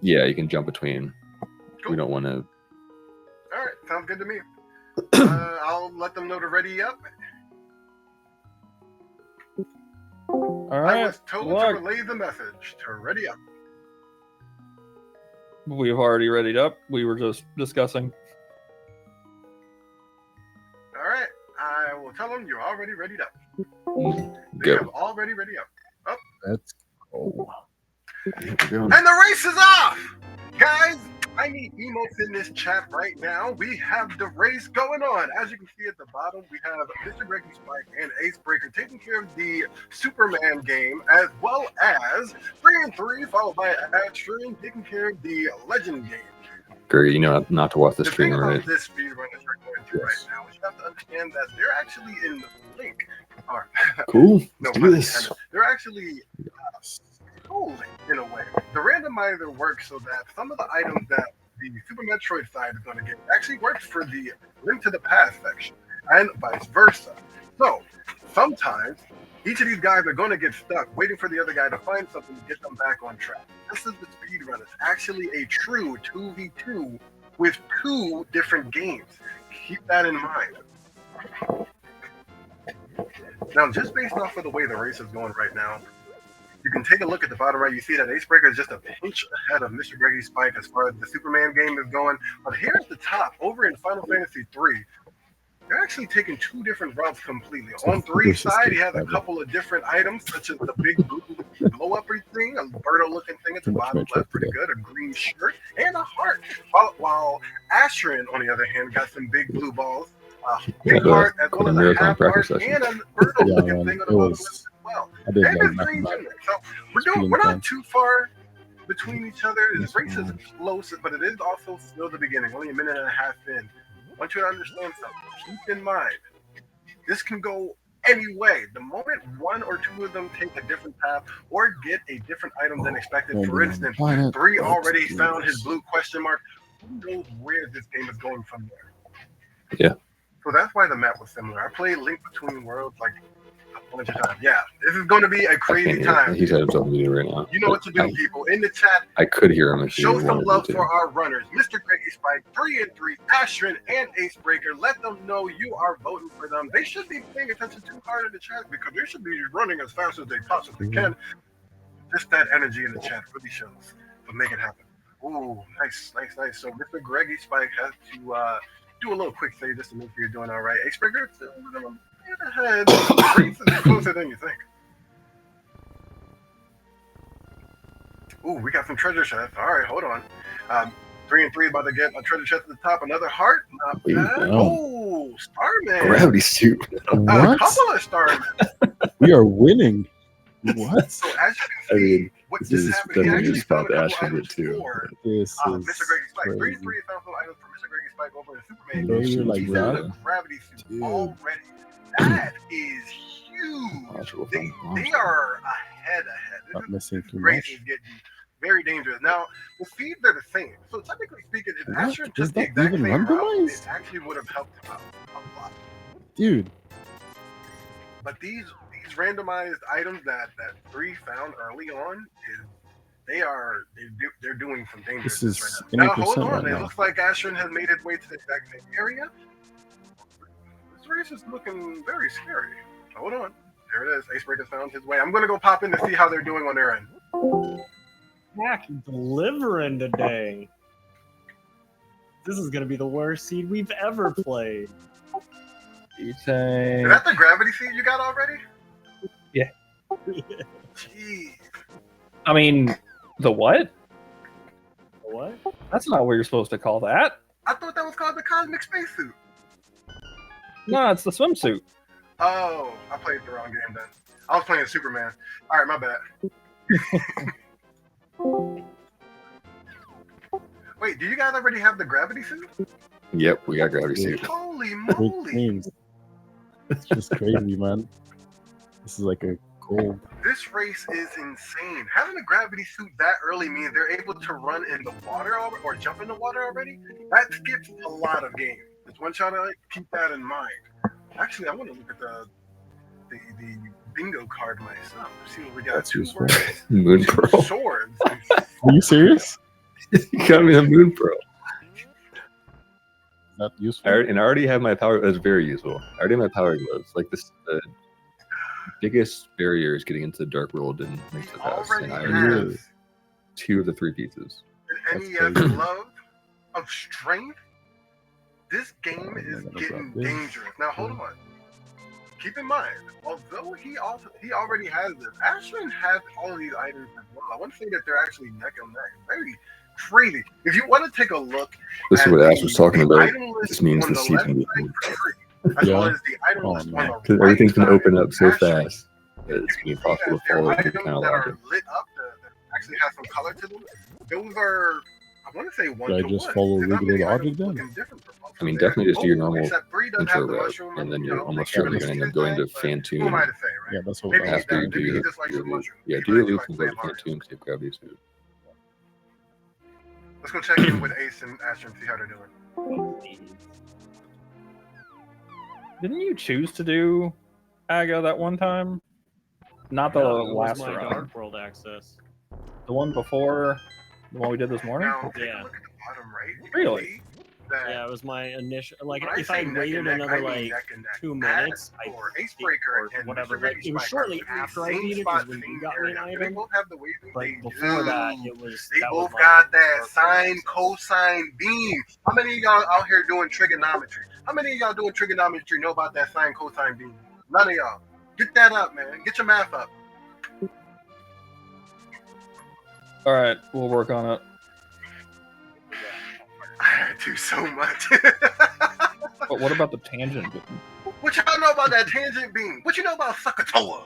Yeah, you can jump between. Cool. We don't want to. All right, sounds good to me. I'll let them know to ready up. All right. I was told to relay the message to ready up. We've already readied up. We were just discussing. All right, I will tell them you're already readied up. They Go. have already ready up. Oh. Let's go. And the race is off! Guys, I need emotes in this chat right now. We have the race going on. As you can see at the bottom, we have MrGreggySpike and AceBreaker taking care of the Superman game, as well as 3-3, followed by Ashiryn taking care of the Legend game. Greggy, you know not to watch the stream, thing right? about this speedrun that we're going through right now is you have to understand that they're actually in the link. Cool. No, Let's do this. they're actually controlling in a way. The randomizer works so that some of the items that the Super Metroid side is going to get actually works for the Link to the Past section, and vice versa. So sometimes each of these guys are going to get stuck waiting for the other guy to find something to get them back on track. This is the speedrun. It's actually a true 2v2 with 2 different games. Keep that in mind. Now, just based off of the way the race is going right now, you can take a look at the bottom right. You see that AceBreaker is just a pinch ahead of MrGreggySpike as far as the Superman game is going. But here at the top, over in Final Fantasy 3, they're actually taking 2 different routes completely. On 3's side, he has a couple of different items, such as the big blue blow-up thing, a Birdo-looking thing at the bottom left, pretty good, a green shirt, and a heart. While Ashiryn, on the other hand, got some big blue balls, big heart, as well as a half heart, and a Birdo-looking thing on the bottom left as well. I did And like the nothing green about in it. there. So we're not too far between each other. This race is close, but it is also still the beginning, only a minute and a half in. I want you to understand something. Keep in mind, this can go any way. The moment 1 or 2 of them take a different path or get a different item than expected, for instance, 3 already found his blue question mark. Who knows where this game is going from there? Yeah. So that's why the map was similar. I played Link Between Worlds like a bunch of times. Yeah, this is going to be a crazy time. He's had himself muted right now. You know what to do, people. In the chat, I could hear him if you show wanted some love to. for our runners. MrGreggySpike, 3-3, Ashiryn, and AceBreaker. Let them know you are voting for them. They should be paying attention too hard in the chat because they should be running as fast as they possibly can. Just that energy in the chat really shows. But make it happen. Ooh, nice. So MrGreggySpike has to do a little quick save just to make sure you're doing all right. AceBreaker, it's a little bit ahead. Race is closer than you think. Ooh, we got some treasure chests. All right, hold on. 3-3 about to get a treasure chest at the top. Another heart. Not bad. Oh, Starman. Gravity suit. A What? couple of Starmen. We are winning. What? So as you can see, what this just is happened, he definitely actually just about found a couple Ashford items too. for This is MrGreggySpike. crazy. 3-3 found some items for MrGreggySpike over in Superman. Bro, you're like He's in that? the gravity suit Dude. already. That is huge. They are ahead. Not This missing too race much. is getting very dangerous. Now, the speeds are the same. So technically speaking, if What? Ashiryn Is took the that exact even same route, randomized? it actually would have helped him out a lot. Dude, But these randomized items that 3 found early on they're doing some dangerous this is right now. Now 80% hold on, right it now. looks like Ashiryn has made his way to the exact same area. This race is looking very scary. Hold on. There it is. AceBreaker found his way. I'm gonna go pop in to see how they're doing on their end. Back delivering today. This is gonna be the worst seed we've ever played. Is that the gravity seed you got already? Yeah. Jeez. I mean, the what? What? That's not what you're supposed to call that. I thought that was called the cosmic spacesuit. No, it's the swimsuit. Oh, I played the wrong game then. I was playing Superman. All right, my bad. Wait, do you guys already have the gravity suit? Yep, we got gravity suit. Holy great moly! games. It's just crazy, man. This is like a gold. This race is insane. Having a gravity suit that early means they're able to run in the water or jump in the water already. That skips a lot of games. Just want y'all to keep that in mind. Actually, I want to look at the bingo card myself. See what we got. That's 2 useful. words, Moon 2 Pearl. swords. Are you serious? You got me a moon pearl. Is that useful? I already have my power. That's very useful. I already have my power gloves. Like this, the biggest barrier is getting into the dark world and make the house. Already And I already have has 2 of the 3 pieces. an That's NES crazy. love of strength. This game is getting dangerous. Now hold on. Keep in mind, although he already has this, Ashiryn has all of these items as well. I want to say that they're actually neck and neck. Very crazy. If you want to take a look, This is at what Ash was talking the about. item list This means on the left season side will for free, as well Yeah. as the item Oh, list on man. the Because right everything's been side opened up so for Ashiryn. fast that it's You going to can be see impossible that to there follow are the items kind of that logic. are lit up that actually have some color to them. Those are, I want to say, one Should I to just one. follow There's not regular many logic items then? looking different from both I mean, of them. definitely just do your normal Except 3 does intro have the route, mushroom, and then you you're know, almost they can't certainly really going to see end up going to his eye, fan but who am I tune to say, right? Yeah, that's what Maybe he after you does. Maybe he do. just likes the mushroom. Yeah, He do your really loops likes and go to playing fan Mario. tune because you have gravity suit. Let's go check in with Ace and Ashiryn and see how they're doing. Didn't you choose to do Aga that one time? Not the No, it was last my run. Dark World access. The one before the one we did this morning? Now, take Yeah. a look at the bottom right. You can Really? see that Yeah, it was my initial. Like, when I if say I neck waited and neck, another I mean like neck and neck. 2 minutes, As for I AceBreaker and whatever. Mr. Like, it was ReggySpike shortly are after I same beat it spot, is when same you got me an area. Do they item. both have the waving? But They before that, do. it was They that was both my got that Dark World sine access. cosine beam. How many of y'all out here doing trigonometry? How many of y'all doing trigonometry know about that sine cosine beam? None of y'all. Get that up, man. Get your math up. All right, we'll work on it. I do so much. But what about the tangent beam? What y'all know about that tangent beam? What you know about Sakatoa?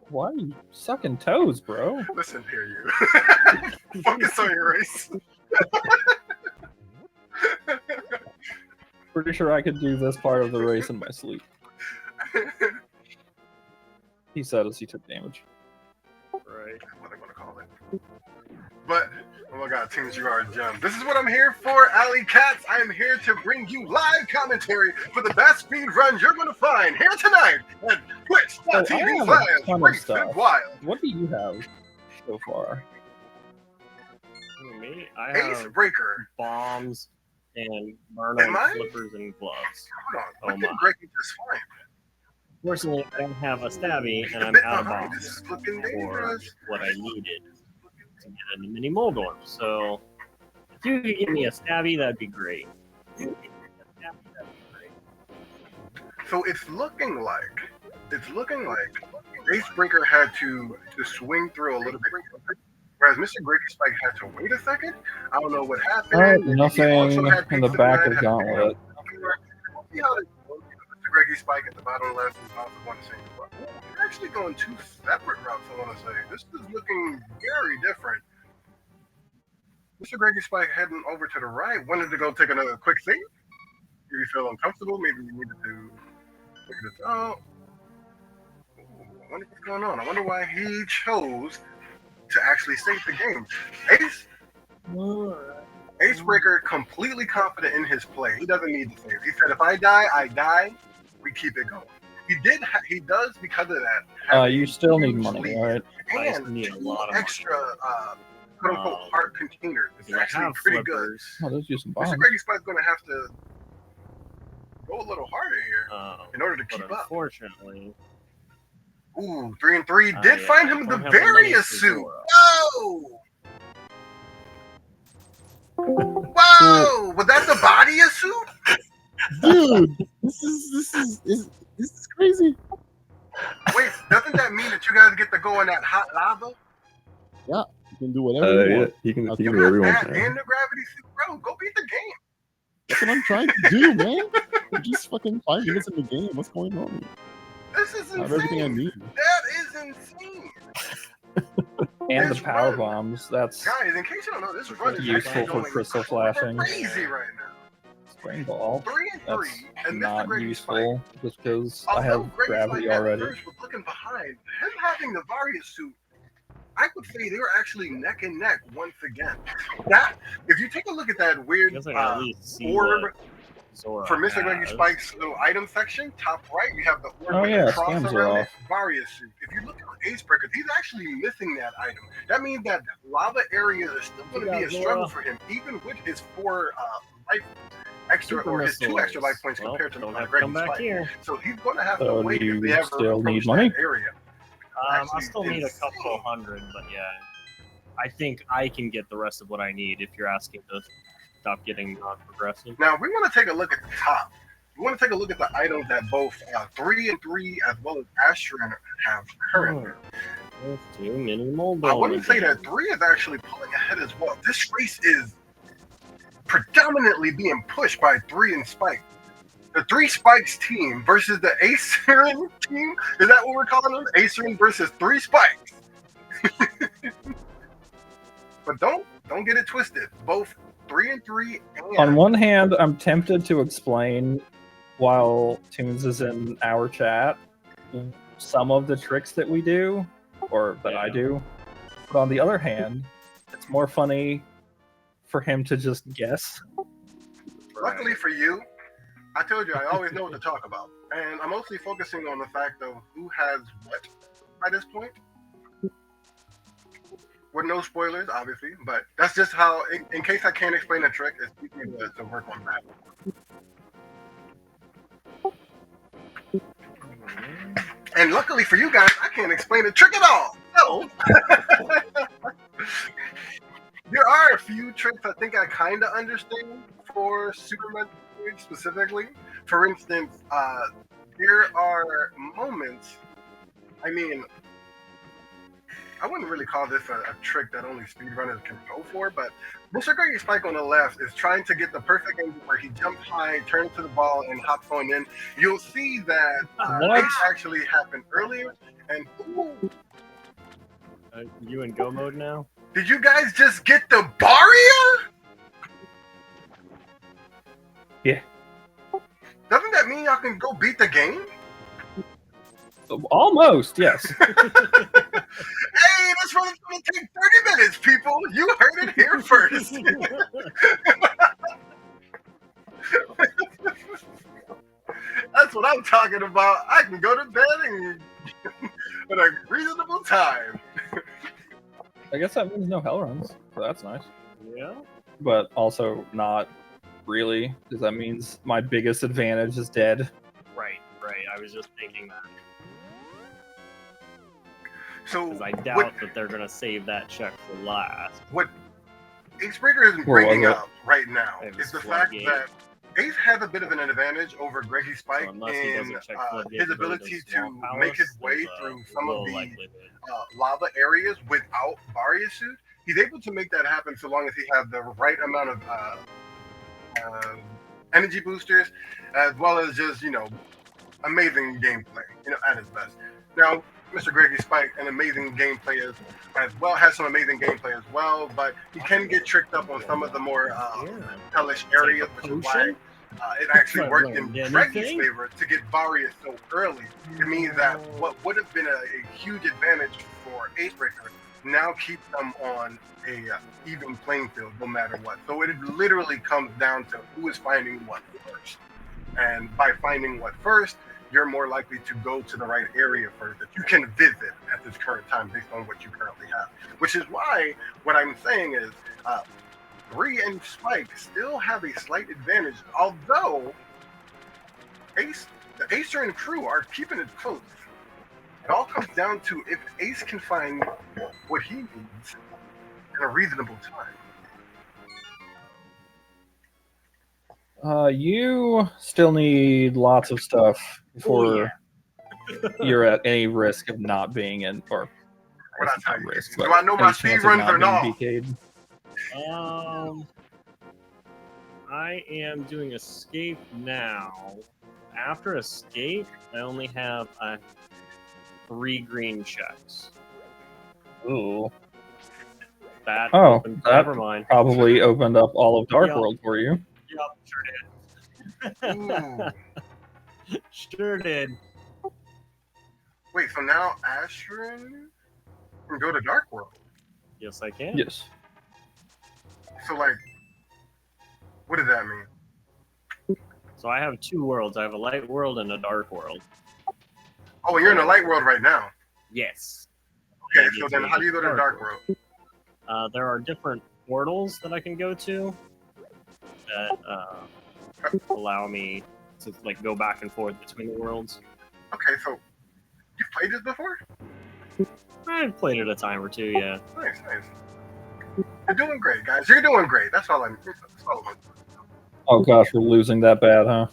Why are you sucking toes, bro? Listen here, you. Focus on your race. Pretty sure I could do this part of the race in my sleep. He said as he took damage. Right. That's what I'm gonna call it. But oh my god, teams, you are a gem. This is what I'm here for, Alley Cats. I am here to bring you live commentary for the best speed runs you're gonna find here tonight at Twitch.tv Oh, I have a ton of Race stuff. and Wild. What do you have so far? For me, I have AceBreaker. bombs and burn Am I? flippers and gloves. Hold on. Oh What did my. Greggy just find? Fortunately, I don't have a stabby, and A I'm bit out of behind. This bombs is looking for dangerous. what I needed to get into mini Moldorm. So, if you could give me a stabby, that'd be great. So it's looking like AceBreaker had to swing through a little bit quicker, whereas MrGreggySpike had to wait a second. I don't know what happened. All right, Maybe he nothing also had in the Pizza back Nine, of had Gauntlet. See how they MrGreggySpike at the bottom left is also going the same spot. They're actually going 2 separate routes, I want to say. This is looking very different. MrGreggySpike heading over to the right, wanted to go take another quick seat. If you feel uncomfortable, maybe you needed to figure this out. I wonder what's going on. I wonder why he chose to actually save the game. AceBreaker completely confident in his play. He doesn't need to save. He said, "If I die, I die. We keep it going." He does because of that. have You still need huge money, lead. right? I And need a 2 lot of money. extra quote unquote heart containers. It's Because I actually have pretty good. flippers. Oh, those use some bombs. MrGreggySpike's going to have to go a little harder here in order to But keep up. unfortunately, Ooh, 3-3 did yeah, find I him the don't have the money Various for suit. Zora. Whoa! Whoa! Was that the body suit? Dude, this is crazy. Wait, doesn't that mean that you guys get to go in that hot lava? You can do whatever you Yeah, want. he can Okay. do You whatever he got wants. that Man. and the gravity suit, bro. Go beat the game. That's what I'm trying to do, man. We're just fucking 5 minutes in the game. What's going on? This is I have everything I insane. need. That is insane. And the This power run- bombs. That's Guys, in case you don't know, this run is useful actually for going crystal flashing. crazy right now. spring ball. 3-3 That's and not MrGreggySpike. useful just because I Although have Greggy gravity Spike at already. first was looking behind, him having the Various suit, I would say they were actually neck and neck once again. That, if you take a look at that I weird guess I can at least see orb what Zora for has. MrGreggySpike's little item section, top right, you have the orb Oh, with yeah, the cross scams are around it, off. Various suit. If you look AceBreaker, he's actually missing that item. That means that lava areas are still going to be a struggle for him, even with his 4 life extra Super or his 2 extra life points Well, compared to don't have to come back MrGreggySpike. here. So he's going to have to So wait do if they you ever still approach need money? that area. I Actually, still need a insane. couple hundred, but yeah, I think I can get the rest of what I need if you're asking to stop getting non-progressive. Now we want to take a look at the top. We want to take a look at the items that both 3 and 3 as well as Ashiryn have currently. Let's do minimal. I wouldn't say that 3 is actually pulling ahead as well. This race is predominantly being pushed by 3 and Spike. The 3 Spikes team versus the Ashiryn team. Is that what we're calling them? Ashiryn versus 3 Spikes. But don't get it twisted. Both 3 and 3 and On one hand, I'm tempted to explain while Tunes is in our chat some of the tricks that we do, or that I do. But on the other hand, it's more funny for him to just guess. luckily for you, I told you I always know what to talk about. And I'm mostly focusing on the fact of who has what by this point. With no spoilers, obviously, but that's just how, in case I can't explain a trick, it's easy to work on that. And luckily for you guys, I can't explain the trick at all. So, there are a few tricks I think I kind of understand for Super Metroid specifically. For instance, there are moments, I mean, I wouldn't really call this a trick that only speedrunners can go for, but MrGreggySpike on the left is trying to get the perfect angle where he jumps high, turns to the ball, and hops on in. You'll see that What? this actually happened earlier. And ooh, You in go mode now? did you guys just get the Barrier? Yeah. Doesn't that mean y'all can go beat the game? Almost, yes. Hey, this run's gonna take 30 minutes, people. You heard it here first. That's what I'm talking about. I can go to bed and at a reasonable time. I guess that means no hell runs, so that's nice. Yeah. But also not really, because that means my biggest advantage is dead. Right. I was just thinking that. So Because I doubt that they're going to save that check for last. what AceBreaker is Where was bringing it? up right now It was is the fact floodgate. that Ace has a bit of an advantage over So GreggySpike unless he in doesn't check floodgate his to go to ability the to swamp make his palace, way there's a through some of low the likelihood. lava areas without Barrier Suit. He's able to make that happen so long as he has the right amount of energy boosters, as well as just, amazing gameplay, at his best. Now, MrGreggySpike, an amazing gameplay as well, has some amazing gameplay as well, but he can get tricked up on some of the more hellish areas, which is why it actually worked in Greggy's favor to get Barrier so early. It means that what would have been a huge advantage for AceBreaker now keeps them on a even playing field no matter what. So it literally comes down to who is finding what first. And by finding what first, you're more likely to go to the right area first that you can visit at this current time based on what you currently have. Which is why what I'm saying is 3 and Spike still have a slight advantage, although the Ashiryn crew are keeping it close. It all comes down to if Ace can find what he needs in a reasonable time. You still need lots of stuff before you're at any risk of not being in, or What I tell not you, risk, do but I know my any speed chance of runs not or being not? BK'd. I am doing escape now. After escape, I only have 3 green checks. Ooh. That Oh, opened, that- never mind. Probably opened up all of Dark Yep. World for you. Yep, sure Ooh. did. Sure did. Wait, so now Ashiryn can go to Dark World. Yes, I can. Yes. So, like, what does that mean? So I have 2 worlds. I have a light world and a dark world. Oh, and you're in the light world right now. Yes. Okay, so then how do you go to Dark World? There are different portals that I can go to that allow me to like go back and forth between the worlds. Okay, so you've played this before? I've played it a time or two, yeah. Nice, nice. You're doing great, guys. You're doing great. That's all I'm. Oh gosh, we're losing that bad, huh?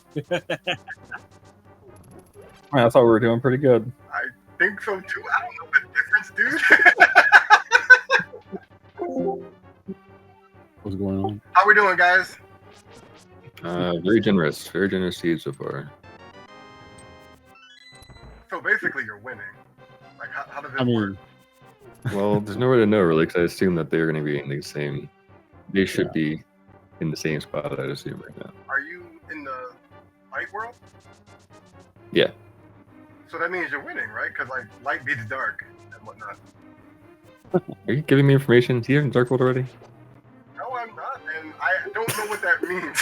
Man, I thought we were doing pretty good. I think so too. I don't know the difference, dude. What's going on? How we doing, guys? Very generous seed so far. So basically, you're winning. Like, how does it I work? mean, Well, there's no way to know really, because I assume that they're going to be in the same. They should be in the same spot. I'd assume right now. Are you in the light world? Yeah. So that means you're winning, right? Because like light beats dark and whatnot. Are you giving me information? Do you have in Dark World already? No, I'm not, and I don't know what that means.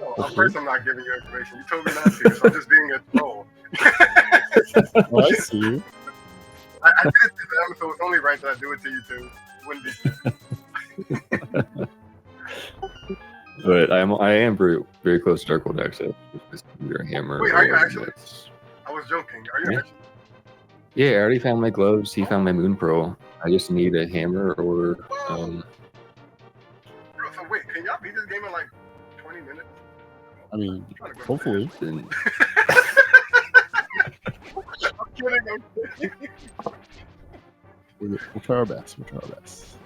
No, of course I'm not giving you information. You told me not to, so I'm just being a troll. oh, I see you. I did it to them, so it's only right that I do it to you too. It wouldn't be. But I am very, very close to Dark World actually. Just either a hammer. Wait, are you or actually? it's- I was joking. Are you Yeah. actually? Yeah, I already found my gloves. He found my moon pearl. I just need a hammer or Bro, so wait, can y'all beat this game in like 20 minutes? I mean, I'm trying to go hopefully. then- I'm kidding. We'll try our best. We'll try our best.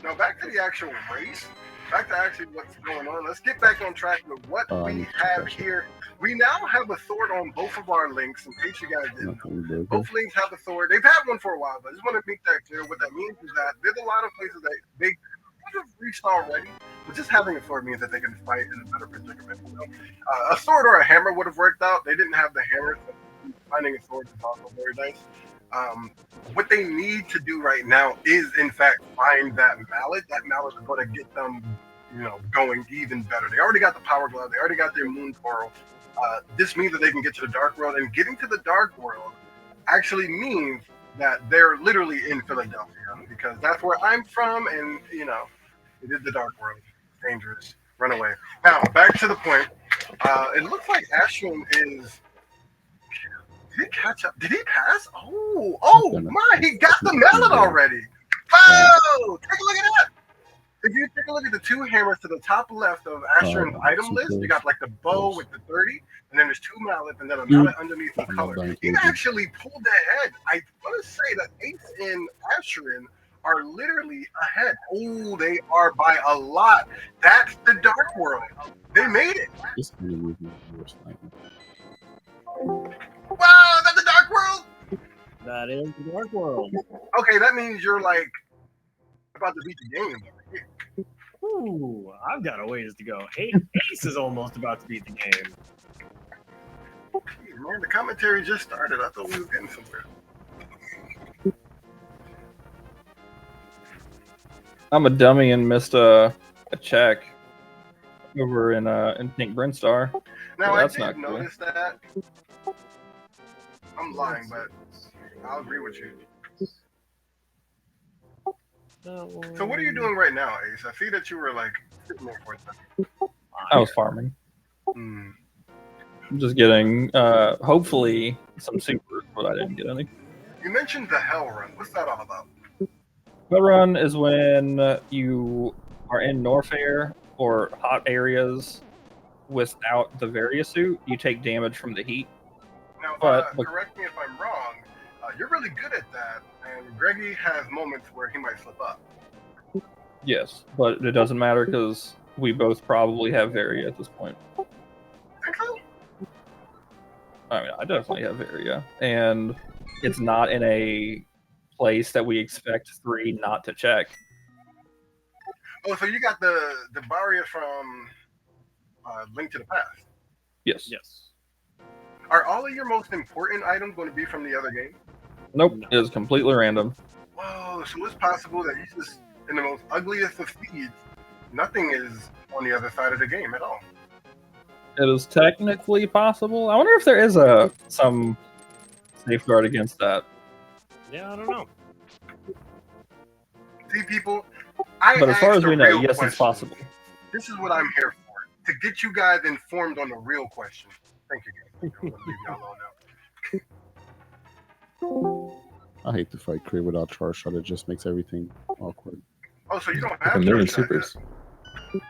Now back to the actual race. Back to actually what's going on. Let's get back on track with what we have here. We now have a sword on both of our links. In case you guys didn't know, both links have a sword. They've had one for a while, but I just want to make that clear. What that means is that there's a lot of places that they could have reached already, but just having a sword means that they can fight in a better predicament. You know? A sword or a hammer would have worked out. They didn't have the hammer, so finding a sword is also very nice. What they need to do right now is, in fact, find that mallet. That mallet is going to get them, going even better. They already got the power glove. They already got their moon pearl. This means that they can get to the dark world, and getting to the dark world actually means that they're literally in Philadelphia, because that's where I'm from, and it is the dark world. It's dangerous. Run away. Now back to the point. It looks like Ashiryn is. Did he catch up? Did he pass? Oh my! He got the mallet already. Whoa! Take a look at that. If you take a look at the two hammers to the top left of Ashiryn's item list, you got like the bow with the 30, and then there's two mallets, and then a mallet underneath the color. He actually pulled ahead. I want to say that Ace and Ashiryn are literally ahead. Oh, they are by a lot. That's the dark world. They made it. This is really the worst nightmare. Wow, that's the dark world. That is the Dark World. Okay, that means you're like about to beat the game. Ooh, I've got a ways to go. Ace is almost about to beat the game. Hey, man, the commentary just started. I thought we were getting somewhere. I'm a dummy and missed a check over in Pink Brinstar. Now, Well, I that's did not cool. notice that. I'm lying, but I'll agree with you. So what are you doing right now, Ace? I see that you were like sitting there for a second. I was farming. Hmm. I'm just getting hopefully some supers, but I didn't get any. You mentioned the Hell Run. What's that all about? Hell run is when you are in Norfair or hot areas without the Varia suit. You take damage from the heat. Now, But- correct me if I'm wrong. You're really good at that, and Greggy has moments where he might slip up. Yes, but it doesn't matter because we both probably have Varia at this point. Think so? I mean, I definitely have Varia, and it's not in a place that we expect 3 not to check. Oh, so you got the barrier from Link to the Past. Yes. Yes. Are all of your most important items going to be from the other game? Nope. It is completely random. Whoa, so it's possible that you just, in the most ugliest of feeds, nothing is on the other side of the game at all. It is technically possible. I wonder if there is some safeguard against that. Yeah, I don't know. See, people, I But as far asked as a we know, real yes, question. it's possible. This is what I'm here for, to get you guys informed on the real question. Thank you, guys. I'm gonna leave y'all alone now. I hate to fight Cray without charge shot. It just makes everything awkward. Oh, so you don't Like have a million charge shot yet. supers.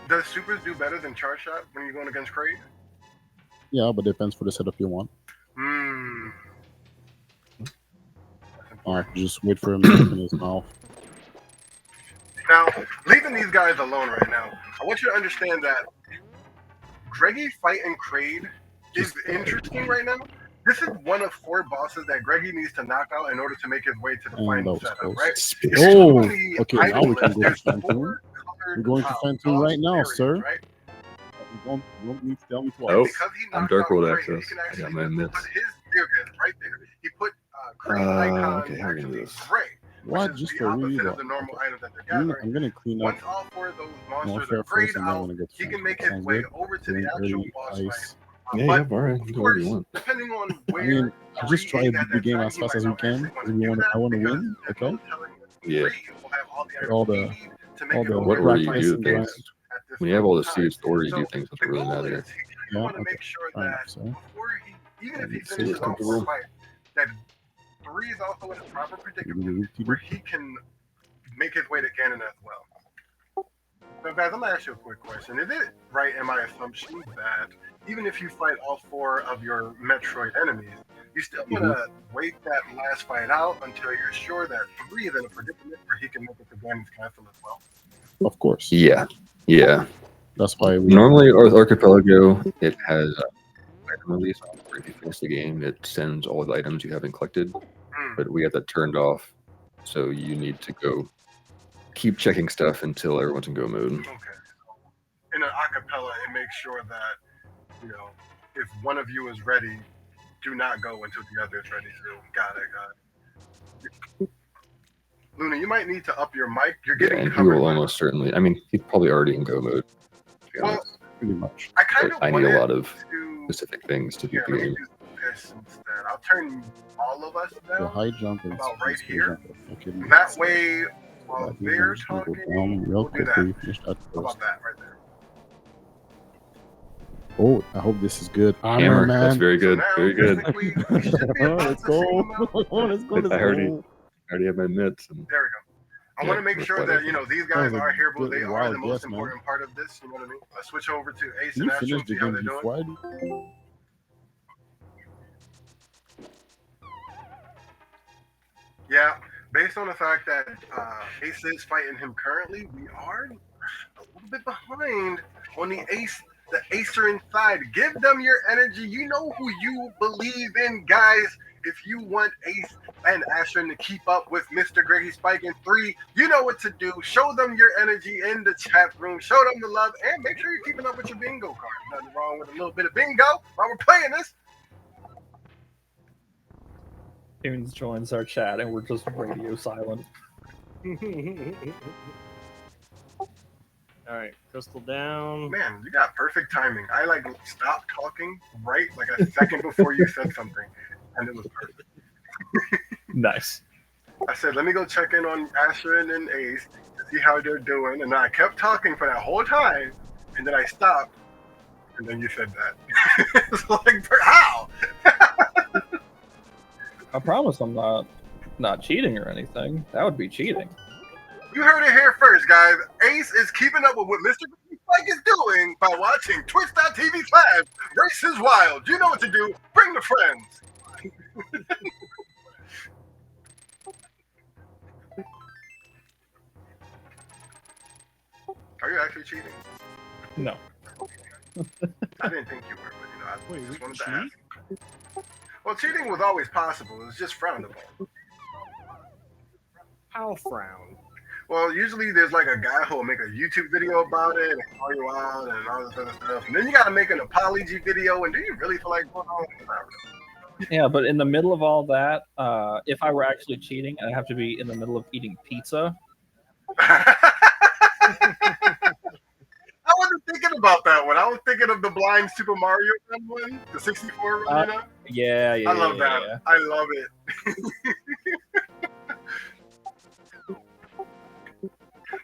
Does supers do better than charge shot when you're going against Kraid? Yeah, but depends for the setup you want. Hmm. Just wait for him to open his mouth. Now, leaving these guys alone right now, I want you to understand that Greggy fighting Kraid is interesting right now. This is one of 4 bosses that Greggy needs to knock out in order to make his way to the And final that was setup, close. right? Oh, If you okay, look at the now we item can list, go to there's Phantom. 4 We're going to colored Phantom boss right now, areas, sir. right? You don't need to tell me twice. Oh, Because he I'm knocked Dark out World Kraid, access. he can I actually got my mitts. put his right there. He put Kraid icon Okay, how are we gonna do actually this? gray, What? which is Just the for opposite real? of the normal Okay. items that they're gathering. I'm gonna clean up Once all 4 of those monsters Warfare are grayed first, and then I'm out, gonna go to he can Phantom. make his Sounds way good. over to the Doing actual early boss ice. fight. Yeah, But yeah, alright. of Do whatever you course, want. depending on I where mean, I just Three try is to at do the that game time, as he fast might as we not can. actually Because want to do that I want to because win. there's Okay. no telling when Yeah. Three will have all the All items the- he needs to all make it the over What to order the you final do practicing setup things. at this When you have all the time. seeds, the order you So do things doesn't the really goal matter. is he Yeah, want to okay. make sure Fair that enough, sir. before he, even if he So finishes it's off comfortable. the fight, that Three is also in a proper predicament where he can make his way to Ganon as well. So guys, I'm gonna ask you a quick question. Is it right in my assumption that even if you fight all 4 of your Metroid enemies, you still wanna wait that last fight out until you're sure that 3 is in a predicament where he can make it to Ganon's castle as well? Of course. Yeah, yeah. That's why we Normally, with Archipelago, it has item release. Where if you finish the game, it sends all the items you haven't collected. But we have that turned off, so you need to go keep checking stuff until everyone's in go mode. Okay. In an acapella, it makes sure that, you know, if one of you is ready, do not go until the other is ready too. Got it. Luna, you might need to up your mic. You're Yeah, getting and he covered. will by- almost certainly. I mean, he's probably already in go mode. To be Well, honest. pretty much. I kind But of I need a wanted lot of to. specific things to Here, beat the let me game. do this instead. I'll turn all of us The down. high jump is About right here. Okay, That way, while I'm they're just gonna go talking, down real we'll do quick that. before you finish that How first. about that right there? Oh, I hope this is good. Hammer, man. that's very So good. now, Very good. technically, we should be about Let's the same go. amount. Let's go. Let's I already- go. I already have my mitts. And There we go. I Yeah, want to make we're sure quite that, okay. you know, these That guys was a are here, but good they are wild the most guess, man. important part of this. You know what I mean? Let's switch over to Ace Can and you Ashton, finish the see how game they're doing. before I do? Yeah, based on the fact that Ace is fighting him currently, we are a little bit behind on the Ashiryn side. Give them your energy. You know who you believe in, guys. If you want Ace and Ashiryn to keep up with MrGreggySpike in 3, you know what to do. Show them your energy in the chat room. Show them the love, and make sure you're keeping up with your bingo card. Nothing wrong with a little bit of bingo while we're playing this. Tunes joins our chat and we're just radio silent. All right, crystal down. Man, you got perfect timing. I like stopped talking right like a second before you said something, and it was perfect. Nice. I said, let me go check in on Ashiryn and Ace to see how they're doing, and then I kept talking for that whole time, and then I stopped, and then you said that. It's like, how? I promise I'm not cheating or anything. That would be cheating. You heard it here first, guys. Ace is keeping up with what MrGreggySpike is doing by watching twitch.tv/Race is Wild. You know what to do. Bring the friends. Are you actually cheating? No. I didn't think you were, but you know, I Wait, just we wanted to cheat? ask. Well, cheating was always possible. It was just frowned upon. How frown? Well, usually there's like a guy who will make a YouTube video about it and call you out and all this other stuff. And then you got to make an apology video. And do you really feel like going on? Yeah, but in the middle of all that, if I were actually cheating, I'd have to be in the middle of eating pizza. I wasn't thinking about that one. I was thinking of the blind Super Mario Run one, the 64 run. You know? Yeah, I love that. yeah. I love it.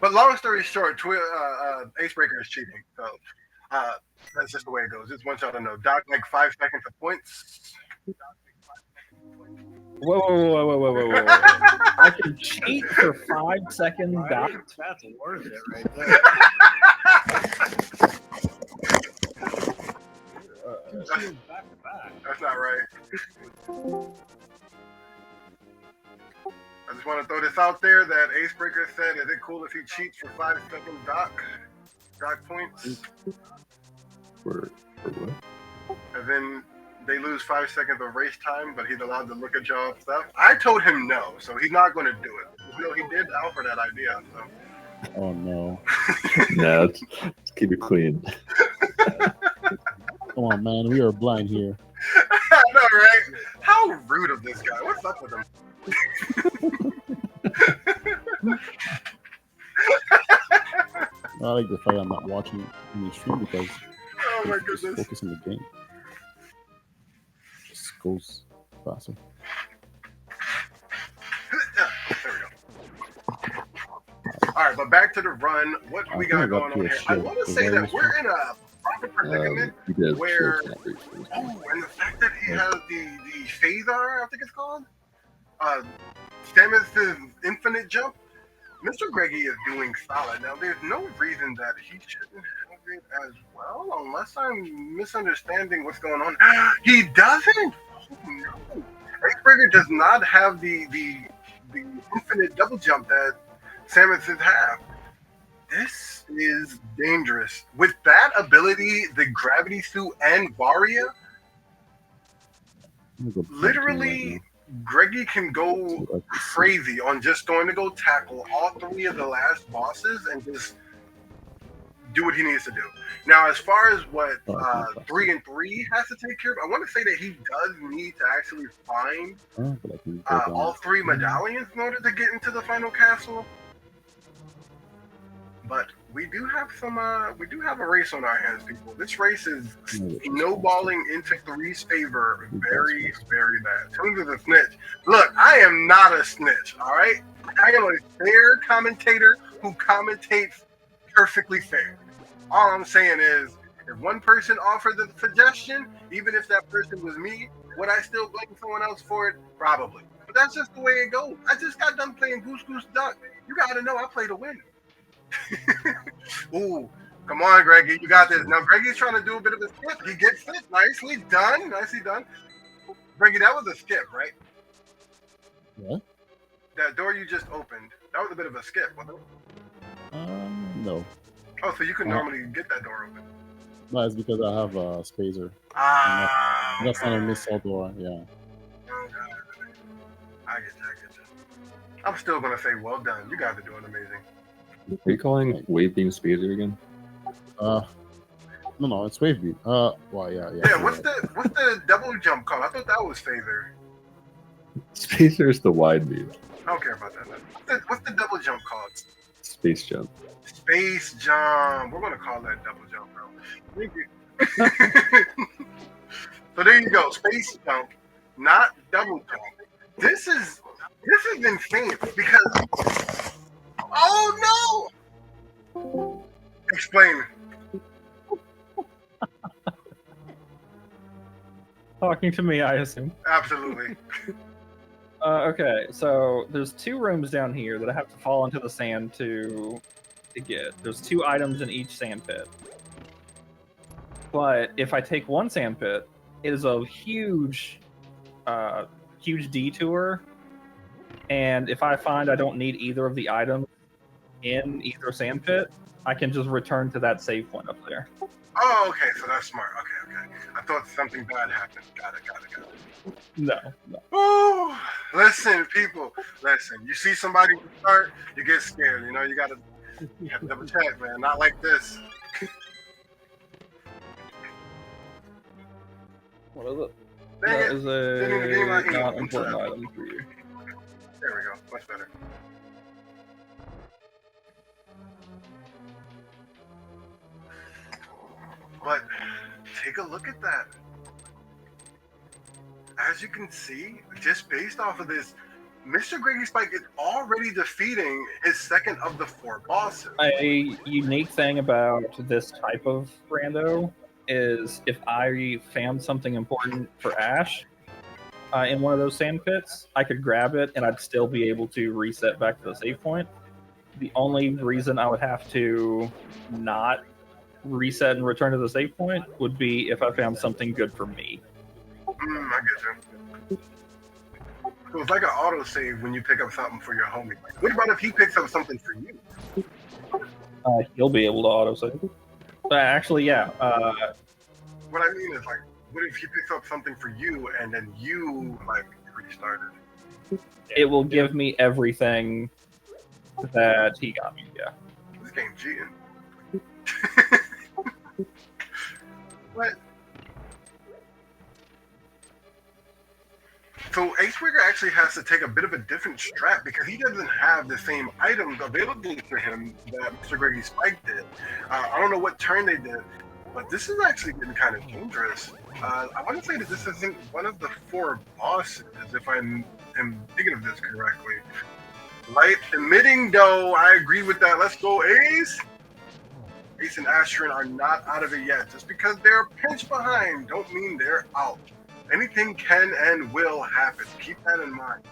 But long story short, AceBreaker is cheating. So that's just the way it goes. Just want y'all to know. Doc like 5 seconds of points. Whoa. I can cheat for 5 seconds. Doc. That's worth it right there. Back to back. That's not right. I just want to throw this out there that AceBreaker said, is it cool if he cheats for 5 seconds Doc points? For what? And then they lose 5 seconds of race time, but he's allowed to look at y'all stuff. I told him no, so he's not going to do it. You know, he did offer that idea. So. Oh no. Nah, let's keep it clean. Come on, man. We are blind here. I know, right? How rude of this guy. What's up with him? I like the fact I'm not watching any stream because Oh my I just goodness. focus on the game. Just goes faster. There we go. All right, but back to the run. What do we got going on here? I want to say that we're in a proper predicament You guys where, show can't reach this. and the fact that he has the phasar, I think it's called, Samus's infinite jump. Mr. Greggy is doing solid. Now, there's no reason that he shouldn't have it as well, unless I'm misunderstanding what's going on. He doesn't. Oh, no. AceBreaker does not have the infinite double jump that Samus have. This is dangerous. With that ability, the gravity suit and Varia, I'm gonna go literally, Greggy can go crazy on just going to go tackle all 3 of the last bosses and just do what he needs to do. Now, as far as what 3-and-3 has to take care of, I want to say that he does need to actually find all 3 medallions in order to get into the final castle. But we do have a race on our hands, people. This race is snowballing into 3's favor very, very bad. Tunes is a snitch. Look, I am not a snitch, all right? I am a fair commentator who commentates perfectly fair. All I'm saying is, if one person offered the suggestion, even if that person was me, would I still blame someone else for it? Probably. But that's just the way it goes. I just got done playing Goose Goose Duck. You got to know I play to win. Ooh, come on, Greggy. You got this. Now, Greggy's trying to do a bit of a skip. He gets it. Nicely done. Nicely done. Greggy, that was a skip, right? What? That door you just opened, that was a bit of a skip, wasn't it? No. Oh, so you can normally get that door open. No, it's because I have a spacer. Ah. That's not a missile door, yeah. I get you. I'm still going to say well done. You guys are doing amazing. Are you calling wave beam spacer again? No, it's wave beam. Well, yeah. Yeah, what's the double jump called? I thought that was phaser. Spacer is the wide beam. I don't care about that. What's the double jump called? Space jump. Space jump. We're gonna call that double jump, bro. Thank you. So there you go. Space jump, not double jump. This is insane because. Oh no! Explain. Talking to me, I assume. Absolutely. Okay, so there's 2 rooms down here that I have to fall into the sand to get. There's 2 items in each sand pit. But if I take one sand pit, it is a huge detour. And if I find I don't need either of the items in either sand pit, I can just return to that save point up there. Oh, okay, so that's smart. Okay. I thought something bad happened. Got it. No. Oh, listen, people. Listen, you see somebody start, you get scared. You know, you gotta double check, man. Not like this. What is it? Dang That it. is Didn't even get my a not email. important item for you. There we go. Much better. But take a look at that. As you can see, just based off of this, MrGreggySpike is already defeating his second of the 4 bosses. A unique thing about this type of rando is if I found something important for Ash in one of those sand pits, I could grab it and I'd still be able to reset back to the save point. The only reason I would have to not reset and return to the save point would be if I found something good for me. I get you. So it's like an autosave when you pick up something for your homie. What about if he picks up something for you? He'll be able to autosave. Actually, yeah. What I mean is, like, what if he picks up something for you and then you, like, restarted? It will give me everything that he got me, yeah. This game's cheating. What? So AceBreaker actually has to take a bit of a different strat because he doesn't have the same items available to him that MrGreggySpike did. I don't know what turn they did, but this is actually getting kind of dangerous. I want to say that this isn't one of the 4 bosses, if I'm thinking of this correctly. Light emitting dough, I agree with that. Let's go, Ace! Ace and Ashiryn are not out of it yet. Just because they're a pinch behind don't mean they're out. Anything can and will happen. Keep that in mind.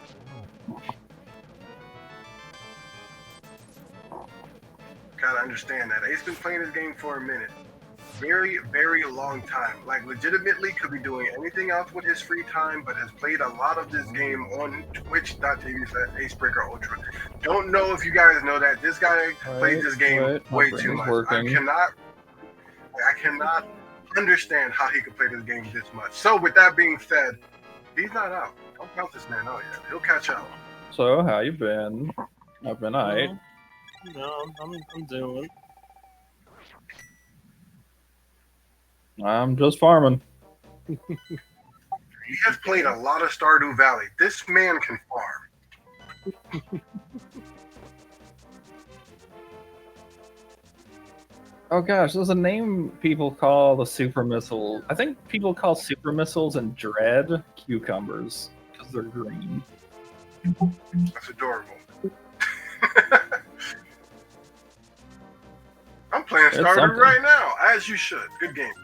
Gotta understand that. Ace been playing this game for a minute. Very, very long time. Like, legitimately could be doing anything else with his free time, but has played a lot of this game on twitch.tv/AceBreaker Ultra. Don't know if you guys know that. This guy plays this game way too much. I cannot understand how he could play this game this much. So with that being said, he's not out. Don't count this man out yet. He'll catch up. So how you been? I've been alright. No, I'm doing. I'm just farming. He has played a lot of Stardew Valley. This man can farm. Oh gosh, there's a name people call the super missile. I think people call super missiles and dread cucumbers because they're green. That's adorable. I'm playing Stardew right now, as you should. Good game.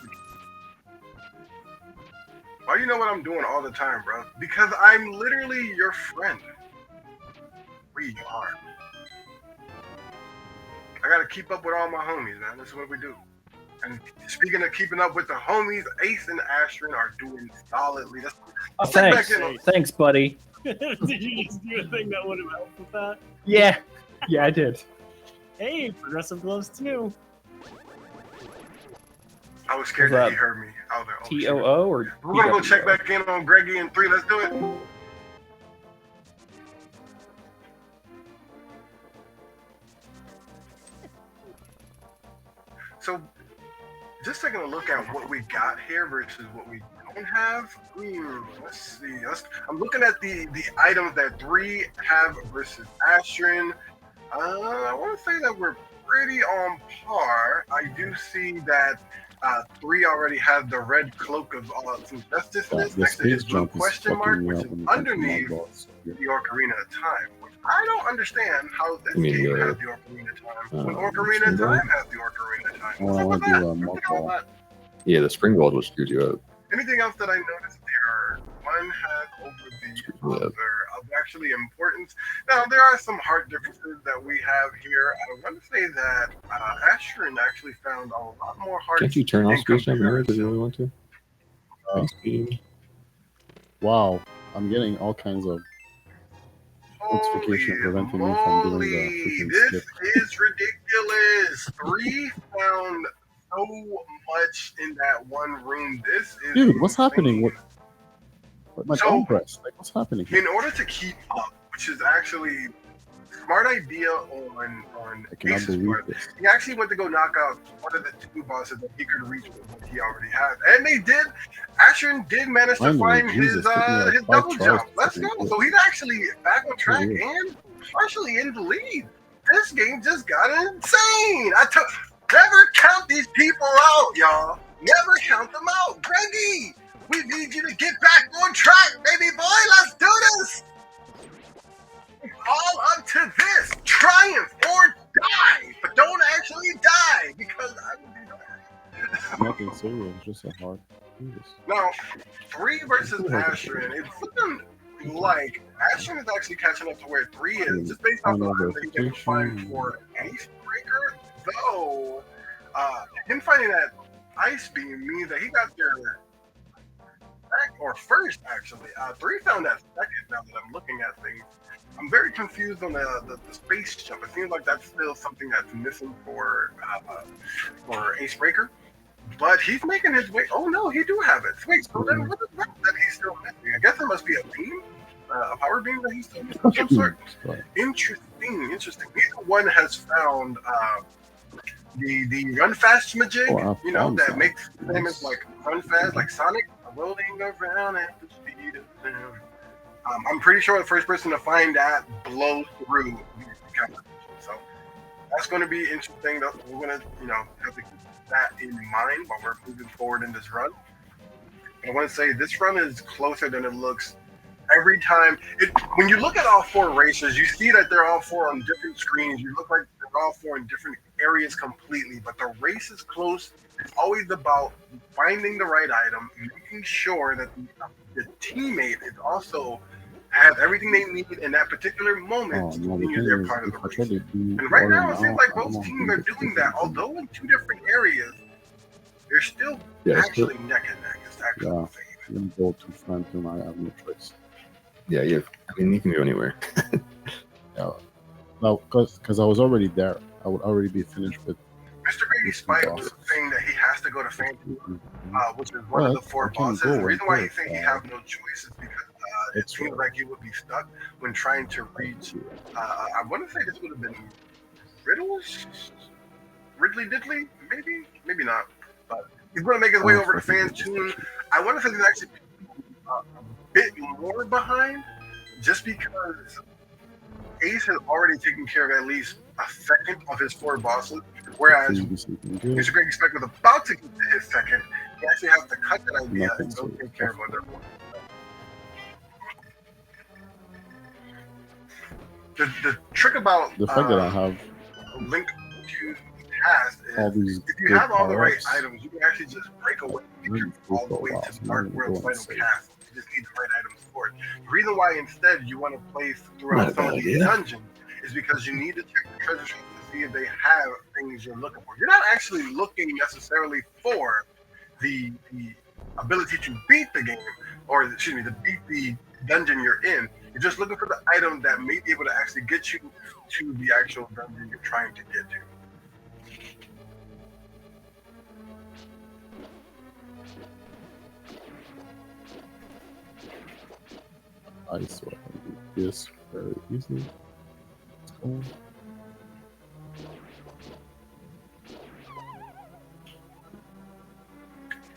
Why you know what I'm doing all the time, bro? Because I'm literally your friend. We are. I gotta keep up with all my homies, man. This is what we do. And speaking of keeping up with the homies, Ace and Ashiryn are doing solidly. Thanks, buddy. Did you just do a thing that would have helped with that? Yeah, I did. Hey, progressive gloves too. I was scared that he heard me. I was like, oh, TOO or we're gonna go check back in on Greggy and 3. Let's do it. So, just taking a look at what we got here versus what we don't have. Let's see. I'm looking at the items that 3 have versus Ashiryn. I want to say that we're pretty on par. I do see that 3 already has the red cloak of some justice next to his blue question mark, which is underneath the Ocarina of Time. I don't understand how this game has the Ocarina of Time when Ocarina of Time has the Ocarina of Time. What's up with that? Yeah, the spring balls will screw you up. Anything else that I noticed there? One has over the other of actually importance. Now, there are some heart differences that we have here. I want to say that Ashiryn actually found a lot more hearts. Can't you turn off Space Jam Mirror if you really want to? Wow, I'm getting all kinds of notification preventing me from doing the this is ridiculous. 3 found so much in that one room. This is dude, what's happening? What my so, press? Like, what's happening here? In order to keep up, which is actually a smart idea on Ace's part, he actually went to go knock out one of the 2 bosses that he could reach with what he already has. And they did. Ashiryn did manage to find his double jump. Let's go. So he's actually back on track and partially in the lead. This game just got insane. Never count these people out, y'all. Never count them out. Greggy, we need you to get back on track, baby boy. Let's do this. It's all up to this. Triumph or die. But don't actually die because I will be bad. Nothing serious, just a hard. Now, 3 versus Ashiryn. It's looking like Ashiryn is actually catching up to where 3 is, just based off the items that you can find for AceBreaker. Though, him finding that Ice Beam means that he got there first, actually. 3 found that second, now that I'm looking at things. I'm very confused on the space jump. It seems like that's still something that's missing for AceBreaker. But he's making his way. Oh no, he do have it. Wait, so then what is that he's still missing? I guess it must be a beam, a power beam that he's still missing of some sort. Interesting. Neither one has found the run fast majig, that makes famous like run fast, like Sonic, rolling around at the speed of sound. I'm pretty sure the first person to find that blows through the competition. So that's going to be interesting. We're going to, have to keep that in mind while we're moving forward in this run. I want to say this run is closer than it looks every time. When you look at all 4 racers, you see that they're all 4 on different screens. You look like they're all 4 in different areas completely, but the race is close. It's always about finding the right item, making sure that the teammate is also has everything they need in that particular moment to continue their part of the race. And right now, it seems like both teams are doing that. Although in 2 different areas, they're still actually neck and neck. It's actually the same. I'm going to go to Phantom. I have no choice. Yeah, you can go anywhere. No, because I was already there. I would already be finished with MrGreggySpike was saying that he has to go to Phantom, which is one of the 4 bosses. The reason why he's saying he has no choice is because it seems like he would be stuck when trying to reach. I want to say this would have been Ridley Diddley, maybe not. But he's going to make his way over to Phantom. I want to say he's actually a bit more behind, just because Ace has already taken care of at least a second of his 4 bosses, whereas MrGreggySpike was about to get to his second. He actually has to cut that idea and go take care of other ones. The trick about the fact that I have Link to Past is if you have all the right items, you can actually just break away all the way to Dark World Final Cast. You just need the right items for it. The reason why instead you want to place throughout some of these dungeons is because you need to check the treasure chests to see if they have things you're looking for. You're not actually looking necessarily for the ability to beat the game, or to beat the dungeon you're in. You're just looking for the item that may be able to actually get you to the actual dungeon you're trying to get to. I swear I can do this very easily.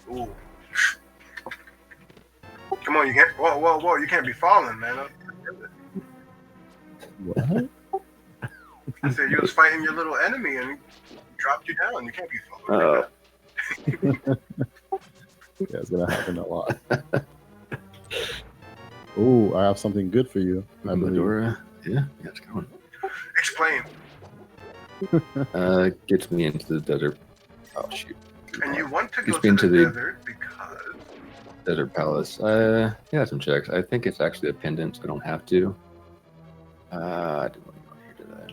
Ooh. Come on, you can't. Whoa! You can't be falling, man. What? I said you was fighting your little enemy and he dropped you down. You can't be falling. Yeah, it's gonna happen a lot. Oh, I have something good for you. Medora. Yeah, it's going. Explain. Gets me into the desert. Oh shoot. And you want to go Gets to me into the desert because Desert Palace. Yeah, some checks. I think it's actually a pendant, so I don't have to. I didn't want to go here to that.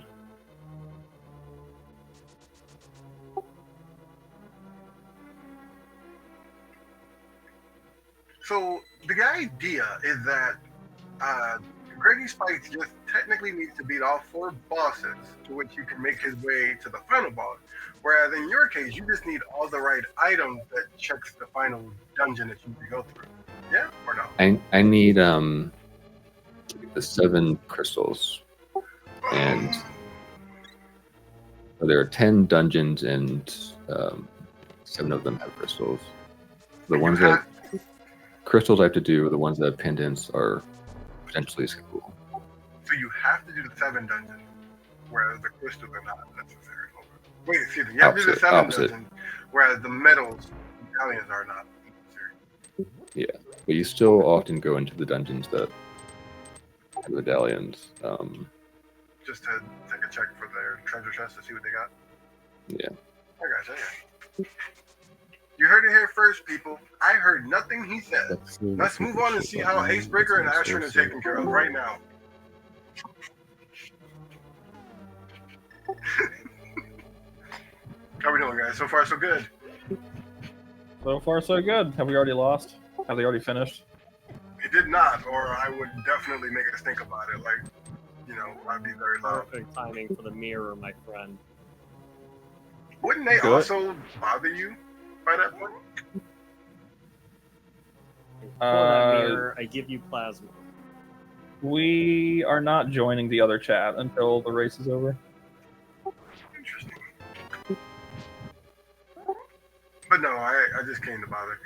So the idea is that MrGreggySpike just technically needs to beat all 4 bosses to which he can make his way to the final boss. Whereas in your case, you just need all the right items that checks the final dungeon that you need to go through. Yeah or no? I need the 7 crystals, and there are 10 dungeons, and 7 of them have crystals. The ones that crystals I have to do, the ones that have pendants are potentially skippable. So you have to do the 7 dungeons, whereas the crystals are not necessary. Wait, excuse me. You have to do the 7 dungeons, whereas the medals medallions are not necessary. But you still often go into the dungeons that have medallions. Just to take a check for their treasure chest to see what they got. Yeah. I gotcha. You heard it here first, people. I heard nothing he said. Let's move on and see how AceBreaker and Ashiryn are taken care of right now. How we doing, guys? So far, so good. So far, so good. Have we already lost? Have they already finished? It did not, or I would definitely make us think about it. Like, you know, I'd be very loud. Perfect timing for the mirror, my friend. Wouldn't they Good. also bother you by that point? For that mirror, I give you plasma. We are not joining the other chat until the race is over. Interesting. But no, I just came to bother.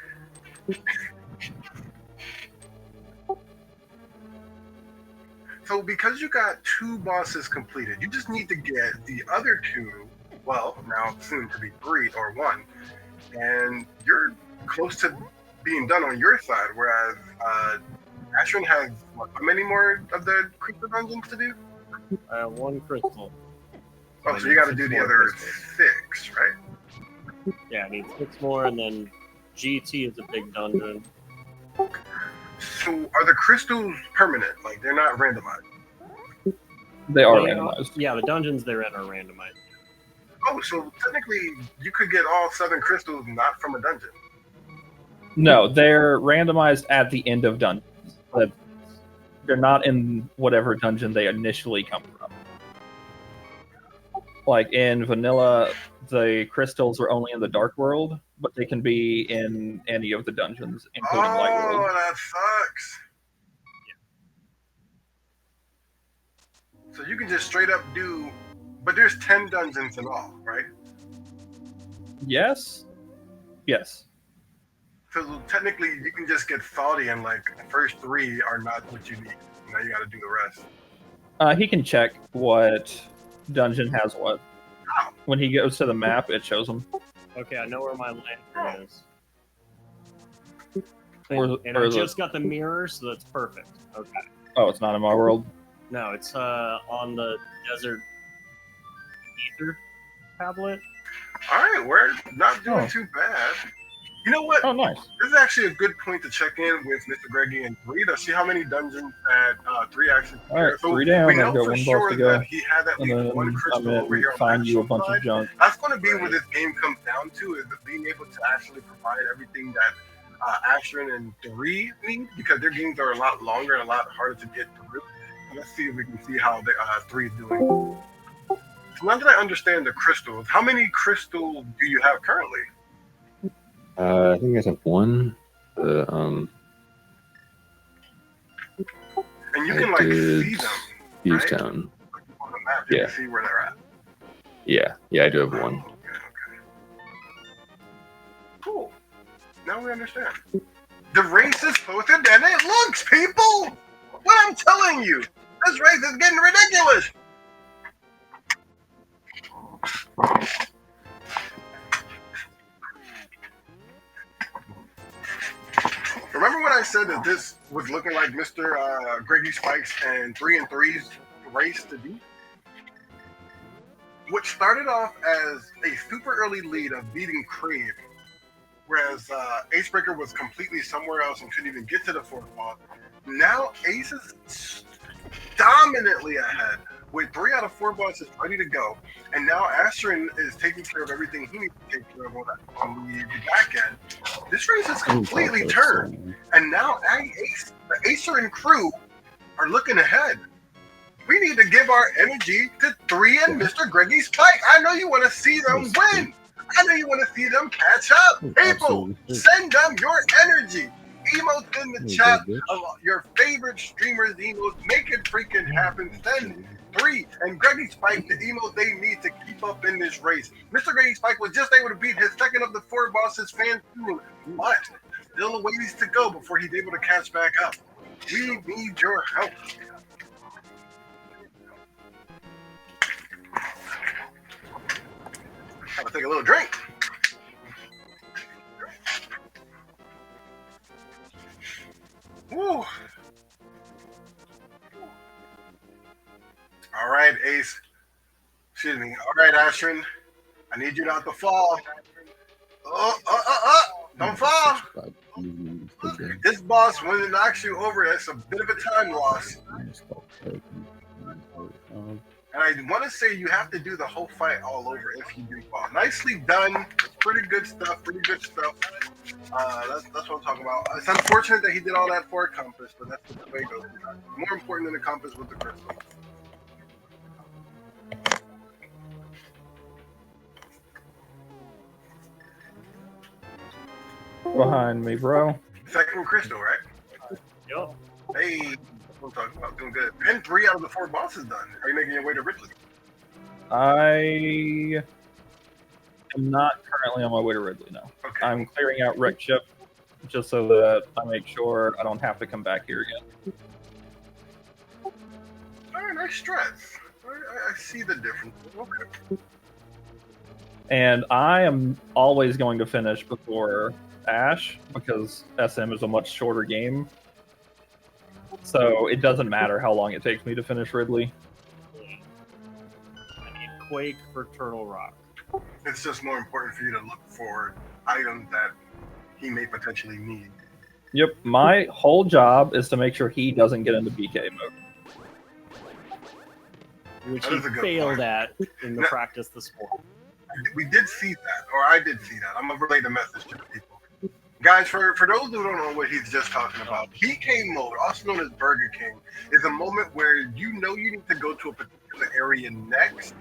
So because you got 2 bosses completed, you just need to get the other 2, well, now soon to be 3 or 1, and you're close to being done on your side, whereas Ashiryn has, what, how many more of the crystal dungeons to do? 1 crystal. Oh, so you got to do the other 6, right? Yeah, I need 6 more, and then GT is a big dungeon. So are the crystals permanent? Like, they're not randomized? They are randomized. Yeah, the dungeons they're in are randomized. Oh, so technically you could get all 7 crystals not from a dungeon. No, they're randomized at the end of dungeons. But they're not in whatever dungeon they initially come from. Like in vanilla, the crystals are only in the dark world, but they can be in any of the dungeons, including light world. Oh, that sucks. So you can just straight up do, but there's 10 dungeons in all, right? Yes. Yes. So technically you can just get salty and like the first 3 are not what you need. Now you got to do the rest. He can check what dungeon has what. When he goes to the map, it shows him. Okay, I know where my lantern is. Or I just got the mirror, so that's perfect. Okay. Oh, it's not in my world. No, it's on the desert ether tablet. All right, we're not doing too bad. You know what? Oh, nice. This is actually a good point to check in with Mr. Greggy and 3 to see how many dungeons that 3 actually. All right, so 3 down. we I've know got for 1 sure boss to go. that he had at And least then 1 crystal I'm over here gonna on find the you a actual bunch of side. junk. That's going to be where this game comes down to, is being able to actually provide everything that Ashiryn and 3 need, because their games are a lot longer and a lot harder to get through. Let's see if we can see how the 3 is doing. So now that I understand the crystals, how many crystals do you have currently? I think I have 1. And you I can like did see them Thieves right? Town. Like, on the map. You Yeah. can see where they're at. Yeah, I do have 1. Okay. Cool. Now we understand. The race is closer than it looks, people! What I'm telling you! This race is getting ridiculous! Remember when I said that this was looking like MrGreggySpike's and 3-and-3's race to beat? What started off as a super early lead of beating Crave, whereas AceBreaker was completely somewhere else and couldn't even get to the 4th boss. Now Ace is dominantly ahead with 3 out of 4 bosses ready to go, and now Ashiryn is taking care of everything he needs to take care of on the back end. This race is completely turned, and now Ace, the Ashiryn crew are looking ahead. We need to give our energy to 3 and MrGreggySpike. I know you want to see them win. I know you want to see them catch up. People, send them your energy. Emotes in the chat of your favorite streamers' emotes. Make it freaking happen. Send 3 and GreggySpike the emotes they need to keep up in this race. MrGreggySpike was just able to beat his 2nd of the 4 bosses fan soon, but still a ways to go before he's able to catch back up. We need your help. Have to take a little drink. Woo. All right, Ace. Excuse me. All right, Ashiryn. I need you not to fall. Don't fall. This boss, when it knocks you over, it's a bit of a time loss. And I want to say you have to do the whole fight all over if you do fall. Nicely done. Pretty good stuff. Pretty good stuff. That's what I'm talking about. It's unfortunate that he did all that for a compass, but that's what the way it goes. More important than the compass was the crystal. Behind me, bro. Second crystal, right? Yup. Hey, what I'm talking about. Doing good. And 3 out of the 4 bosses done. Are you making your way to Ridley? I am not currently on my way to Ridley, no. Okay. I'm clearing out Wreck Ship just so that I make sure I don't have to come back here again. All right, nice stress. I see the difference. Okay. And I am always going to finish before Ash because SM is a much shorter game. So it doesn't matter how long it takes me to finish Ridley. I need Quake for Turtle Rock. It's just more important for you to look for items that he may potentially need. Yep, my whole job is to make sure he doesn't get into BK mode. Which That he is a good failed point. at in the No. practice this morning. We did see that, or I did see that. I'm gonna relay the message to the people. Guys, for those who don't know what he's just talking about, BK mode, also known as Burger King, is a moment where you know you need to go to a particular area next,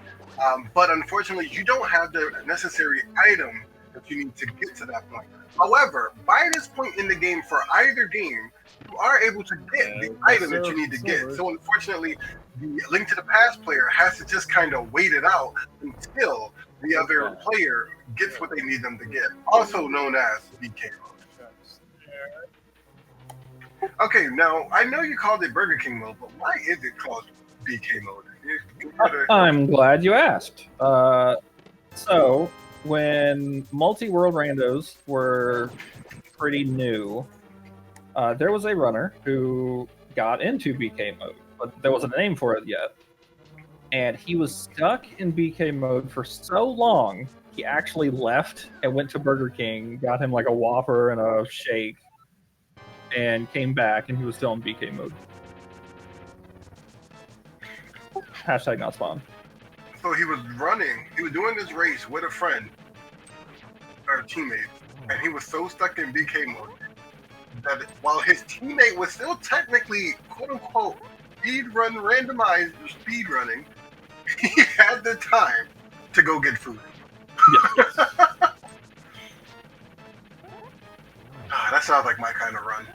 but unfortunately you don't have the necessary item that you need to get to that point. However, by this point in the game, for either game, you are able to get the item that you need to get. So unfortunately, the Link to the Past player has to just kind of wait it out until the other player gets what they need them to get, also known as BK mode. Okay, now I know you called it Burger King mode, but why is it called BK mode? I'm glad you asked. So, when multi-world randos were pretty new, there was a runner who got into BK mode, but there wasn't a name for it yet. And he was stuck in BK mode for so long, he actually left and went to Burger King, got him like a Whopper and a shake, and came back, and he was still in BK mode. Hashtag not spawn. So he was running, he was doing this race with a friend, or a teammate, and he was so stuck in BK mode that while his teammate was still technically, quote unquote, speedrun randomized speedrunning, he had the time to go get food. Yes. That sounds like my kind of run.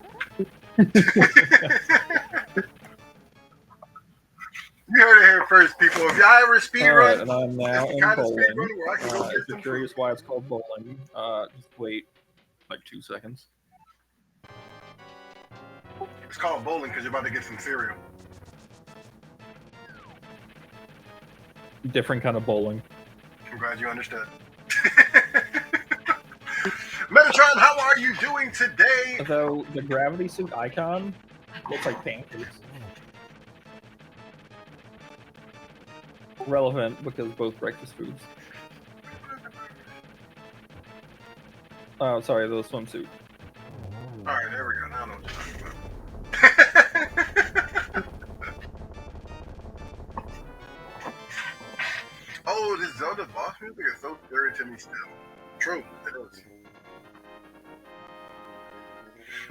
You heard it here first, people. If y'all ever speed Alright, run, and I'm now this in kind of bowling. speed run where I can go If get you're some curious food. why it's called bowling, just wait like 2 seconds. It's called bowling because you're about to get some cereal. Different kind of bowling. I'm glad you understood. Metatron, how are you doing today? Though the gravity suit icon looks like pancakes. Relevant because both breakfast foods. Oh, sorry, the swimsuit. Alright, there we go. Now I know what you're talking about. Oh, this Zelda boss music is so scary to me still. True, it is.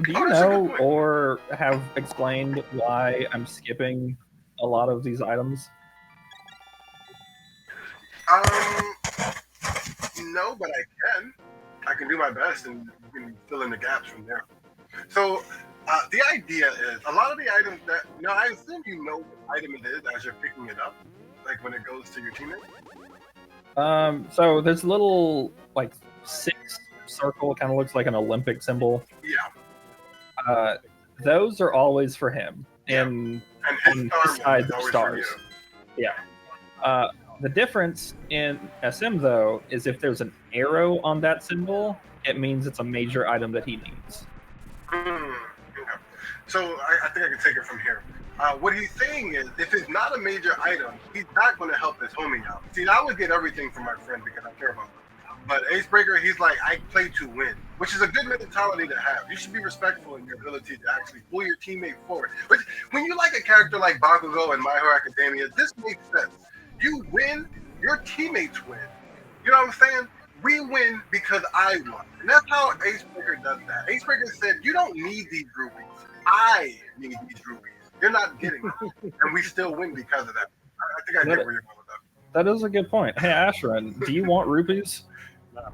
Do you Oh, that's a good know point. or have explained why I'm skipping a lot of these items? No, but I can. I can do my best and you can fill in the gaps from there. So, the idea is a lot of the items that, now I assume you know what item it is as you're picking it up, like when it goes to your teammate. So there's a little like 6 circle, kind of looks like an Olympic symbol. Yeah, Those are always for him, and and on his this side is the always stars. for you. Yeah. The difference in SM though is if there's an arrow on that symbol, it means it's a major item that he needs. Okay. So I think I can take it from here. What he's saying is, if it's not a major item, he's not going to help his homie out. See, I would get everything from my friend because I care about him. But AceBreaker, he's like, I play to win, which is a good mentality to have. You should be respectful in your ability to actually pull your teammate forward. But when you like a character like Bakugo and My Hero Academia, this makes sense. You win, your teammates win. You know what I'm saying? We win because I won. And that's how AceBreaker does that. AceBreaker said, you don't need these rupees. I need these rupees. You're not getting them. And we still win because of that. I think I get where you're going with that. That is a good point. Hey, Ashiryn, do you want rupees? What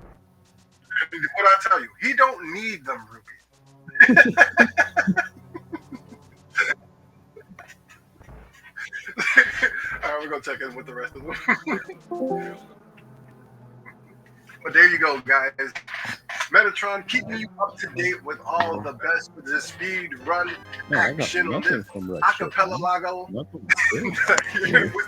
I tell you, he don't need them rupees. All right, we're gonna check in with the rest of them. But there you go, guys. Metatron keeping you up to date with all the best with the speed run action on this Archipelago. With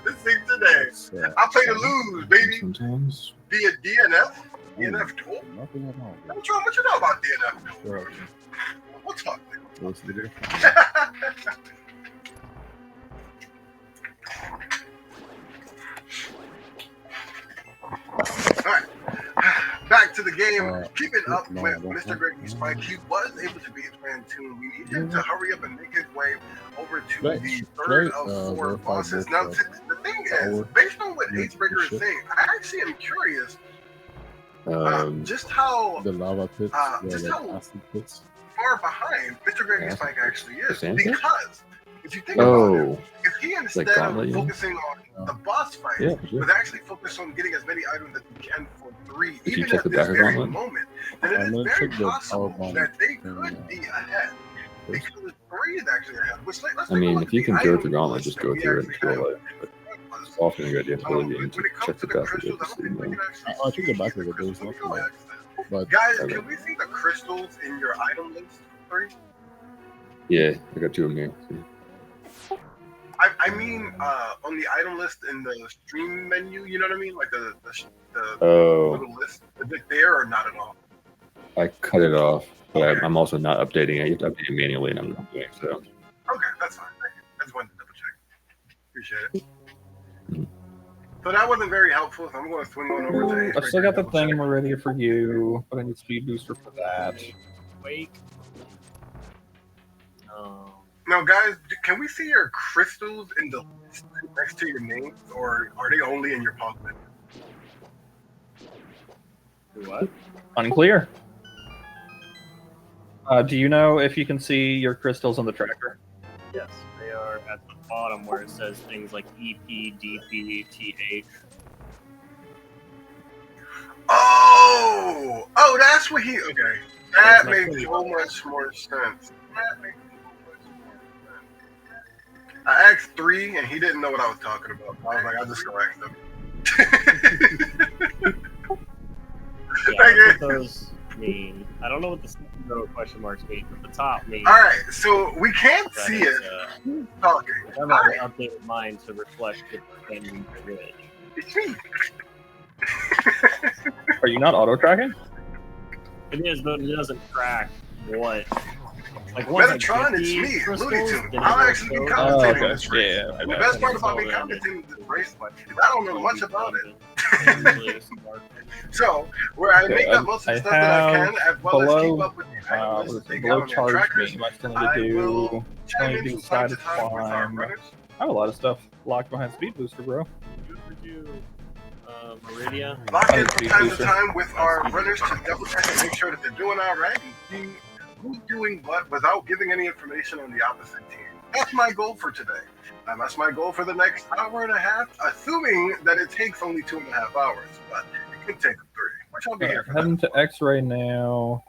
the thing today. I play to lose, baby. Sometimes. Via DNF. DNF duel. Nothing at all. Metatron, what you know about DNF duel? Sure. What's up? What's the difference? All right. Back to the game. Keeping up with MrGreggySpike. He was able to beat Splatoon. We need him to hurry up and make his way over to the third of 4 bosses. Now, the thing is, based on what AceBreaker is saying, I actually am curious just how the lava pits, just how acid pits. far behind MrGreggySpike actually is. Because if you think about it, if he instead of focusing on the boss fight, was actually focused on getting as many items as he can for 3, even at this very moment, then it is very possible that they could be ahead. Because 3 is actually ahead. Which, let's I mean, if you can go through Gauntlet, just go through it and kill it. But it's often a good idea to go to the game to check the back of it to see more. I think the back of it is not bad. But guys, can we see the crystals in your item list? 3? Yeah, I got 2 of them here. I mean, on the item list in the stream menu, you know what I mean? Like the little list. Is it there or not at all? I cut it off, but okay. I'm also not updating it. You have to update it manually, and I'm not doing so. Okay, that's fine. Thank you. I just wanted to double check. Appreciate it. So that wasn't very helpful, so I'm going to swing on over to I've still got the thing ready for you, but I need speed booster for that. Wait. Now, guys, can we see your crystals in the list next to your names, or are they only in your pause menu? What? Unclear. Do you know if you can see your crystals on the tracker? Yes, they are at the bottom where it says things like EP, DP, TH. Oh, that's what he. Okay, that makes so much more sense. I asked 3, and he didn't know what I was talking about. I was like, I'll just correct him. Yeah, what those mean. I don't know what the second row question marks mean, but the top means. All right, so we can't see it. Talking. I'm going to update mine to reflect the pending ridge. It's me. Are you not auto tracking? It is, but it doesn't track what. Like Metatron, it's me, Looney Tunes. I'll actually be commentating this race. Yeah, the best part about me commentating this race is I don't know much about it. So, where I make up most of the stuff that I can, as well as keep up with the item lists they got on their trackers, I will chime in from time to time with our runners. I have a lot of stuff locked behind speed booster, bro. Meridia. Lock in from time to time with our runners to double check and make sure that they're doing all right and see who's doing what without giving any information on the opposite team. That's my goal for today. And that's my goal for the next hour and a half, assuming that it takes only 2.5 hours, but it could take 3. Which I'll be here for. Heading to X-ray now.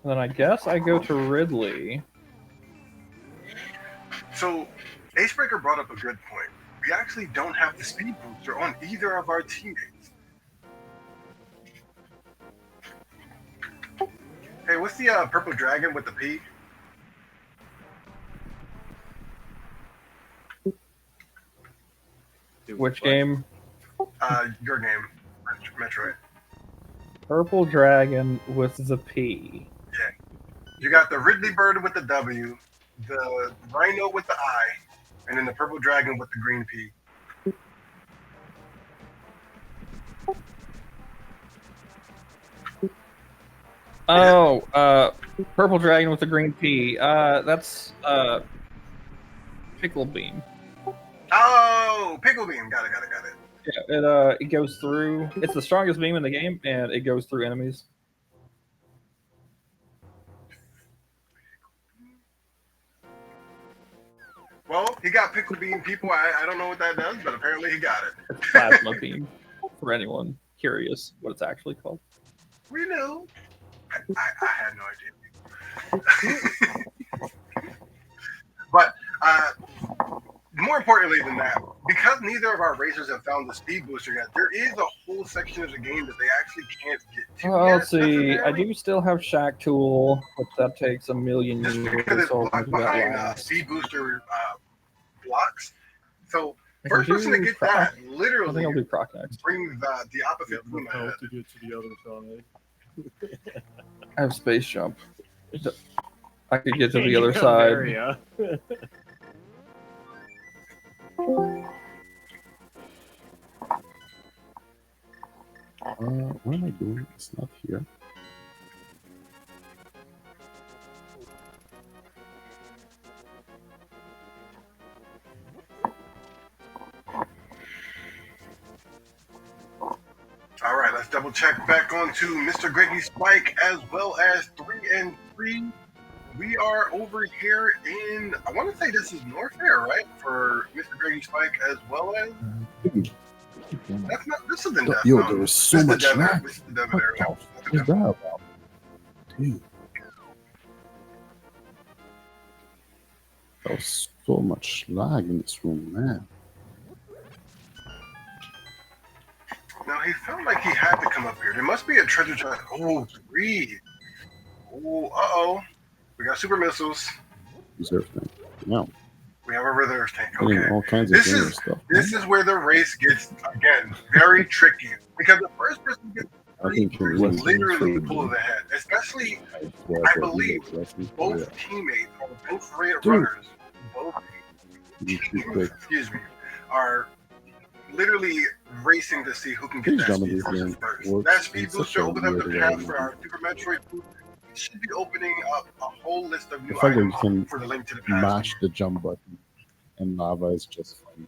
And then I guess I go to Ridley. So, AceBreaker brought up a good point. We actually don't have the speed booster on either of our teammates. Hey, what's the purple dragon with the P? Which game? Your game, Metroid. Purple dragon with the P. You got the Ridley bird with the W, the rhino with the I, and then the purple dragon with the green P. Oh, purple dragon with the green P. That's pickle bean. Oh, pickle beam. Got it. Yeah, it goes through. It's the strongest beam in the game, and it goes through enemies. Well, he got pickle beam people. I don't know what that does, but apparently he got it. It's plasma beam. For anyone curious what it's actually called. We knew. I had no idea. But more importantly than that, because neither of our racers have found the speed booster yet, there is a whole section of the game that they actually can't get to. Well, yet, let's see. I do still have Shack Tool, but that takes a million just years. because it's So blocked behind speed booster blocks. So first person to get that I think I'll literally do Croc next. brings the opposite from How that. to get to the other side. I have space jump. I could get to the You other go side. there, yeah. What am I doing? It's not here. All right, let's double check back onto MrGreggySpike as well as 3&3. We are over here in, I want to say this is Norfair, right? For MrGreggySpike as well as, that's not, this isn't Death Yo, Mountain. there was so This is the much desert. lag. This is the desert What area. the fuck is that about? Dude. There was so much lag in this room, man. Now, he felt like he had to come up here. There must be a treasure chest. Oh, 3. Oh, uh-oh. We got super missiles. Reserve thing. Yeah. We have a reserve tank. Getting Okay. all kinds of This gamer is- stuff. This is where the race gets, again, very tricky. Because the first person gets I think you're will really literally pull ahead. Especially, I believe both teammates or both runners, both teams, excuse me, are literally racing to see who can get Please that tell me speed this booster game first. works That speed in such booster a opens up the weird path way. for our Super Metroid. It should be opening up a whole list of new The fact that you items can for the Link to the Past. mash the jump button and lava is just fun.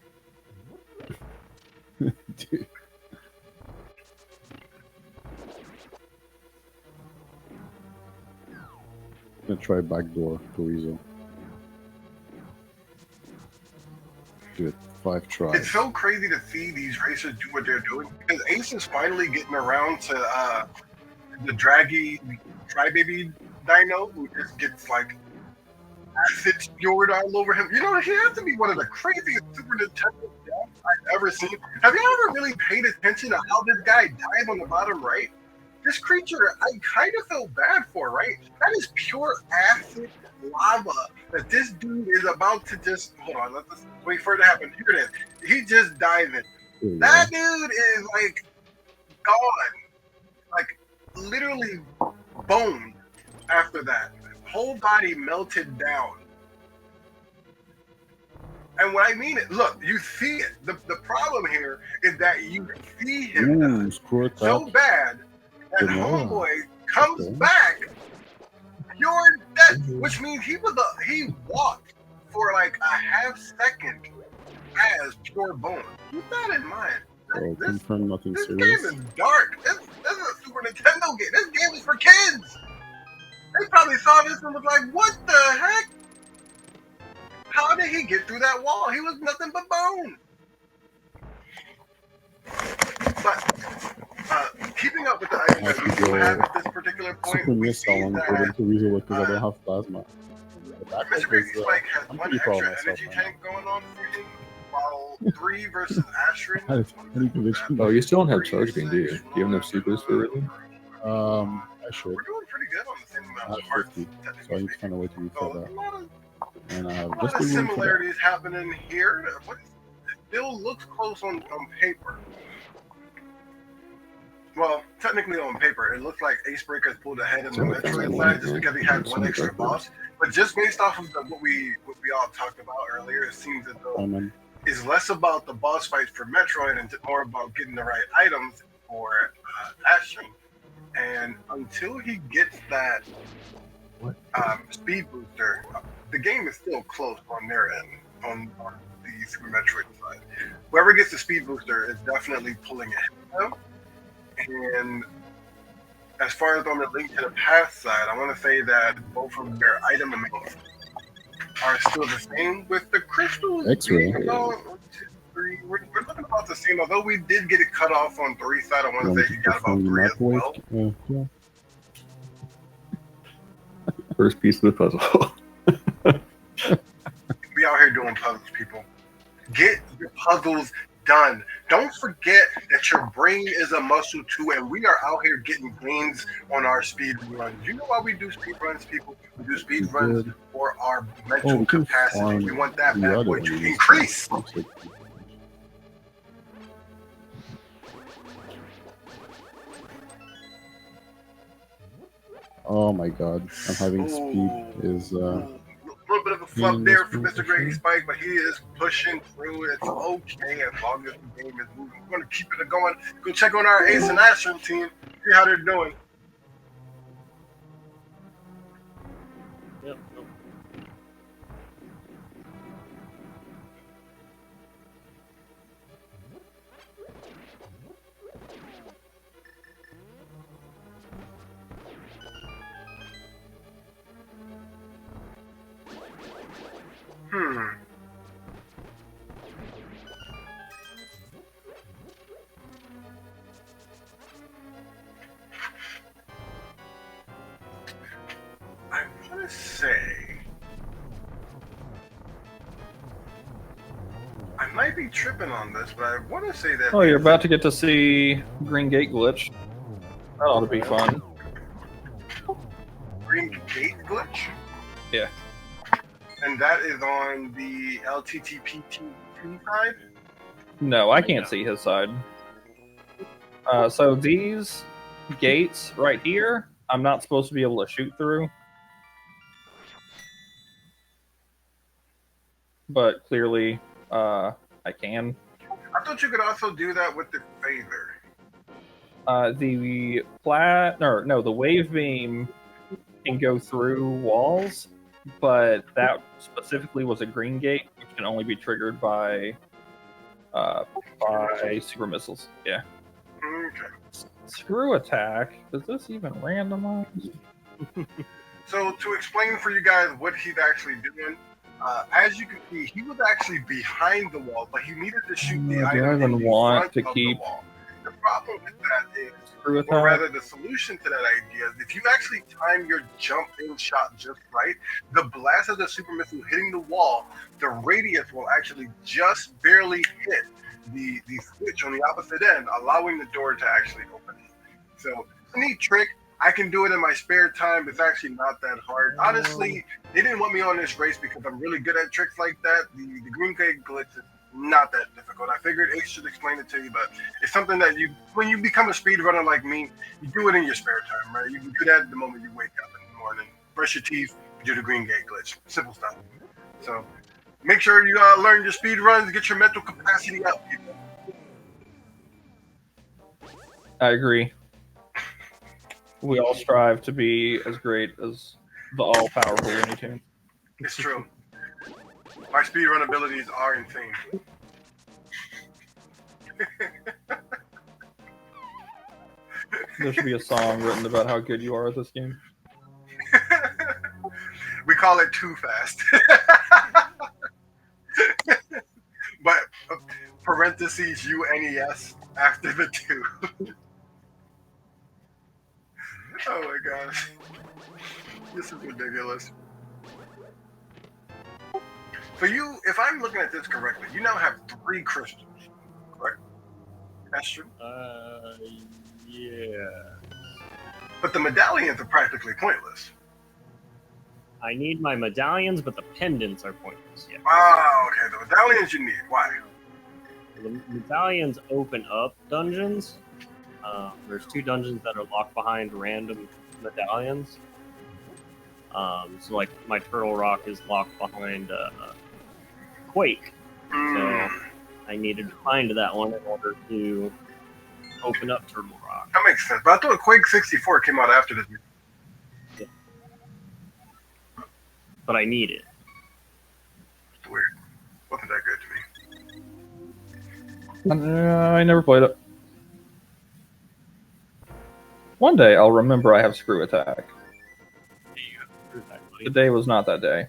Dude. I'm gonna try backdoor Chorizo. Do it 5 tries. It's so crazy to see these racers do what they're doing because Ace is finally getting around to the draggy Crybaby Dino who just gets like acid spewed all over him. You know, he has to be one of the craziest Super Nintendo deaths I've ever seen. Have you ever really paid attention to how this guy died on the bottom right? This creature, I kind of feel bad for, right? That is pure acid lava that this dude is about to just, hold on, let's wait for it to happen. Here it is. He just diving. That dude is like gone. Like literally boned after that. Whole body melted down. And what I mean is, look, you see it. The problem here is that you see him Ooh, screw it so up. bad that Good lord. homeboy comes Okay. back pure death, which means he walked for like a half second as pure bone. Keep that in mind. So This confirm nothing This serious. game is dark. This is a Super Nintendo game. This game is for kids. They probably saw this and was like, what the heck? How did he get through that wall? He was nothing but bone. But keeping up with the items that we do have at this particular point, Super we miss see how long that for them to resolve because I don't have plasma. The backup is, MrGreggySpike has I'm one pretty proud of extra myself energy right now. tank going on for him, while 3 versus Ashiryn. I need conviction. Oh, you still don't have charge beam, do you? Do you have enough supers for really? I should. We're doing pretty good on the same amount I of have parts. 50, so I need to find a way to refill So, that. a lot of And I have A just lot of the room for that. similarities happening here. It still looks close on paper. Well, technically on paper, it looks like AceBreaker has pulled ahead in the So I found Metroid that side one, just yeah. because he had It's one on the extra dark road. boss. But just based off of what we all talked about earlier, it seems as though Man. it's less about the boss fights for Metroid and more about getting the right items for Ashiryn. And until he gets that speed booster, the game is still close on their end, on the Super Metroid side. Whoever gets the speed booster is definitely pulling ahead of them. And as far as on the Link to the Past side, I want to say that both of their item amounts are still the same, with the crystals X-ray. being about 1, 2, 3. We're looking about the same, although we did get it cut off on 3 side. I want to say he got about 3 as well. Yeah. First piece of the puzzle. We out here doing puzzles, people. Get your puzzles done. Don't forget that your brain is a muscle too, and we are out here getting gains on our speed runs. You know why we do speed runs, people? We do speed runs for our mental we can capacity. farm We want that the bad other boy to ones. increase. Oh my god, I'm having speed is A little bit of a flub there for MrGreggySpike, but he is pushing through. It's okay as long as the game is moving. We're going to keep it going. Go check on our Ace and Ashiryn team, see how they're doing. Yep. I want to say I might be tripping on this, but I want to say that. Oh, you're about to get to see Green Gate glitch. That ought to be fun. Green Gate glitch? Yeah. And that is on the ALTTPxSM side? No, I can't see his side. So these gates right here, I'm not supposed to be able to shoot through. But clearly, I can. I thought you could also do that with the phaser. The wave beam can go through walls, but that specifically was a green gate, which can only be triggered by super missiles. Yeah. Okay. Screw attack. Is this even randomized? So to explain for you guys what he's actually doing, as you can see, he was actually behind the wall, but he needed to shoot the Do I item even in the want front to of keep the wall. The problem with that is, screw or attack? rather the solution to that idea is if you actually time your jump in shot just right, the blast of the super missile hitting the wall, the radius will actually just barely hit the switch on the opposite end, allowing the door to actually open. So it's a neat trick. I can do it in my spare time. It's actually not that hard. Honestly, they didn't want me on this race because I'm really good at tricks like that. The green gate glitch is not that difficult. I figured Ace should explain it to you, but it's something that when you become a speedrunner like me, you do it in your spare time, right? You can do that the moment you wake up in the morning, brush your teeth, do the green gate glitch. Simple stuff. So make sure you learn your speed runs, get your mental capacity up, people. I agree. We all strive to be as great as the all-powerful Looney Tunes. It's true. My speedrun abilities are insane. There should be a song written about how good you are at this game. We call it Too Fast. But parentheses UNES after the 2. Oh my gosh. This is ridiculous. So if I'm looking at this correctly, you now have 3 crystals, correct? That's true. Yeah. But the medallions are practically pointless. I need my medallions, but the pendants are pointless. Yeah. Oh, okay. The medallions you need. Why? The medallions open up dungeons. There's 2 dungeons that are locked behind random medallions. So like my Turtle Rock is locked behind Quake. So I needed to find that one in order to open up Turtle Rock. That makes sense. But I thought Quake 64 came out after this. Yeah. But I need it. It's weird. Wasn't that good to me. I never played it. One day I'll remember I have Screw Attack. The day was not that day.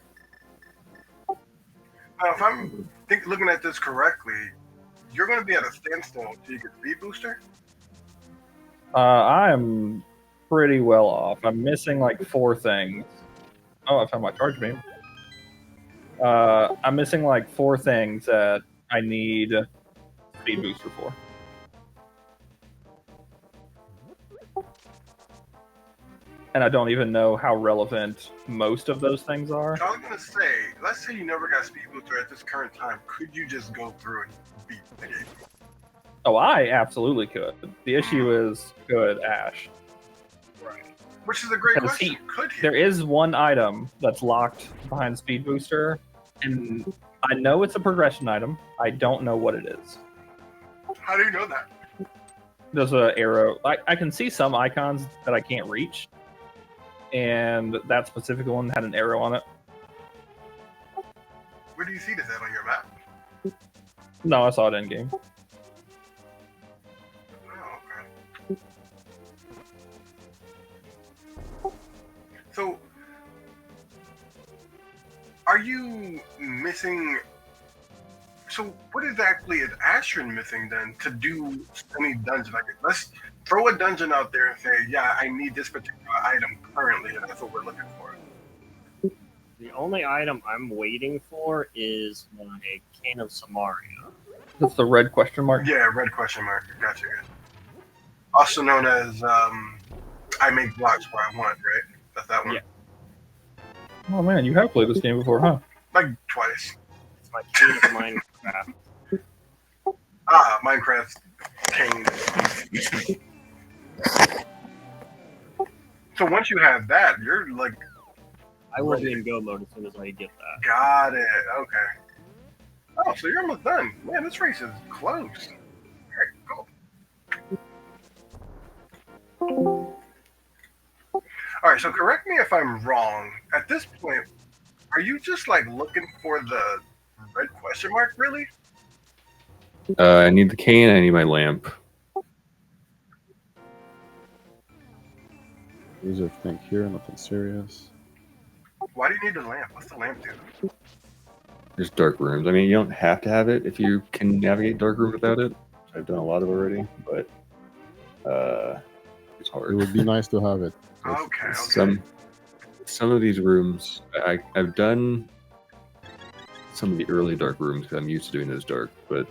Now, if I'm looking at this correctly, you're going to be at a standstill until you get Speed Booster? I am pretty well off. I'm missing like 4 things. Oh, I found my charge beam. I'm missing like 4 things that I need Speed Booster for. And I don't even know how relevant most of those things are. I was going to say, let's say you never got Speed Booster at this current time. Could you just go through and beat the game? Oh, I absolutely could. The issue is, could Ash? Right. Which is a great question. Could he? There is one item that's locked behind Speed Booster, and I know it's a progression item. I don't know what it is. How do you know that? There's an arrow. I can see some icons that I can't reach, and that specific one had an arrow on it. Where do you see this at on your map? No, I saw it in game. So, are you missing? So, what exactly is Ashiryn missing then to do any dungeon? Like, let's throw a dungeon out there and say, yeah, I need this particular item currently, and that's what we're looking for. The only item I'm waiting for is my Cane of Samaria. That's the red question mark? Yeah, red question mark. Gotcha. Also known as I make blocks where I want, right? That's that one. Yeah. Oh man, you have played this game before, huh? Like twice. It's my Cane of Minecraft. Minecraft cane. So once you have that, you're like... I will be in go mode as soon as I get that. Got it. Okay. Oh, so you're almost done. Man, this race is close. All right, go. All right, so correct me if I'm wrong. At this point, are you just like looking for the red question mark, really? I need the cane. I need my lamp. There's everything here, nothing serious. Why do you need the lamp? What's the lamp do? There's dark rooms. I mean, you don't have to have it if you can navigate dark rooms without it. I've done a lot of it already, but it's hard. It would be nice to have it. Okay. Some of these rooms, I've done some of the early dark rooms because I'm used to doing those dark, but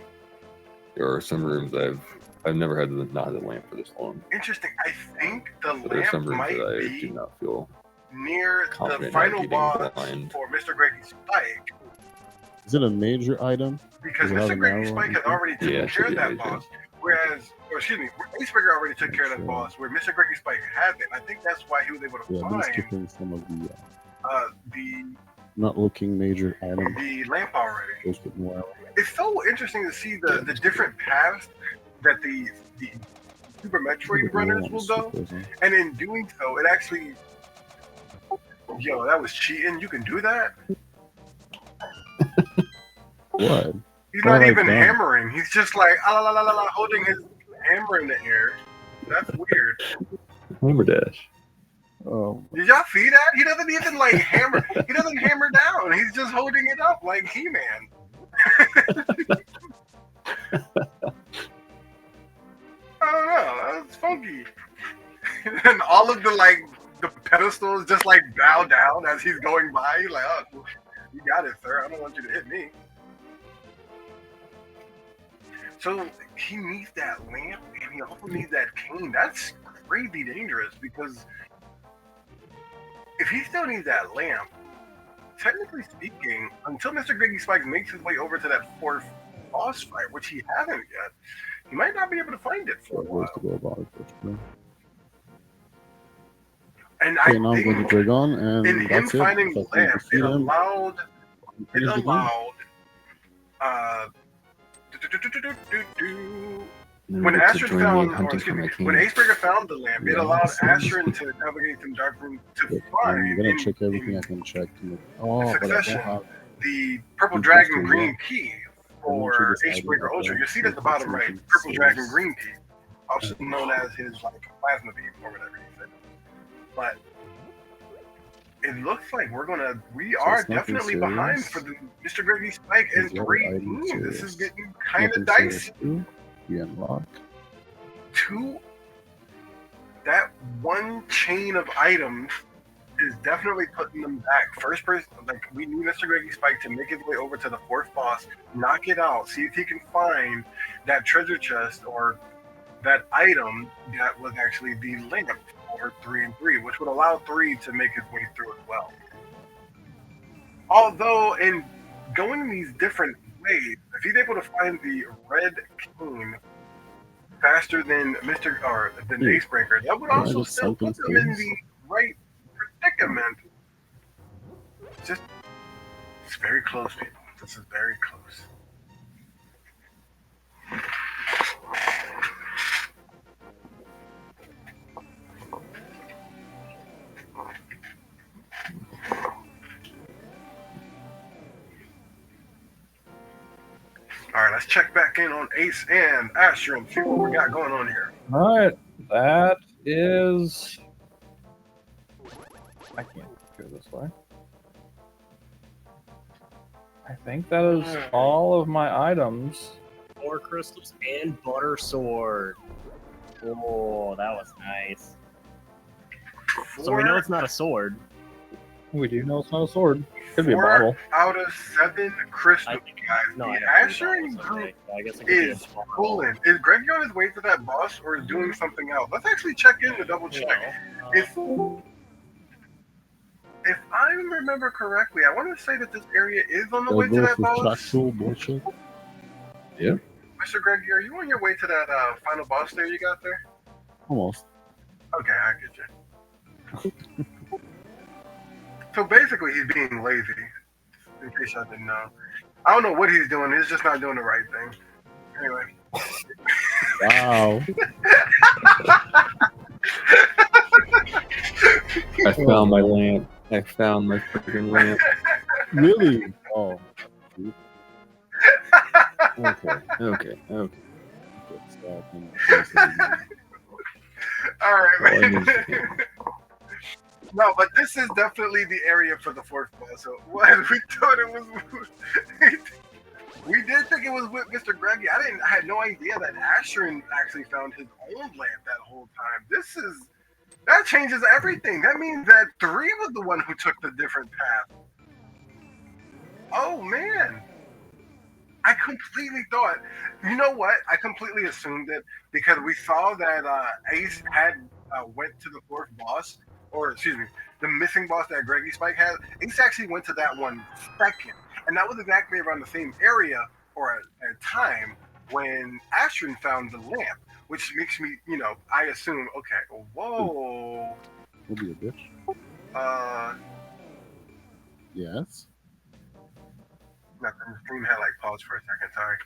there are some rooms I've never had not the lamp for this long. Interesting. I think the So there are some lamp rooms might that I do be not feel near the confident final navigating boss blind. for MrGreggySpike, Is it a major item? because Does it have an arrow MrGreggySpike had on it? already taken Yeah, it care should of be that major. boss, whereas, or excuse me, AceBreaker already took care of that Sure. boss, where MrGreggySpike hasn't. I think that's why he was able to Yeah, been find skipping some of the the not looking major items. the lamp already. Goes with more. It's so interesting to see the different paths that the Super Metroid runners will go, and in doing so, it actually, yo, that was cheating. You can do that. What? He's What not have I even done? hammering. He's just like holding his hammer in the air. That's weird. Hammer dash. Oh, Did y'all see that? He doesn't even like hammer. He doesn't hammer down. He's just holding it up like He-Man. I don't know. That's funky. And all of the pedestals just like bow down as he's going by. He's like, oh, you got it, sir. I don't want you to hit me. So he needs that lamp, and he also needs that cane. That's crazy dangerous because if he still needs that lamp, technically speaking, until MrGreggySpike makes his way over to that fourth boss fight, which he hasn't yet, he might not be able to find it for a Ways to while. go about it, for sure. And Okay, I now I'm going to think Dragon, and in him that's it. finding If the I can lamp, defeat it him, allowed finish the game. uh, do-do-do-do-do-do-do. And When then get to Ashiryn join me in found, or hunting excuse for me, my king. when AceBreaker found the lamp, it Yeah, allowed so- Ashiryn to navigate from dark room to Yep, find I'm gonna in, check everything I in can check to make. Oh, but I succession don't have. the purple Good dragon question, green key Eventually for decided AceBreaker that Ultra. the You see it at the bottom right, something purple dragon says- green key, also known as his like plasma beam or whatever he said. But it looks like we are it's nothing definitely behind serious. for the MrGreggySpike and Is the other 3 item team. This serious? is getting kind of Nothing serious dicey. too. We unlock. That one chain of items is definitely putting them back. First person, like we need MrGreggySpike to make his way over to the fourth boss, knock it out, see if he can find that treasure chest or that item that was actually the lamp for 3 and 3, which would allow 3 to make his way through as well. Although in going these different ways, if he's able to find the red cane faster than than AceBreaker, that would Yeah, also just still put something them in serious. the right predicament. It's very close, people. This is very close. All right, let's check back in on Ace and Ashiryn, see what we got going on here. All right, that is. I can't go this way. I think that is all of my items. 4 crystals and butter sword. Oh, that was nice. So we know it's not a sword. We do know it's not a sword. Could be a 4 bottle. out of 7 crystals, guys. No, The I Ashiryn group I guess it could be a is bottle. pulling. Is Greggy on his way to that boss or is doing something else? Let's actually check in to double check. If I remember correctly, I want to say that this area is on the way to Gotta go that for boss. factual bullshit. Mr. Greggy, are you on your way to that final boss there you got there? Almost. Okay, I get you. So basically, he's being lazy, in case y'all didn't know. I don't know what he's doing. He's just not doing the right thing. Anyway. Wow. I found my lamp. I found my freaking lamp. Really? Oh. Okay. All right, Well, I man. mean, No, but this is definitely the area for the fourth boss. So what we thought it was, we did think it was with Mr. Greggy. I had no idea that Ashiryn actually found his own lamp that whole time. That changes everything. That means that 3 was the one who took the different path. Oh man. I completely thought, you know what? I completely assumed it because we saw that Ace had went to the fourth boss, or excuse me, the missing boss that MrGreggySpike had. Ace actually went to that one second, and that was exactly around the same area or a time when Ashiryn found the lamp, which makes me, I assume, okay, whoa, We'll be a bitch. Yes. nothing. The stream had like paused for a second. Sorry.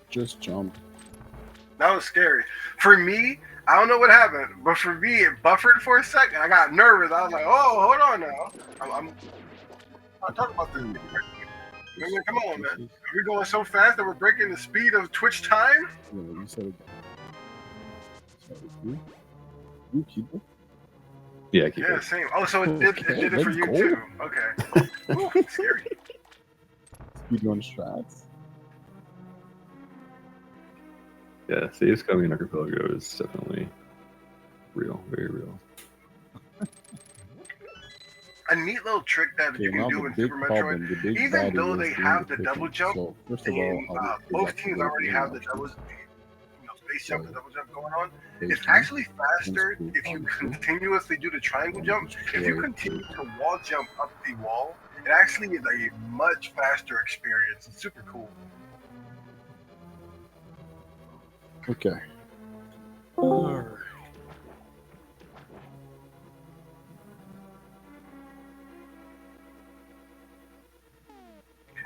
Just jump. That was scary. For me, I don't know what happened, but for me, it buffered for a second. I got nervous. I was like, "Oh, hold on now. I'm talking about this. Man, come on, man. Are we going so fast that we're breaking the speed of Twitch time?" Yeah, you said it. Sorry, you keep it? yeah, keep Yeah, it. same. Oh, so it did it for let's you go. too. Okay. Ooh, scary. Speedrun strats. Yeah, see, it's coming in Archipelago is definitely real, very real. A neat little trick that you can do in Super Metroid, even though they have the double jump, So, first of and all, both teams already have the double base jump, the double jump going on. It's actually faster if you continuously do the triangle jump. If you continue to wall jump up the wall, it actually is a much faster experience. It's super cool. Okay.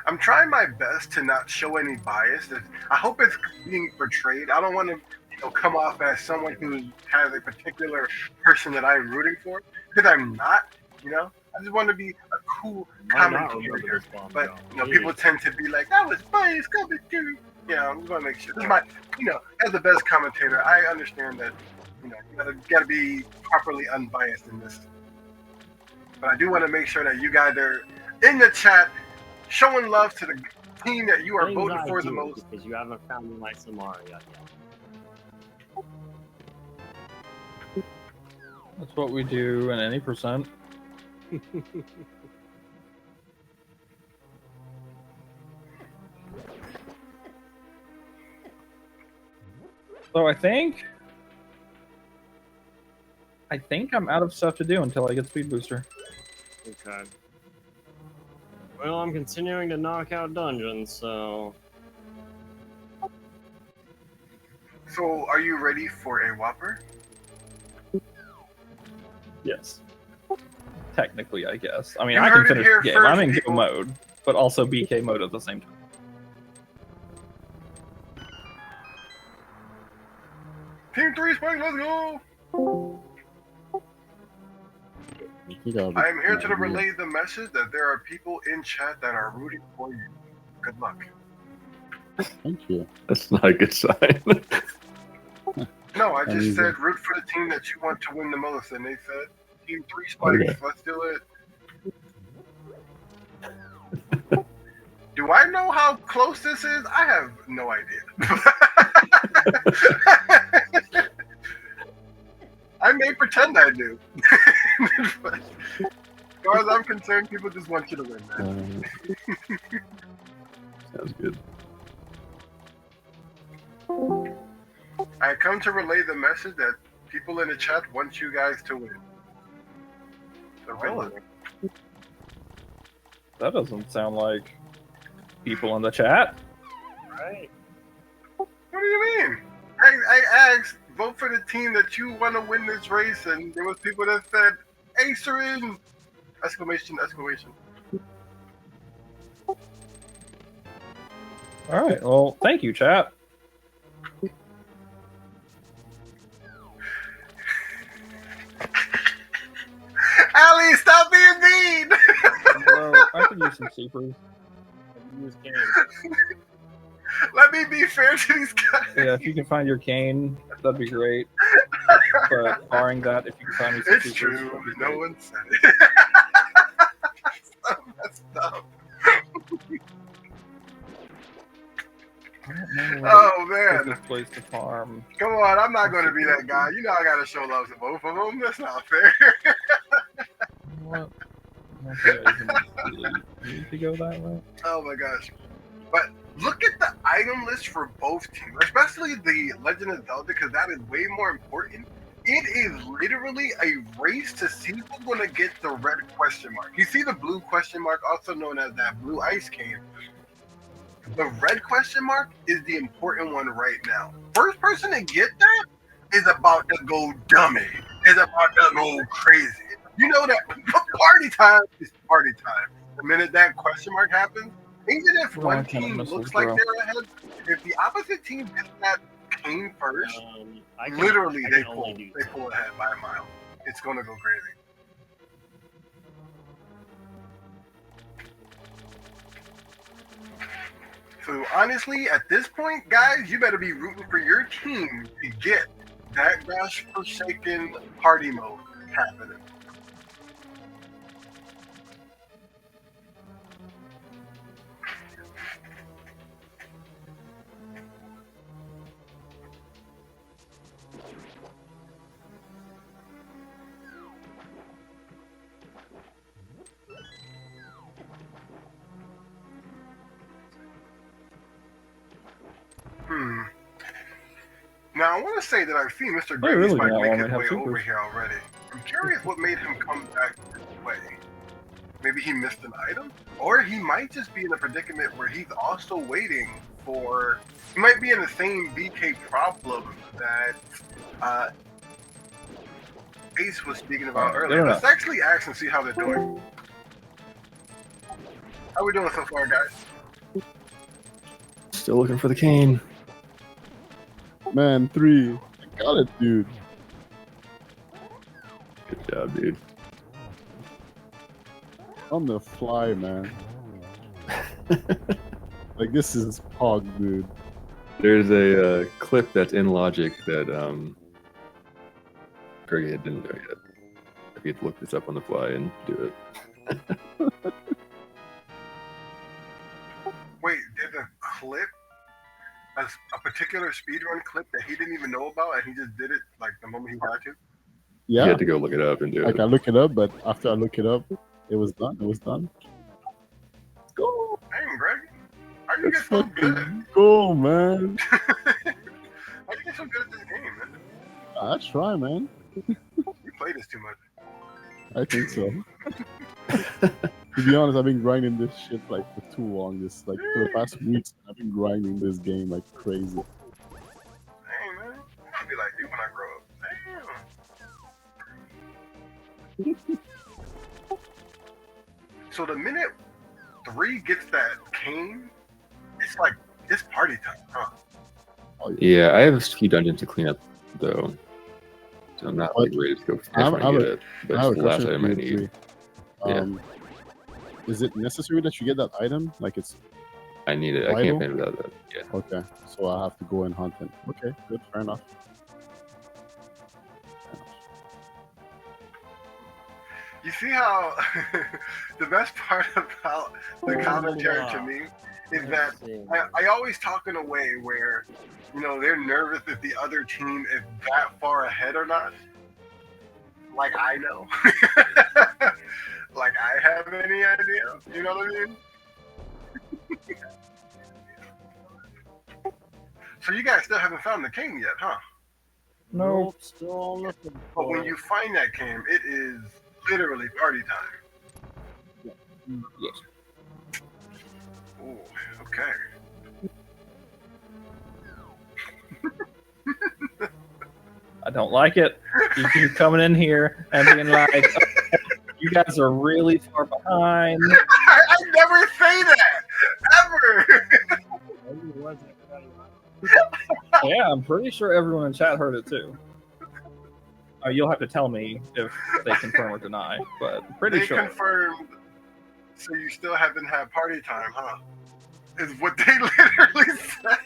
I'm trying my best to not show any bias. I hope it's being portrayed. I don't want to come off as someone who has a particular person that I'm rooting for, because I'm not. I just want to be a cool commentator. But people tend to be like, "That was biased, coming through." I just want to make sure. This is my, as the best commentator, I understand that you gotta be properly unbiased in this. But I do want to make sure that you guys are in the chat showing love to the team that you are voting for the most. Because you haven't found the nice Amari yet. That's what we do in any percent. So I think I'm out of stuff to do until I get Speed Booster. Okay. Well, I'm continuing to knock out dungeons, so... So, are you ready for a Whopper? Yes. Technically, I guess. I mean, You I can heard it finish here the game. first, I'm in people. Go mode, but also BK mode at the same time. Team 3 Spike, let's go! I am here to relay the message that there are people in chat that are rooting for you. Good luck. Thank you. That's not a good sign. No, I just said root for the team that you want to win the most, and they said Team 3 Spikes, Okay. let's do it. Do I know how close this is? I have no idea. I may pretend I do. But as far as I'm concerned, people just want you to win, man. Sounds good. I come to relay the message that people in the chat want you guys to win. So good luck. That doesn't sound like people in the chat. Right. What do you mean? I asked, vote for the team that you want to win this race, and there was people that said, Ashiryn! Exclamation, exclamation. All right. Well, thank you, chat. Allie, stop being mean! Well, I could use some supers. Use games. Let me be fair to these guys. Yeah, if you can find your cane, that'd be great. But barring that, if you can find me some It's supers, true. that'd be No great. one said it. So messed up. I don't know what Oh, is man. this place to farm. Come on, I'm not going to be that guy. I gotta show love to both of them. That's not fair. You know what? I don't think I even really need to go that way. Oh my gosh. But look at the item list for both teams, especially the Legend of Zelda, because that is way more important. It is literally a race to see who's going to get the red question mark. You see the blue question mark, also known as that blue ice cane. The red question mark is the important one right now. First person to get that is about to go dummy. Is about to go crazy. You know that party time is party time. The minute that question mark happens, even if Oh, one I kinda team miss looks this like girl. they're ahead, if the opposite team gets that cane first, I can they only do pull ahead by a mile. It's gonna go crazy. So honestly, at this point, guys, you better be rooting for your team to get that gosh forsaken party mode happening. Now Now, I want to say that I've seen Mr. I really GreggySpike don't make want his to have way over supers. here already. I'm curious what made him come back this way. Maybe he missed an item? Or he might just be in a predicament where he's also waiting for... He might be in the same BK problem that Ace was speaking about earlier. Let's actually ask and see how they're doing. How we doing so far, guys? Still looking for the cane. Man, 3. I got it, dude. Good job, dude. On the fly, man. Like, this is Pog, dude. There's a clip that's in Logic that Greggy didn't know yet. If you could look this up on the fly and do it. Wait, there's a clip? A particular speedrun clip that he didn't even know about and he just did it like the moment he had to? Yeah. You had to go look it up and do Like, it. I look it up, but after I look it up, it was done. It was done. Let's go. Damn, Greg. How you Let's get so good? fucking go, man. How you get so good at this game, man? I try, man. You play this too much. I think so. To be honest, I've been grinding this shit like for too long. This like for the past weeks, I've been grinding this game like crazy. Dang, man. I'll be like you when I grow up. Damn. So the minute 3 gets that cane, it's like it's party time, huh? Oh, Yeah, I have a few dungeons to clean up though. So I'm not like ready to go first when I get it. But I have it's a the last question item I for you, need. Three. Is it necessary that you get that item? Like it's I need it. I vital? can't find without that. Yeah. Okay, so I have to go and hunt it. Okay, good, fair enough. You see how the best part about the commentary to me is that I always talk in a way where, you know, they're nervous if the other team is that far ahead or not. Like I know. Like I have any idea. You know what I mean? So you guys still haven't found the king yet, huh? No. Still looking. But when you find that king, it is literally party time. Yes. Ooh, okay. I don't like it. You keep coming in here and being like, oh, you guys are really far behind. I never say that! Ever! Yeah, I'm pretty sure everyone in chat heard it too. You'll have to tell me if they confirm or deny, but I'm pretty They sure. confirmed, so you still haven't had party time, huh? Is what they literally said.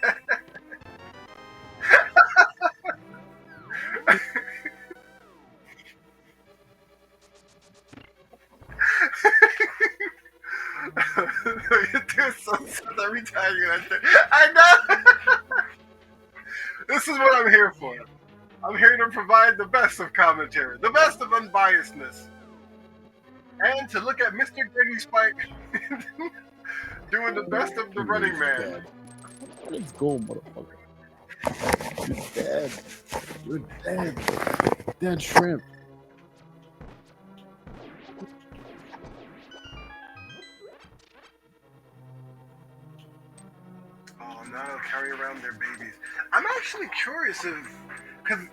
You do so sad every time you enter. I know! This is what I'm here for. I'm here to provide the best of commentary, the best of unbiasedness, and to look at MrGreggySpike doing the best of the running man. Let's go, motherfucker. You're dead. You're dead. Dead shrimp. Oh no, carry around their babies. I'm actually curious if, because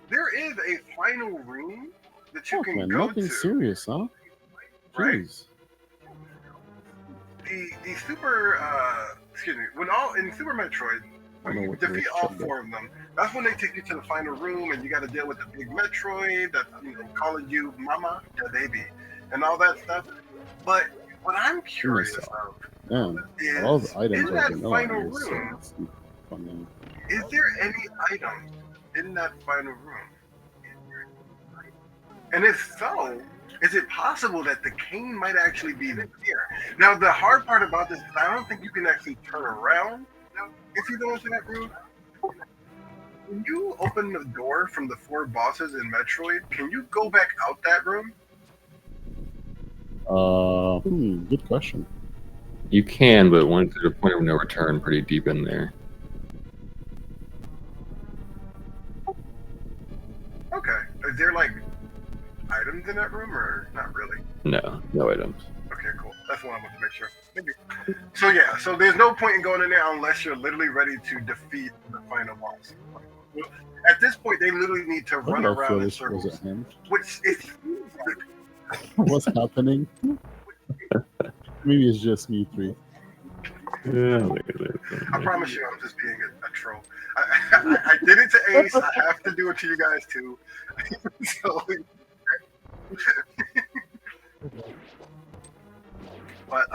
there is a final room that you can Man, go nothing to. serious, huh? Right? Jeez. The super, excuse me, when all, in Super Metroid, when you defeat all 4 of them, that's when they take you to the final room and you got to deal with the big Metroid that's, you know, calling you mama, the baby, and all that stuff. But what I'm curious about Man, all the items in are that vanilla. final in this, so room, it's funny. is there any items in that final room? And if so, is it possible that the cane might actually be there? Now, the hard part about this is I don't think you can actually turn around if you go into that room. When you open the door from the 4 bosses in Metroid, can you go back out that room? Good question. You can, but once there's a point of no return pretty deep in there. no items. Okay, cool. That's what I wanted to make sure. Thank you. So yeah, so there's no point in going in there unless you're literally ready to defeat the final boss. At this point, they literally need to Why run did I around feel in this was circles, a hint? which it seems like. What's happening? Maybe it's just me three. Yeah, I promise you, I'm just being a troll. I did it to Ace. I have to do it to you guys too. So, but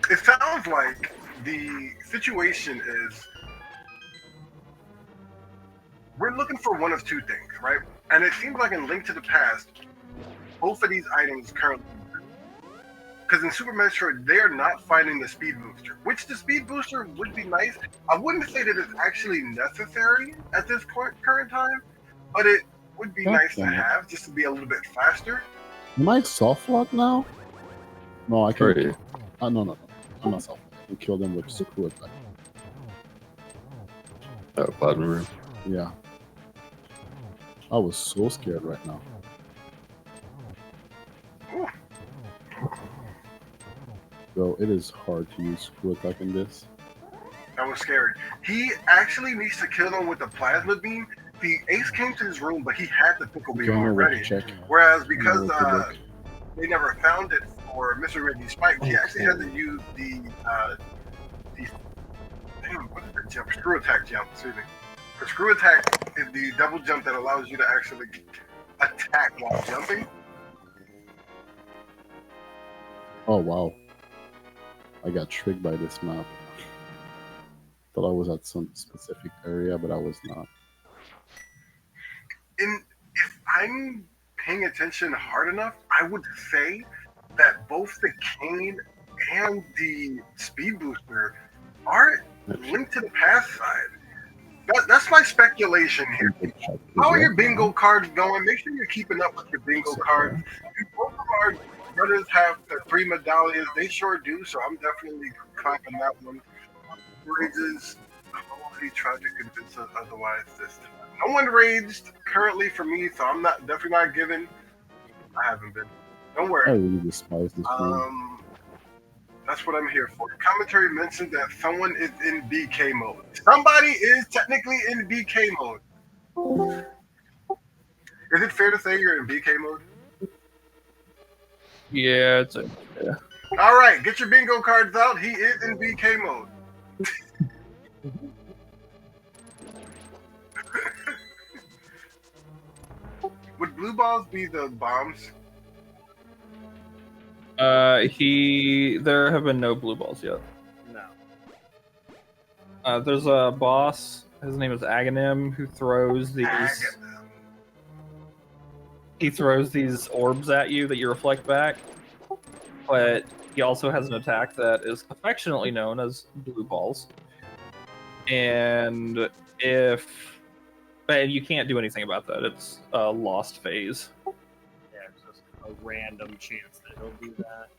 it sounds like the situation is we're looking for one of two things, right? And it seems like in Link to the Past, both of these items currently. Because in Super Metroid, they're not finding the speed booster, which the speed booster would be nice. I wouldn't say that it's actually necessary at this current time, but it would be nice to have just to be a little bit faster. Am I soft lock now? No, I can't. Sorry. No. I'm not soft lock. I can kill them with screw attack. Oh, Platinum Room. Yeah. I was so scared right now. Ooh. Bro, it is hard to use screw attack in this. That was scary. He actually needs to kill them with the plasma beam. The Ace came to his room, but he had the pickle beam Okay, I know where to already. check. Whereas because I know where to look. they never found it for MrGreggySpike, he actually had to use the damn, what is the jump? Screw attack jump, excuse me. The screw attack is the double jump that allows you to actually attack while jumping. Oh wow. I got tricked by this map. Thought I was at some specific area, but I was not. And if I'm paying attention hard enough, I would say that both the cane and the speed booster are linked to the past side. That's my speculation here. How are your bingo cards going? Make sure you're keeping up with your bingo cards. Both of our brothers have the 3 medallions. They sure do, so I'm definitely clapping that one. Rages. He tried to convince us otherwise this time. No one raged currently for me, so I'm not definitely not giving. I haven't been. Don't I worry. really despise this game. That's what I'm here for. Commentary mentioned that someone is in BK mode. Somebody is technically in BK mode. Is it fair to say you're in BK mode? Yeah, it's a. All right, get your bingo cards out. He is in BK mode. Would blue balls be the bombs? There have been no blue balls yet. No. There's a boss. His name is Aganim, who throws these. He throws these orbs at you that you reflect back, but he also has an attack that is affectionately known as blue balls. And you can't do anything about that. It's a lost phase. Yeah, it's just a random chance that he'll do that.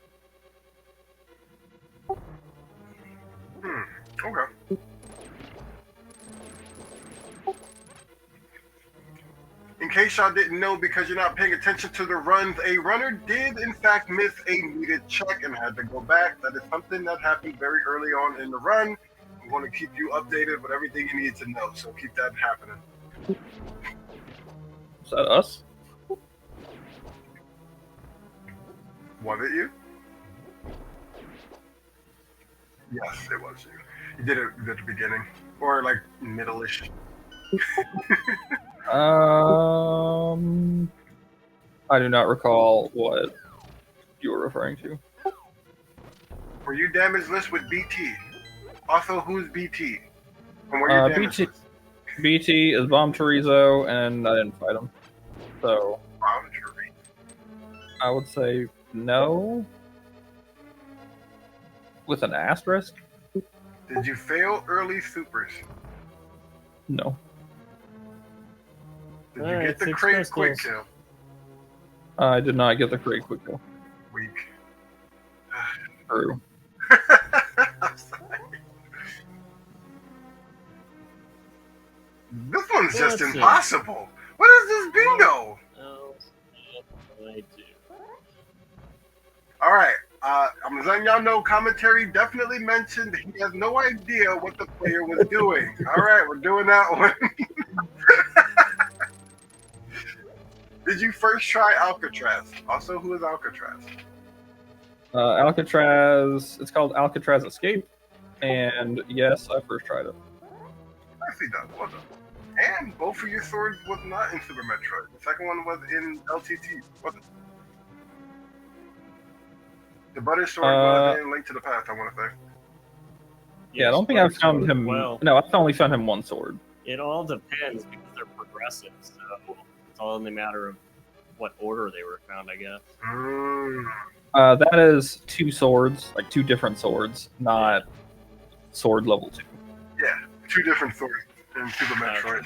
Okay. In case y'all didn't know, because you're not paying attention to the runs, a runner did in fact miss a needed check and had to go back. That is something that happened very early on in the run. I'm going to keep you updated with everything you need to know, so keep that happening. Is that us? Was it you? Yes, it was you. You did it at the beginning, or like middle-ish. I do not recall what you were referring to. Were you damage list with BT? Also, who's BT? And were you damage list? BT is Bomb Chorizo, and I didn't fight him. So Bomb Chorizo. I would say no. With an asterisk? Did you fail early supers? No. Did you get the crate quick kill? I did not get the crate quick kill. Weak. True. I'm sorry. This one's just impossible. What is this bingo? I do. I'm letting y'all know. Commentary definitely mentioned he has no idea what the player was doing. All right, we're doing that one. Did you first try Alcatraz? Also, who is Alcatraz? Alcatraz. It's called Alcatraz Escape, and yes, I first tried it. Nicely done. Well done. And both of your swords was not in Super Metroid. The second one was in LTT, wasn't it? The butter sword was in Link to the Past, I want to say. Yeah, I don't think I've found him. Well, No, I've only found him one sword. it all depends because they're progressive, so it's all in the matter of what order they were found, I guess. That is two swords, like two different swords, not sword level 2. Yeah, two different swords in Super Metroid.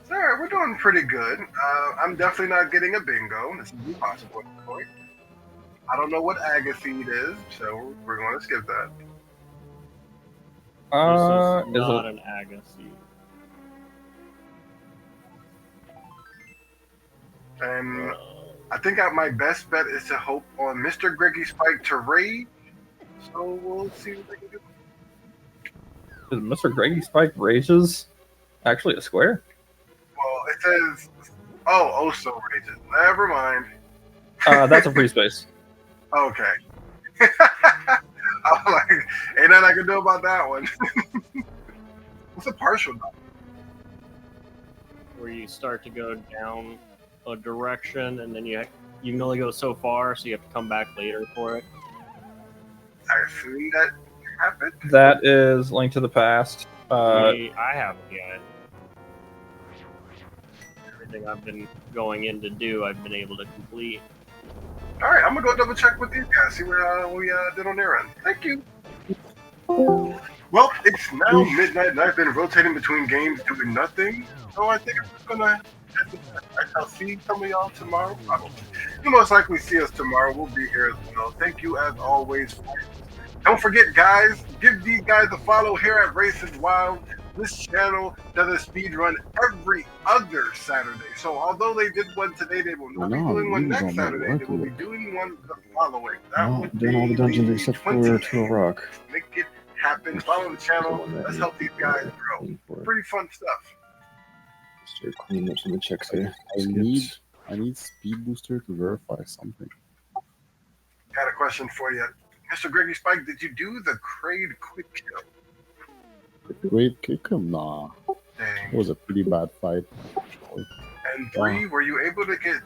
Alright, we're doing pretty good. I'm definitely not getting a bingo. This is impossible at this point. I don't know what Agassiz is, so we're going to skip that. This is not an Agassiz. And I think my best bet is to hope on MrGreggySpike to raid. So we'll see what they can do. Is MrGreggySpike rages actually a square? Well, it says, oh, so rages. Never mind. That's a free space. Okay. I'm like, ain't nothing I can do about that one. What's a partial dive? Where you start to go down a direction and then you can only go so far, so you have to come back later for it. I assume that happened. That is Link to the Past. I haven't yet. Everything I've been going in to do, I've been able to complete. All right, I'm gonna go double check with these guys, see what we did on their end. Thank you. Well, it's now midnight, and I've been rotating between games doing nothing. So I think I'm just gonna. I'll see some of y'all tomorrow. Probably. You most likely see us tomorrow. We'll be here as well. Thank you as always. Don't forget, guys, give these guys a follow here at Races Wild. This channel does a speed run every other Saturday. So although they did one today, they will not be doing one next Saturday. They will be doing one the following. That would doing all the dungeons except for Turtle Rock. Make it happen. Follow the channel. Let's help these guys grow. Pretty fun stuff. Start cleaning up some of the checks here. I need Speed Booster to verify something. Got a question for you. MrGreggySpike, did you do the Kraid quick kill? Great kick him? Nah. Dang. It was a pretty bad fight. And 3, were you able to get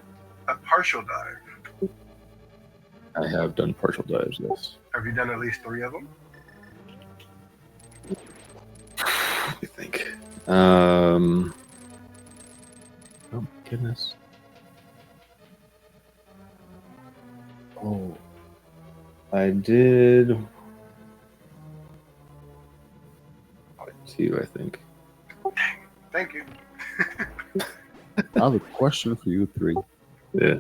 a partial dive? I have done partial dives, yes. Have you done at least 3 of them? I think. Oh my goodness. Oh. I did 2, I think. Thank you. I have a question for you 3. Yeah.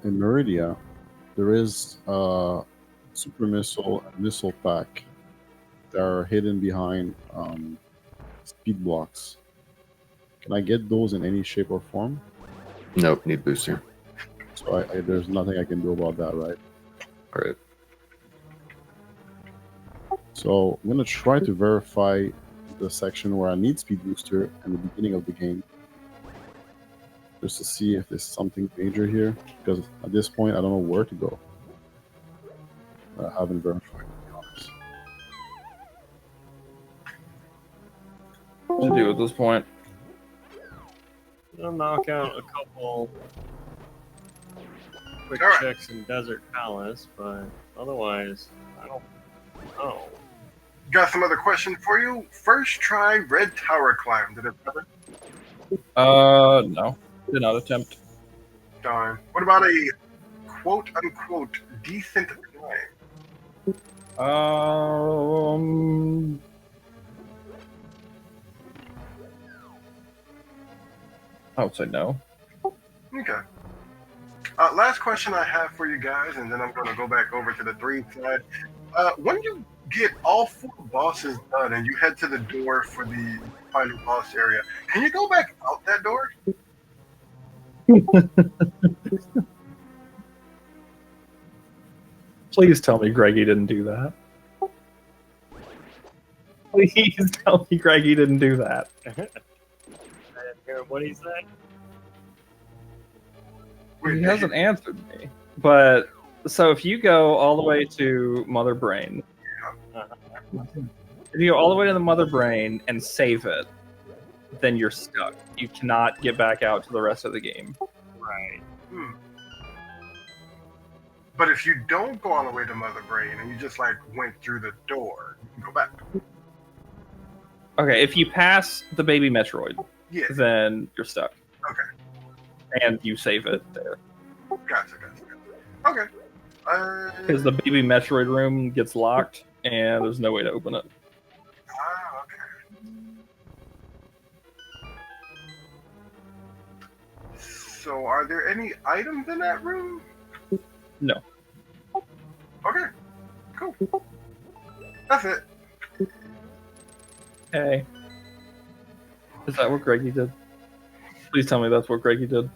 In Meridia, there is Super Missile and Missile Pack that are hidden behind speed blocks. Can I get those in any shape or form? Nope, need booster. So there's nothing I can do about that, right? All right. So I'm going to try to verify the section where I need Speed Booster in the beginning of the game, just to see if there's something major here, because at this point I don't know where to go. I haven't verified, to be honest. What to do at this point? I'll knock out a couple quick checks in Desert Palace, but otherwise, I don't know. Got some other questions for you. First try Red Tower Climb. Did it happen? No. Did not attempt. Darn. What about a quote-unquote decent climb? I would say no. Okay. Last question I have for you guys, and then I'm going to go back over to the 3 side. When you get all 4 bosses done and you head to the door for the final boss area. Can you go back out that door? Please tell me Greggy didn't do that. Please tell me Greggy didn't do that. I didn't hear what he said. He hasn't answered me. But so if you go all the way to Mother Brain, if you go all the way to the Mother Brain and save it, then you're stuck. You cannot get back out to the rest of the game. Right. But if you don't go all the way to Mother Brain and you just like went through the door, you can go back. Okay, if you pass the baby Metroid, Yeah. then you're stuck. Okay. And you save it there. Gotcha. Okay. Because the baby Metroid room gets locked and there's no way to open it. Okay. So are there any items in that room? No. Okay. Cool. That's it. Hey. Is that what Greggy did? Please tell me that's what Greggy did.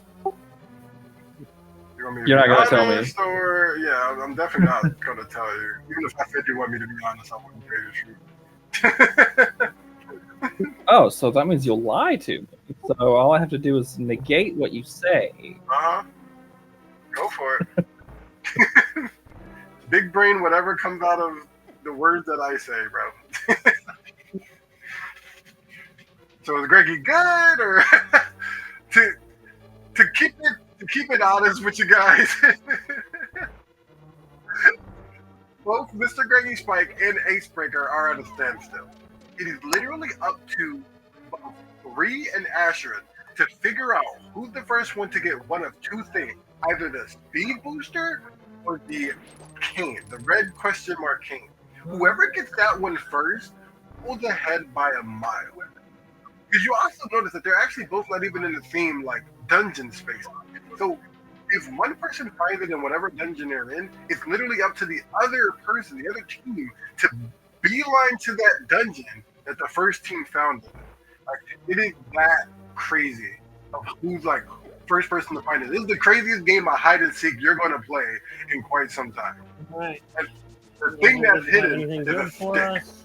You want me to You're be not gonna tell me. honest, or yeah, I'm definitely not gonna tell you. Even if I said you want me to be honest, I wouldn't tell you the truth. Oh, so that means you'll lie to me. So all I have to do is negate what you say. Go for it. Big brain, whatever comes out of the words that I say, bro. So is Greggy good, or to keep it honest with you guys? Both MrGreggySpike and AceBreaker are at a standstill. It is literally up to both Three and Ashiryn to figure out who's the first one to get one of two things: either the speed booster or the cane, the red question mark cane. Whoever gets that one first pulls ahead by a mile. Because you also notice that they're actually both not even in the same like dungeon space. So if one person finds it in whatever dungeon they're in, it's literally up to the other person, the other team, to beeline to that dungeon that the first team found it. Like, it is that crazy of who's like first person to find it. This is the craziest game of hide and seek you're going to play in quite some time. Right. And the thing that's hidden Anything is a good for stick. us?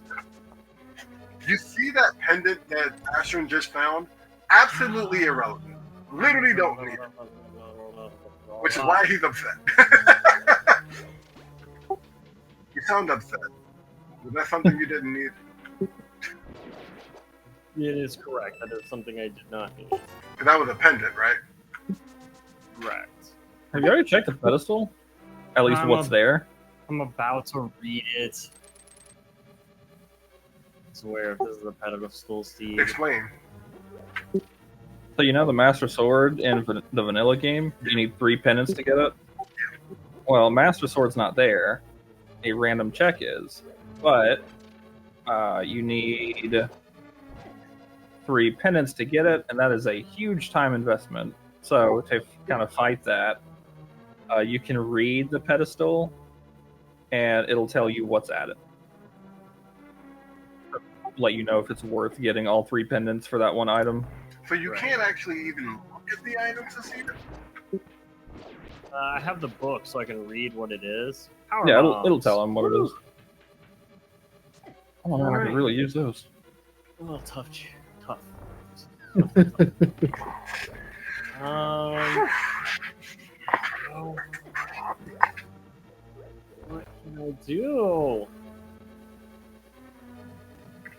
You see that pendant that Ashiryn just found? Absolutely irrelevant. Literally don't need it. Which is why he's upset. You sound upset. Was that something you didn't need? It is correct. That is something I did not need. 'Cause that was a pendant, right? Correct. Have you already checked the pedestal? At least what's there? I'm about to read it. I swear if this is a pedestal, Steve. Explain. So you know the Master Sword in the vanilla game? You need 3 pendants to get it? Well, Master Sword's not there. A random check is. But you need 3 pendants to get it, and that is a huge time investment. So to kind of fight that, you can read the pedestal, and it'll tell you what's at it. Let you know if it's worth getting all 3 pendants for that one item. So you can't actually even look at the items to see them? I have the book so I can read what it is. Yeah, it'll tell them what it is. Oh man, I could really use those. Oh, tough. What can I do?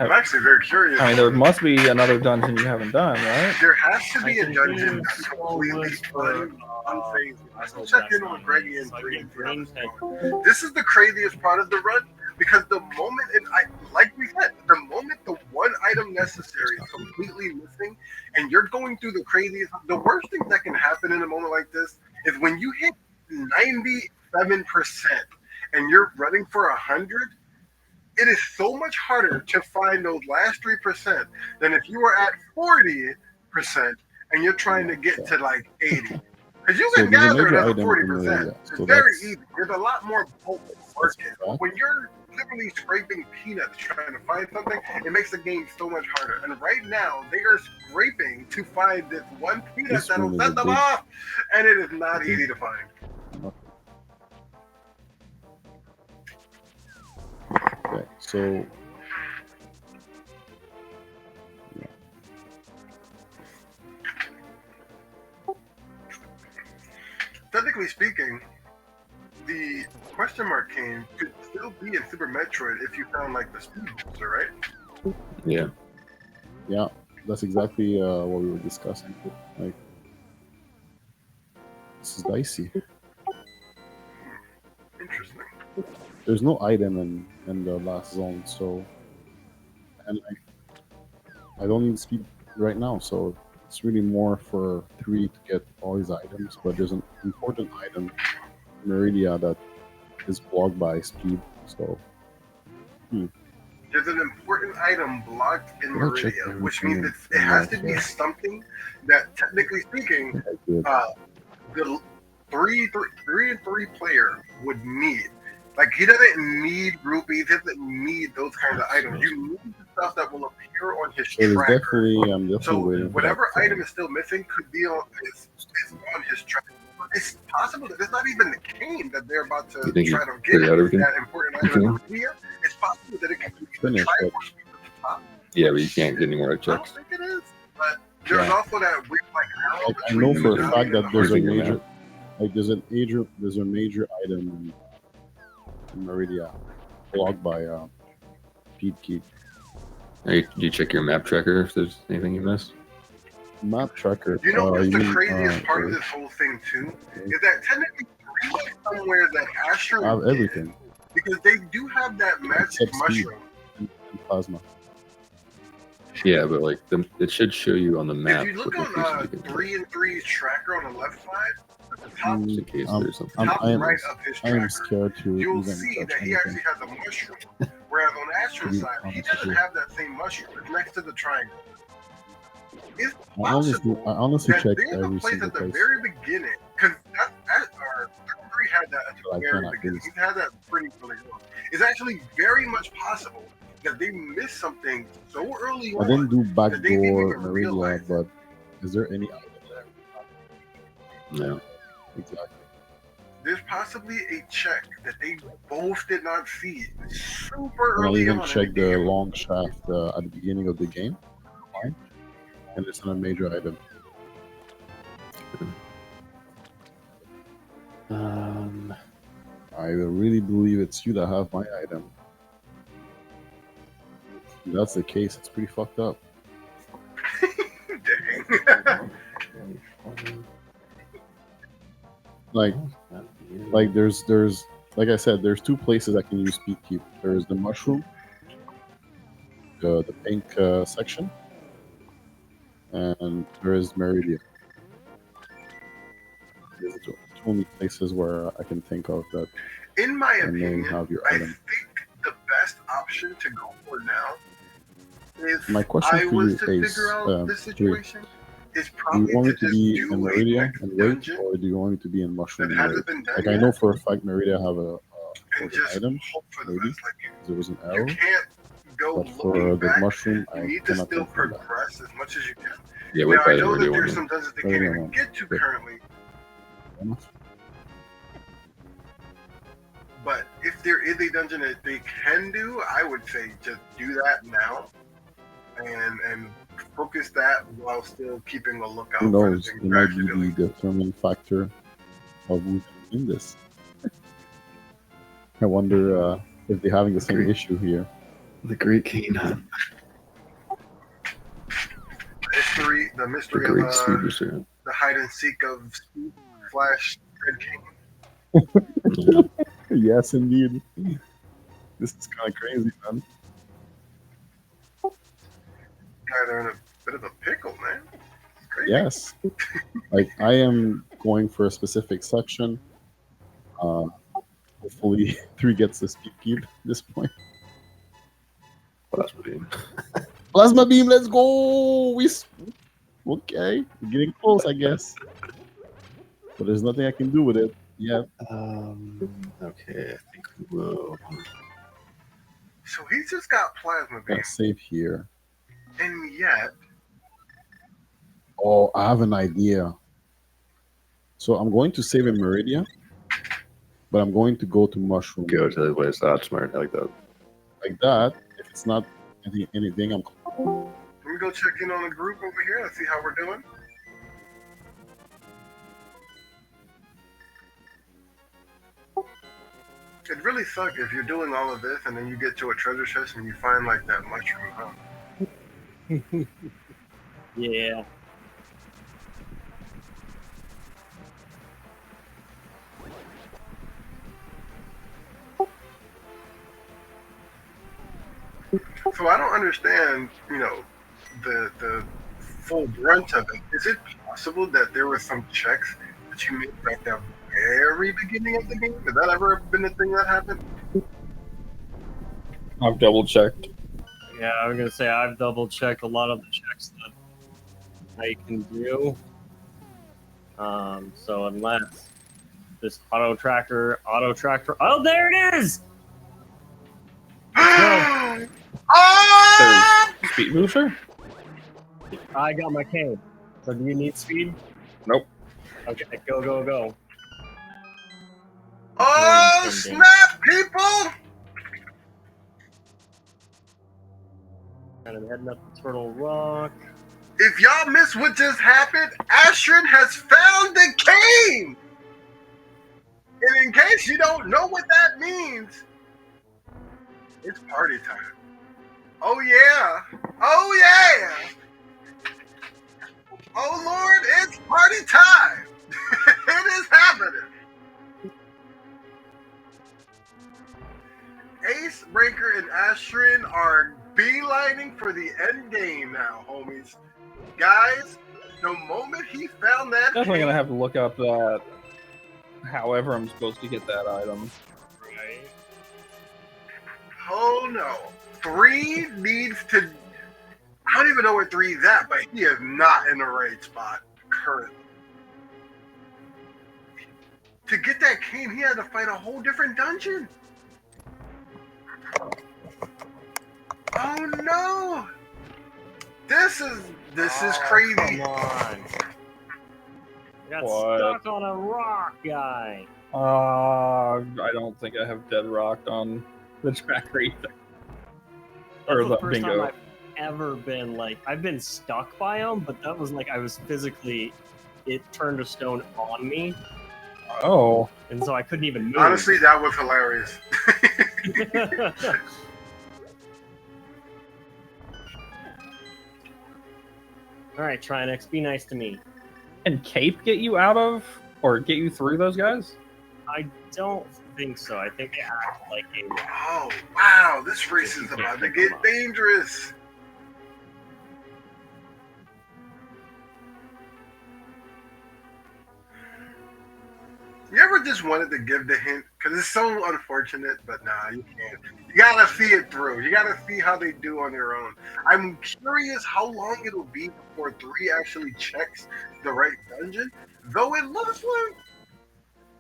I'm actually very curious. I mean, there must be another dungeon you haven't done, right? There has to be I a can dungeon do that's small completely ones for, unfazed. I Let's hope check that's in with not Greggy me. and So I Three get and see green how this pen. goes. This is the craziest part of the run because the moment, and like we said, the moment the one item necessary is completely missing, and you're going through the craziest, the worst thing that can happen in a moment like this is when you hit 97% and you're running for 100. It is so much harder to find those last 3% than if you were at 40% and you're trying to get to like 80. Because you So can there's a gather major another item in the 40%. area. It's So very that's- easy. There's a lot more bulk work. But when you're literally scraping peanuts trying to find something, it makes the game so much harder. And right now, they are scraping to find this one peanut This that'll one is set a them big- off, and it is not easy to find. Okay, so Technically speaking, the question mark cane could still be in Super Metroid if you found like the speed booster, right? Yeah. yeah, that's exactly what we were discussing. Like, this is dicey. Interesting. There's no item in the last zone, so and I don't need speed right now, so it's really more for 3 to get all these items. But there's an important item, Meridia, that is blocked by speed. So There's an important item blocked in I'll check Meridia, which everything means in it has to that, be yeah. something that, technically speaking, I did. the three and three player would need. Like, he doesn't need rupees, he doesn't need those kinds of items. You need the stuff that will appear on his So there's tracker. definitely I'm definitely So waiting for whatever that, item is still missing could be on is on his tracker. It's possible that it's not even the cane that they're about to You think try you to figured get out everything? that important item in Meridia. It's possible that it could be the Finish Triforce it. at the top. Yeah, but you can't get any more I don't checks. think it is. But there's Yeah. also that weird like arrow Like, I between know the for a medallion fact and that the there's a heart. Figure it major out. like there's a major item in Meridia blocked by Pete Keep. Hey, do you check your map tracker if there's anything you missed? Map tracker. You know what's you the mean, craziest part of okay. this whole thing too? Is that technically somewhere that I Ashiryn have did, everything because they do have that magic except speed mushroom. and plasma. Yeah, but like it should show you on the map If you what look on locations you can check, 3-and-3's tracker on the left side, at the top, just in case Um, there's something. top I am- right of his I am tracker, scared to you'll even see touch that he anything. actually has a mushroom. Whereas on To Ashiryn's be side, he honest doesn't with you. have that same mushroom. It's next to the triangle. It's I honestly possible that checked there's a every place single at the place. very beginning, because our 3 had that at But I the very cannot beginning. use. He had that pretty early on. It's actually very much possible that they missed something so early I didn't on. do that they didn't backdoor even Meridia, realize it. but is there any item there? No. Exactly. There's possibly a check that they both did not see super And I early even on. checked in the game. long shaft at the beginning of the game, fine, and it's not a major item. I really believe it's you that have my item. If that's the case, it's pretty fucked up. Dang. Like there's like I said, there's 2 places I can use speed keep. There's the mushroom, the pink section, and there is Meridia. These are the only places where I can think of that In my I may opinion, have your I item. think the best option to go for now is My question I for was you to is, figure out this Three, situation is do probably you want to me to just be do in a Meridia next and wait, dungeon or do you want me to be in that mushroom and wait? hasn't been done Like yet, I know for a fact Meridia have a and was an just item, hope for the maybe. best. Like, There was an you arrow, can't go but for looking the back. mushroom, You I need to cannot still confirm that. progress as much as you can. Yeah, Now, wait I by the know that radio there's one. some dungeons they Radio can't even one. get to Good. currently, but if there is a dungeon that they can do, I would say just do that now and focus that while still keeping a lookout Who for the knows? things It that are might actually be doing. the determining factor of who can win this. I wonder if they're having the same Great. issue here. The Great Cane Hunt. The The mystery Great of Speed Booster. the hide and seek of Speed Flash Red King. Yeah. Yes, indeed. This is kind of crazy, man. Guys are in a bit of a pickle, man. It's crazy. Yes. Like, I am going for a specific section. Hopefully, 3 gets the speed keep at this point. Plasma Beam. Plasma beam, let's go! Okay, we're getting close, I guess. But there's nothing I can do with it. Yeah. Okay, I think we will. So he's just got plasma Yeah, beam, save here. and yet Oh, I have an idea. So I'm going to save in Meridia, but I'm going to go to Mushroom. Go to the place. That's smart. I like that. Like that. If it's not anything, I'm. let me go check in on the group over here and see how we're doing. It'd really suck if you're doing all of this and then you get to a treasure chest and you find like that mushroom, huh? Yeah. So I don't understand, the full brunt of it. Is it possible that there were some checks that you made at the very beginning of the game? Has that ever been a thing that happened? I've double checked. Yeah, I was gonna say I've double checked a lot of the checks that I can do. So unless this auto tractor, oh, there it is! Oh! There's speed booster? I got my cane. So do you need speed? Nope. Okay, go. Oh, snap, people! Kind of heading up the Turtle Rock. If y'all missed what just happened, Ashiryn has found the cane! And in case you don't know what that means, it's party time. Oh yeah! Oh yeah! Oh Lord, it's party time! It is happening! AceBreaker and Ashiryn are beelining for the end game now, homies. Guys, the moment he found that Definitely cane, gonna have to look up that. However, I'm supposed to get that item. Right. oh no. 3 needs to. I don't even know where 3's at, but he is not in the right spot currently. To get that cane, he had to fight a whole different dungeon. Oh no! This is crazy. Come on. I got What? stuck on a rock, guy. I don't think I have dead rocked on the tracker either. Or That's the the first time bingo. I've ever been like, I've been stuck by them, but that was like I was physically, it turned a stone on me, Oh. and so I couldn't even move. Honestly, that was hilarious. All right, Trinex, be nice to me. Can Cape get you out of, or get you through those guys? I don't think so. I think they act like a. Oh wow, this race is about to get dangerous. You ever just wanted to give the hint? Because it's so unfortunate, but nah, you can't. You gotta see it through. You gotta see how they do on their own. I'm curious how long it'll be before 3 actually checks the right dungeon. Though it looks like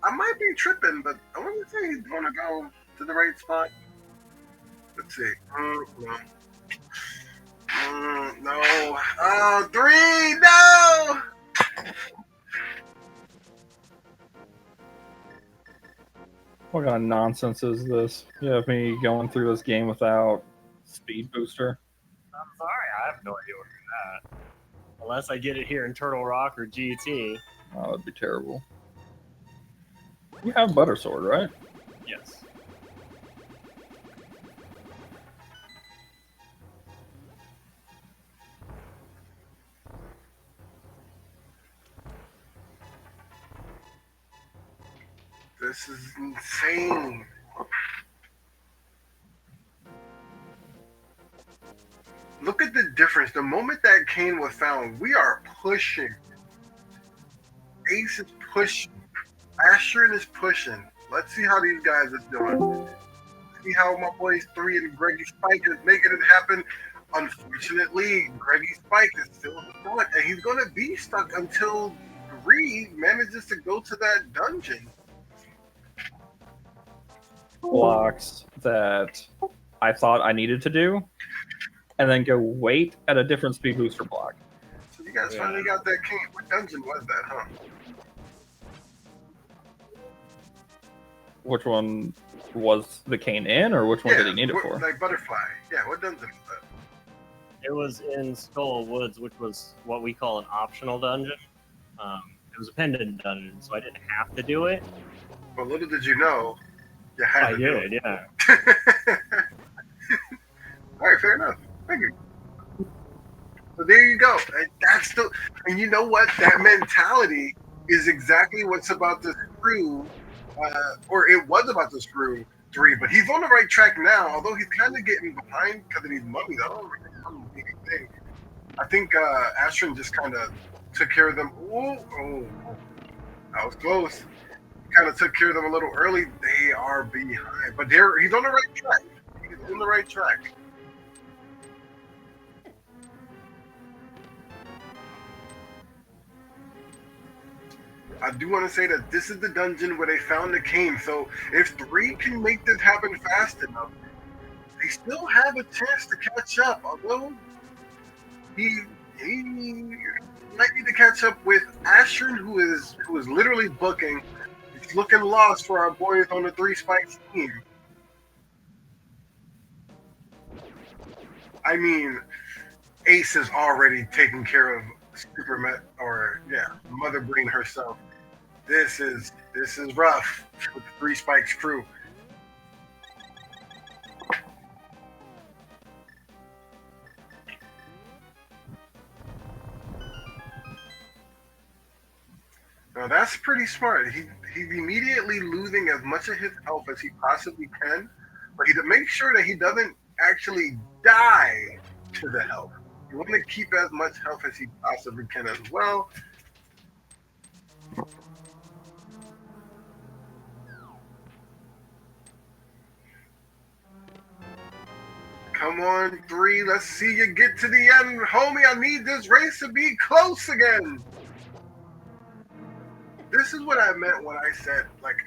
I might be tripping, but I want to say he's gonna go to the right spot. Let's see. No. Oh, 3, no! What kind of nonsense is this? You have me going through this game without speed booster? I'm sorry, I have no idea where you're at. Unless I get it here in Turtle Rock or GT. Oh, that'd be terrible. You have Butter Sword, right? Yes. This is insane. Look at the difference. The moment that cane was found, we are pushing. Ace is pushing. Ashiryn is pushing. Let's see how these guys are doing. See how my boys 3 and MrGreggySpike is making it happen. Unfortunately, MrGreggySpike is still stuck, and he's going to be stuck until 3 manages to go to that dungeon. Blocks that I thought I needed to do, and then go wait at a different speed booster block. So you guys finally got that cane. What dungeon was that, huh? Which one was the cane in, or which one did he need it for? Like butterfly. Yeah, what dungeon was that? It was in Skull Woods, which was what we call an optional dungeon. It was a pendant dungeon, so I didn't have to do it. But little did you know, you had I to do did, yeah. it. All right, fair enough. Thank you. So there you go. And you know what? That mentality is exactly what's about to screw, or it was about to screw 3. But he's on the right track now, although he's kind of getting behind because of these mummies. I don't really know anything. I think Ashiryn just kind of took care of them. Oh, that was close. Kind of took care of them a little early. They are behind, but he's on the right track. He's on the right track. I do want to say that this is the dungeon where they found the cane. So if 3 can make this happen fast enough, they still have a chance to catch up. Although he might need to catch up with Ashiryn, who is literally booking. It's looking lost for our boys on the 3 Spikes team. I mean, Ace is already taking care of Super Mother Brain herself. This is rough with the 3 Spikes crew. Now that's pretty smart. He's immediately losing as much of his health as he possibly can, but to make sure that he doesn't actually die to the health. You want to keep as much health as he possibly can as well. Come on, 3. Let's see you get to the end. Homie, I need this race to be close again. This is what I meant when I said, like,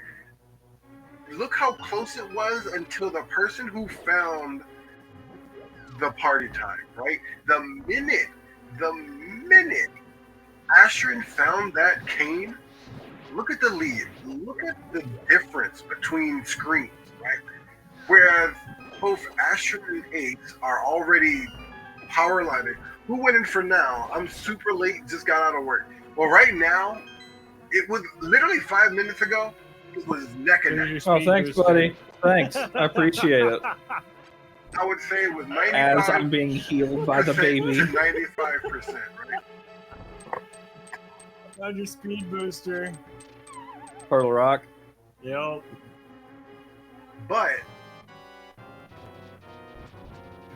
look how close it was until the person who found the party time, right? The minute Ashiryn found that cane, look at the lead. Look at the difference between screens, right? Whereas both Ashiryn and Ace are already power lining. Who went in for now? I'm super late, just got out of work. Well, right now, it was literally 5 minutes ago. It was neck and neck. Oh, thanks, buddy. Thanks. I appreciate it. I would say it was 95%. As I'm being healed by the baby. To 95%, right? Found your speed booster. Purple Rock. Yep. But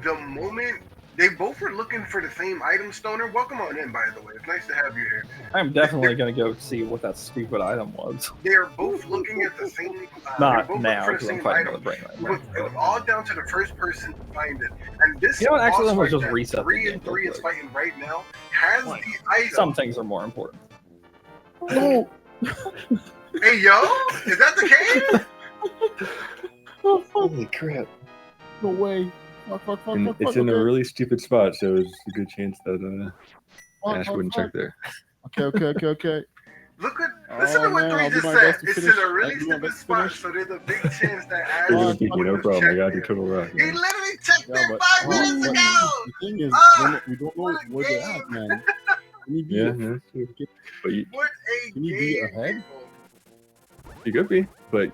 the moment they both were looking for the same item, Stoner. Welcome on in, by the way. It's nice to have you here. I'm definitely going to go see what that stupid item was. They're both looking at the same. Not now, because I'm fighting Mother Brain right now. It was all down to the first person to find it. And this, you know what? Actually, boss let's just fight that reset the game. 3 is fighting right now has the item. Some things are more important. Oh, Hey, yo, is that the cane? Holy crap! no way. Fuck, It's in a okay. really stupid spot, so there's a good chance that Ash wouldn't check there. Okay. Look at listen to what man, 3 I'll do just my said. best to It's finish. in a really I'll do my stupid best to spot, finish. so there's a big chance that Ash. You're would thinking, no have problem. I checked got the there. total rock. He literally checked Yeah, it but 5 minutes ago. the thing is, we don't know what a where they're game. at, man. Can you be, Yeah, that's true. But What a Can you be game, ahead? people. you could be, but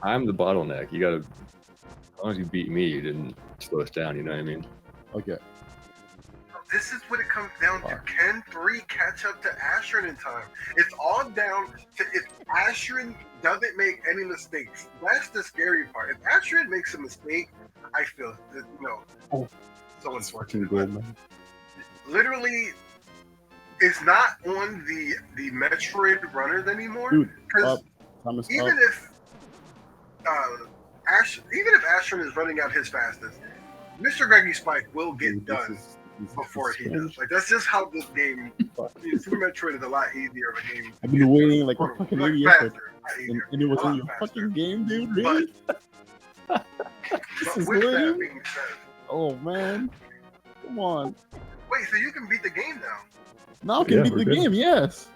I'm the bottleneck. You gotta, as long as you beat me, you didn't slow us down. You know what I mean? Okay. This is what it comes down to. Can 3 catch up to Ashiryn in time? It's all down to if Ashiryn doesn't make any mistakes. That's the scary part. If Ashiryn makes a mistake, I feel that, so unfortunate. But literally, it's not on the Metroid runners anymore. Dude, Because Thomas, even if Ashiryn is running out his fastest, MrGreggySpike will get done before he does. Like, that's just how this game. Super Metroid is a lot easier of a game. I've been waiting like a fucking idiot, faster, not easier, and it was a lot in your faster. fucking game, dude. Really? But But is with that lame. being said, Oh man, come on. wait, so you can beat the game now? Now I can Yeah, beat we're the good. game, yes.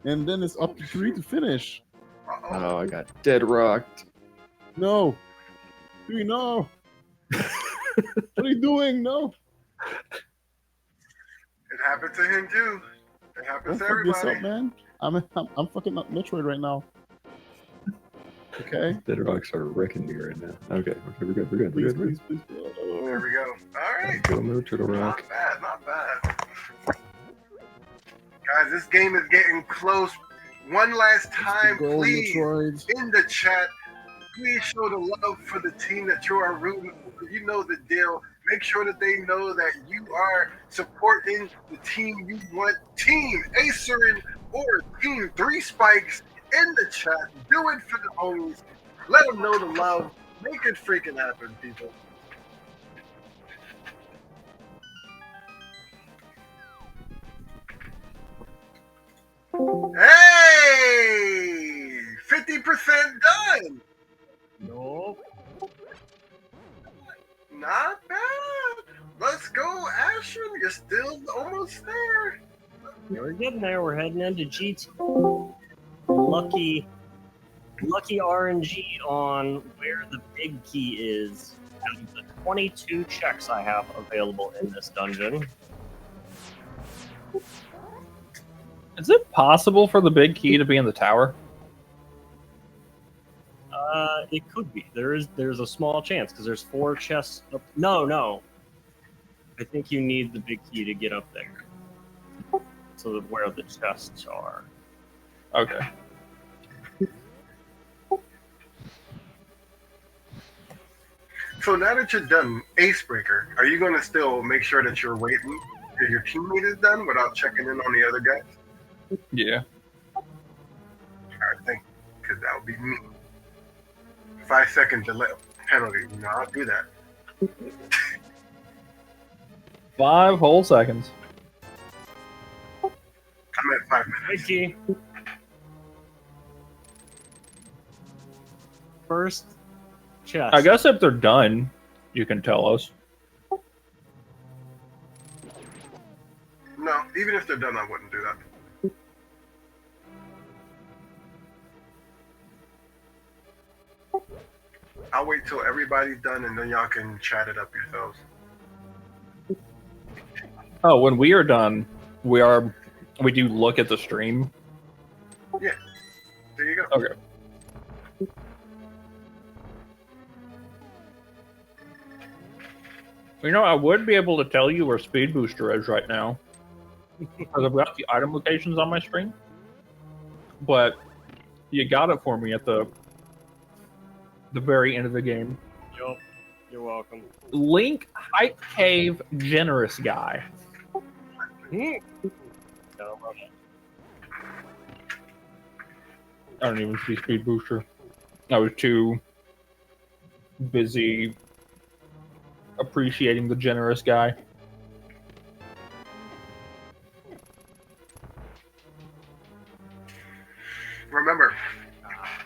And then it's up to 3 to finish. Uh-oh. Oh, I got dead rocked. No. 3, no. What are you doing? No. It happened to him too. It happens Don't to fuck this everybody. up, man. I'm fucking up Metroid right now. Okay. Dead rocks are wrecking me right now. Okay, we're good. We're good. Please, We're good. please, please. There we go. All right. Turtle move, turtle rock. Not bad, not bad. Guys, this game is getting close. One last time, Go please, Metroids. in the chat, please show the love for the team that you are rooting for. You know the deal. Make sure that they know that you are supporting the team you want. Team Ashiryn or Team 3 Spikes in the chat. Do it for the homies. Let them know the love. Make it freaking happen, people. Hey! 50% done! Nope. Not bad. Let's go, Ashiryn. You're still almost there. Yeah, we're getting there. We're heading into GT. Lucky RNG on where the big key is. Out of the 22 checks I have available in this dungeon. Is it possible for the big key to be in the tower? It could be. There's a small chance because there's 4 chests up. No. I think you need the big key to get up there. So that where the chests are. Okay. So now that you're done, AceBreaker, are you going to still make sure that you're waiting till your teammate is done without checking in on the other guys? Yeah. I think, because that would be me. 5 second delay penalty. No, I'll do that. 5 whole seconds. I'm at 5 minutes. Big key. First chest. I guess if they're done, you can tell us. No, even if they're done, I wouldn't do that. I'll wait till everybody's done and then y'all can chat it up yourselves. Oh, when we are done, we do look at the stream. There you go. Okay. You know, I would be able to tell you where Speed Booster is right now. Because I've got the item locations on my screen. But you got it for me at the very end of the game. Yup. You're welcome. Link Hype Cave Generous Guy. I don't even see Speed Booster. I was too busy appreciating the generous guy. Remember,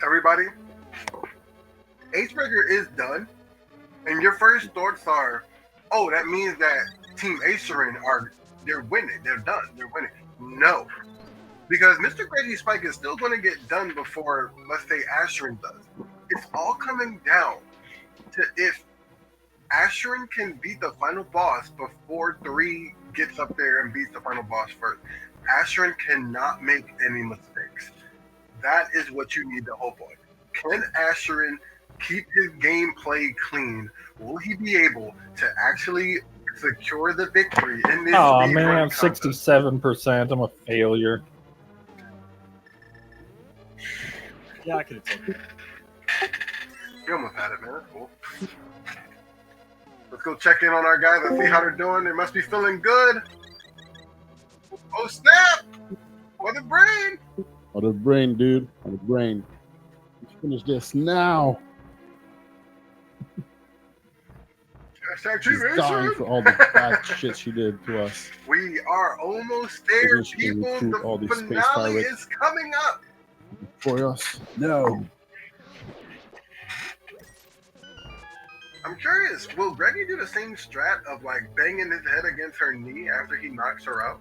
everybody, AceBreaker is done, and your first thoughts are, oh, that means that Team Ashiryn they're winning, they're done, they're winning. No, because MrGreggySpike is still going to get done before, let's say, Ashiryn does. It's all coming down to if Ashiryn can beat the final boss before 3 gets up there and beats the final boss first. Ashiryn cannot make any mistakes. That is what you need to hope on. Can Ashiryn keep his gameplay clean? Will he be able to actually secure the victory in this? Oh man, I'm contest? 67%. I'm a failure. Yeah, I could have taken it. You almost had it, man. That's cool. Let's go check in on our guys and see how they're doing. They must be feeling good. Oh snap! Mother Brain! Mother Brain, dude. Mother Brain. Let's finish this now. She's dying for all the bad shit she did to us. We are almost there, Maybe she can people. recruit all The these space finale pirates. is coming up. For us. No. I'm curious, will Greggy do the same strat of like banging his head against her knee after he knocks her out?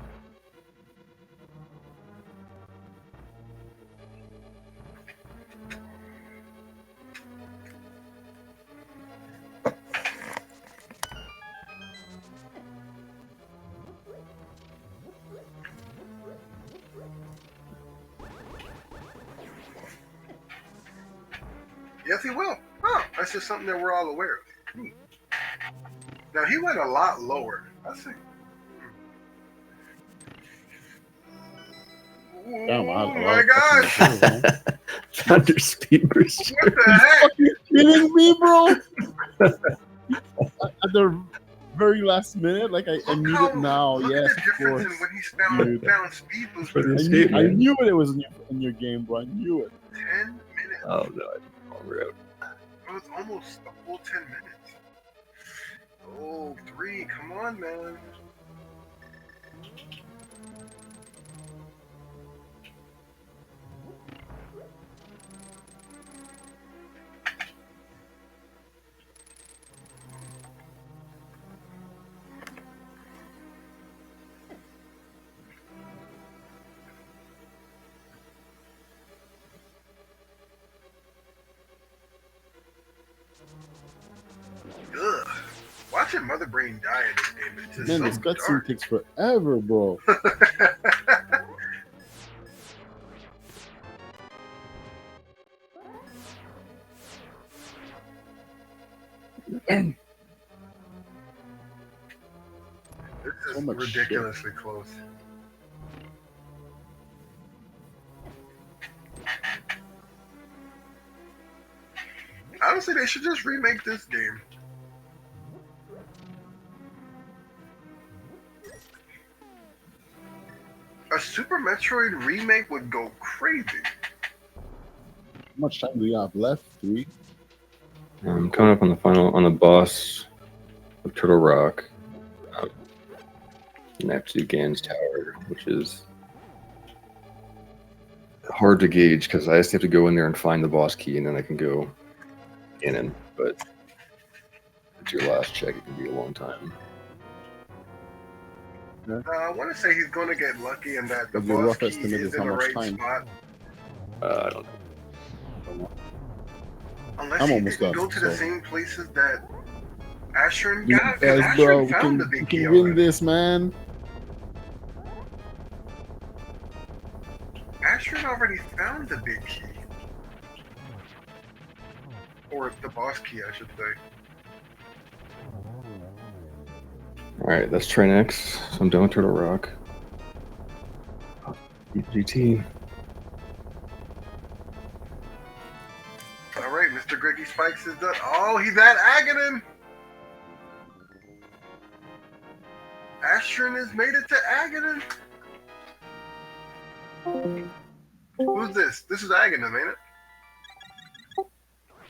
Yes, he will. Oh, that's just something that we're all aware of. Now, he went a lot lower. I see. Damn, Oh my gosh! Thunder speed burst. What the heck? You kidding me, bro? At the very last minute, like I need it now. Look Yes, at the of difference course. in when he Dude. found speed boost. For the I escape, knew man. it was in your game, bro. I knew it. 10 minutes. Oh no, I didn't remember it. It was almost a full 10 minutes. Oh, 3, come on, man. Ugh. Watching Mother Brain die in this game is just Man, so this cutscene dark. takes forever, bro. This is So much ridiculously close. Honestly, they should just remake this game. A Super Metroid remake would go crazy. How much time do we have left? 3? I'm coming up on the boss of Turtle Rock. Next to Ganon's Tower, which is hard to gauge because I just have to go in there and find the boss key, and then I can go in. But it's your last check; it can be a long time. I want to say he's going to get lucky and that the But your boss rough key estimate is is in how the much right time? spot. I don't know. Unless I'm he almost didn't done, go to the so. same places that Ashiryn You got. Because guys, bro, Ashiryn we found the can, big we key can win already. this, man. Ashiryn already found the big key. Or the boss key, I should say. All right, let's try next. So I'm done with Turtle Rock. GT. Alright, MrGreggySpike is done. Oh, he's at Ganon! Ashiryn has made it to Ganon. Who's this? This is Ganon, ain't it?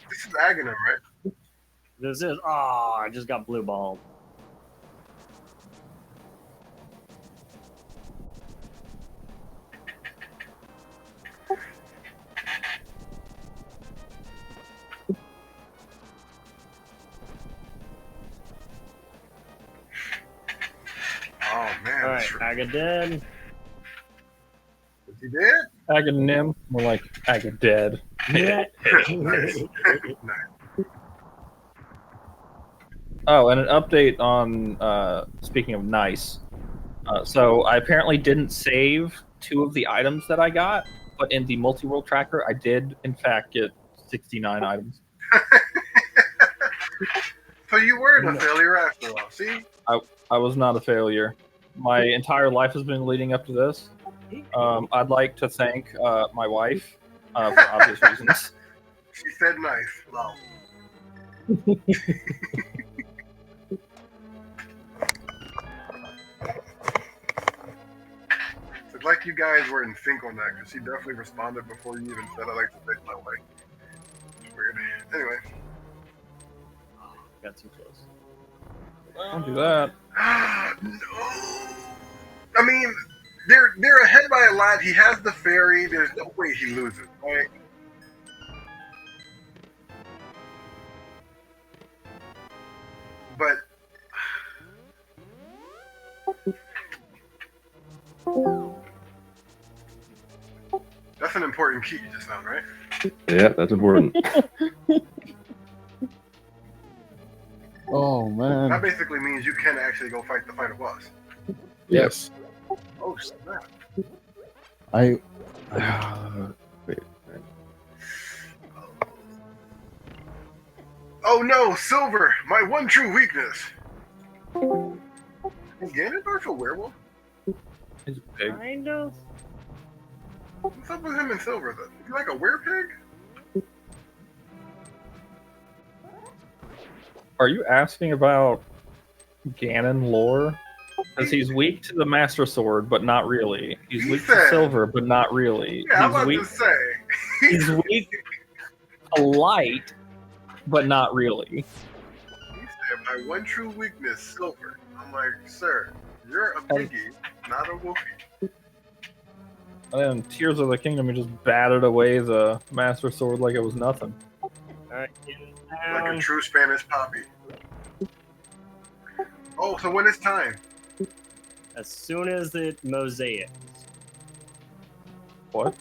This is Ganon, right? This is I just got blue balled. Oh man. All right, Aga dead. Is he dead? Aganim, more like Aga dead. Yeah. Nice. Oh, and an update on speaking of nice. So I apparently didn't save 2 of the items that I got, but in the multi-world tracker, I did in fact get 69 items. So you weren't a failure after all. See? I was not a failure. My entire life has been leading up to this. I'd like to thank my wife for obvious reasons. She said nice. Wow. It's like you guys were in sync on that because she definitely responded before you even said I like to thank my wife. It's weird. Anyway. Got too close. Don't do that. No. I mean, they're ahead by a lot. He has the fairy. There's no way he loses, right? but that's an important key you just found, right? Yeah, that's important. Oh man. That basically means you can actually go fight the final boss. Yes. Oh snap! I. Wait. Oh no, Silver, my one true weakness. Is Ganondorf a werewolf? He's big. Kind of. What's up with him and Silver though? Is he like a werepig? Are you asking about Ganon lore? Because he's weak to the Master Sword, but not really. He's He weak said- to Silver, but not really. Yeah, I'm He's about weak. to say. He's weak to Light, but not really. He said, my one true weakness, Silver. I'm like, sir, you're a piggy, not a wolfie. And then Tears of the Kingdom, he just batted away the Master Sword like it was nothing. Alright, get it Like a down. true Spanish poppy. Oh, so when it's time? As soon as it mosaics, What?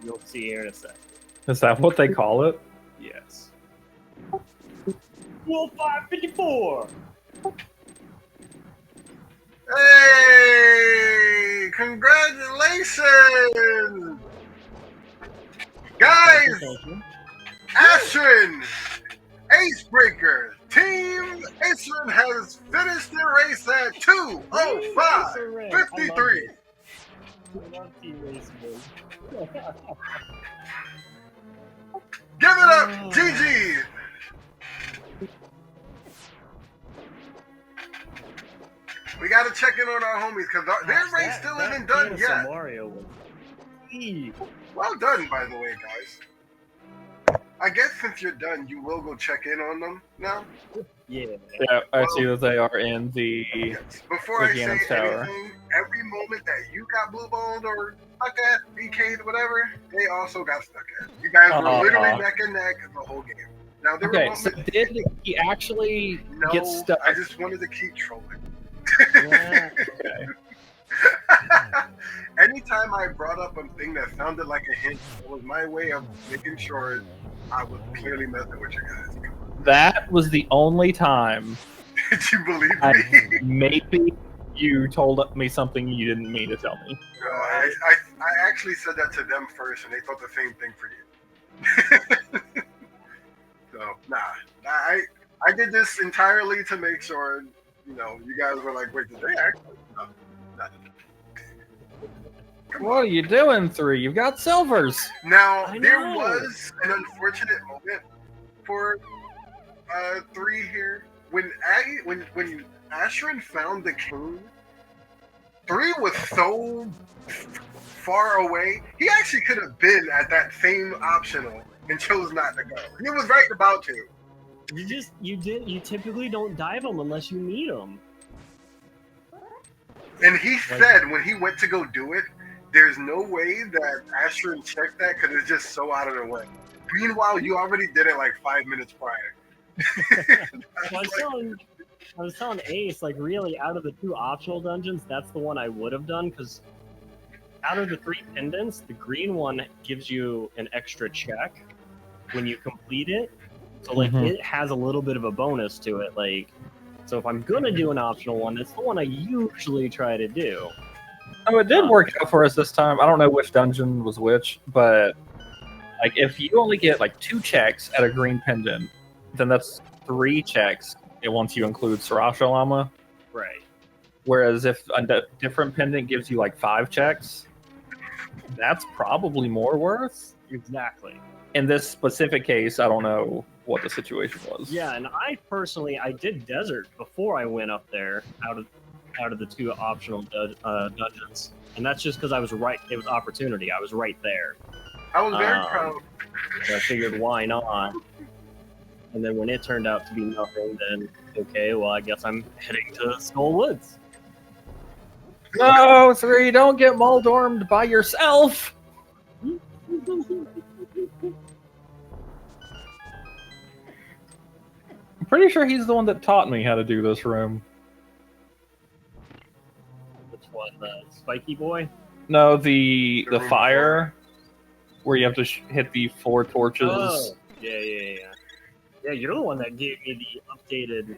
you'll see here in a second. Is that what they call it? Yes. Wolf 554! Hey! Congratulations! Guys! Ashiryn! AceBreaker! Team Ashiryn has finished the race at 2:05:53. Give it up, GG! We gotta check in on our homies because their race still isn't done yet. Mario was Well done, by the way, guys. I guess since you're done, you will go check in on them now. yeah. Yeah, I see that they are in the. Yes. Before I say Ganon's tower. anything, every moment that you got blue balled or stuck at, BK'd, whatever, they also got stuck at. You guys were literally neck and neck the whole game. Now there Okay, were so moments. did he actually No, get stuck? I just wanted to keep trolling. Yeah. Okay. Anytime I brought up a thing that sounded like a hint, it was my way of making sure I was clearly messing with you guys. That was the only time Did you believe I- me? maybe you told me something you didn't mean to tell me. No, I actually said that to them first, and they thought the same thing for you. So, I did this entirely to make sure, you know, you guys were like, wait, did they actually? No, nothing. What are you doing, 3? You've got silvers. Now, I there know. was an unfortunate moment for 3 here. When Ashiryn found the king, 3 was so far away, he actually could have been at that same optional and chose not to go. He was right about to. You typically don't dive them unless you need them. And he said when he went to go do it, there's no way that Ashiryn checked that because it's just so out of the way. Meanwhile, you already did it like 5 minutes prior. I was telling Ace, like, really, out of the 2 optional dungeons, that's the one I would have done, because out of the 3 pendants, the green one gives you an extra check when you complete it. So, like, Mhm. it has a little bit of a bonus to it. Like, so if I'm gonna do an optional one, it's the one I usually try to do. Oh, it did work out for us this time. I don't know which dungeon was which, but like if you only get like 2 checks at a green pendant, then that's 3 checks once you include Sriracha Llama. Right. Whereas if a different pendant gives you like 5 checks, that's probably more worth. Exactly. In this specific case, I don't know what the situation was. Yeah, and I did desert before I went up there out of the 2 optional dungeons, and that's just because I was right. It was opportunity. I was right there. I was very proud. So I figured, why not? And then when it turned out to be nothing, then okay, well, I guess I'm heading to Skull Woods. No, 3, don't get Moldormed by yourself. I'm pretty sure he's the one that taught me how to do this room. Which one? The spiky boy? No, the room fire, where you have to hit the 4 torches. Oh, yeah. Yeah, you're the one that gave me the updated.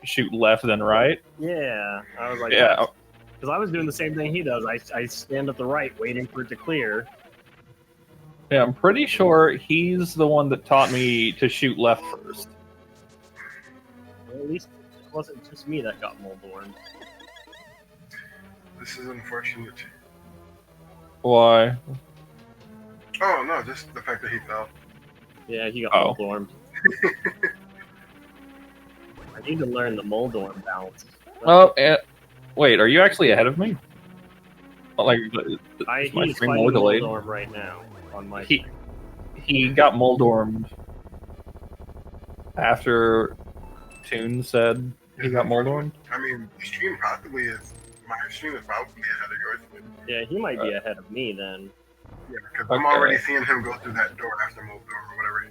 Shoot left then right. Yeah, I was like, Yeah. because I was doing the same thing he does. I stand at the right, waiting for it to clear. Yeah, I'm pretty sure he's the one that taught me to shoot left first. Well, at least it wasn't just me that got Moldorm. This is unfortunate. Why? Oh no, just the fact that he fell. Yeah, he got Oh. Moldormed. I need to learn the Moldorm bounce. Oh, wait, are you actually ahead of me? Like, is my He's stream fighting more delayed? Moldorm right now on my He- screen. He got Moldormed after Toon said he got Moldormed. I mean, the stream probably is. My stream is probably ahead of yours. But Yeah, he might be ahead of me then. yeah, because I'm Okay. already seeing him go through that door after Moldorm or whatever.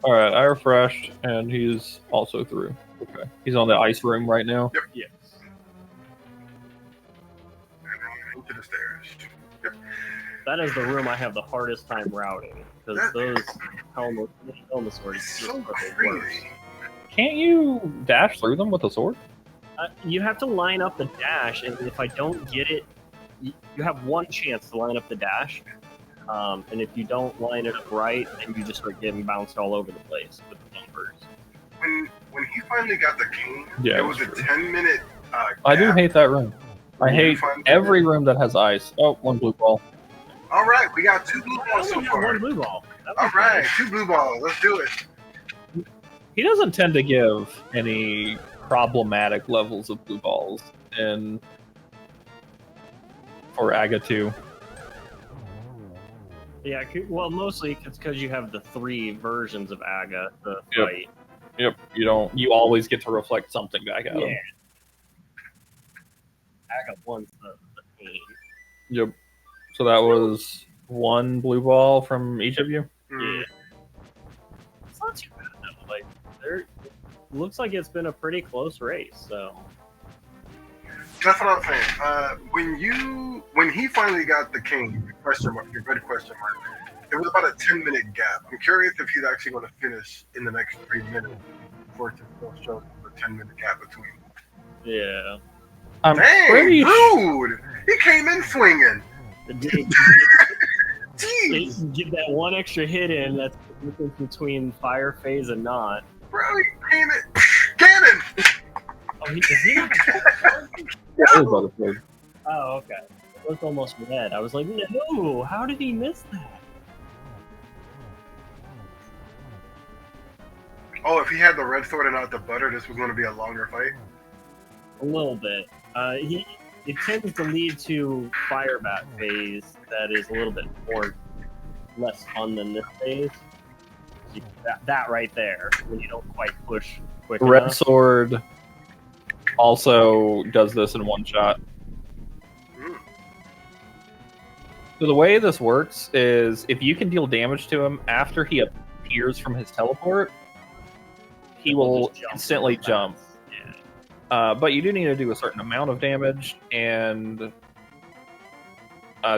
Alright, I refreshed, and he's also through. Okay. He's on the ice room right now. Yes. And then into the stairs. Yep. That is the room I have the hardest time routing. Because those Helmosaurs It's just so are the worst. crazy. Can't you dash through them with a sword? You have to line up the dash, and if I don't get it, you have one chance to line up the dash. And if you don't line it up right, then you just start getting bounced all over the place with the bumpers. When he finally got the cane, Yeah, it was a that's 10-minute. I do gap. hate that room. I When hate you finally- every room that has ice. Oh, one blue ball. All right, we got 2 blue I balls so only got far. one blue ball. That All was right, nice. 2 blue balls. Let's do it. He doesn't tend to give any problematic levels of blue balls for Aga 2. Yeah, well, mostly it's because you have the 3 versions of Aga to Yep. fight. Yep, you always get to reflect something back at him. Yeah. Aga wants the pain. Yep. So that was 1 blue ball from each of you? Mm. Yeah. It's not too bad though. Like, looks like it's been a pretty close race. So That's what I'm saying. When he finally got the cane, your red question mark, it was about a 10-minute gap. I'm curious if he's actually going to finish in the next 3 minutes before it still shows a 10-minute gap between. yeah, I'm Dang, pretty dude! He came in swinging. Jeez, get that one extra hit in. That's the difference between fire phase and not. bro, he came in. Ganon! Oh, is he not? Oh, okay. It looked almost red. I was like, no, how did he miss that? Oh, if he had the red sword and not the butter, this was going to be a longer fight. A little bit. It tends to lead to fire bat phase that is a little bit less fun than this phase. That right there, when you don't quite push quick Red enough. Sword also does this in one shot. Mm. So the way this works is if you can deal damage to him after he appears from his teleport, he will just jump instantly really jump. fast. Yeah. But you do need to do a certain amount of damage, and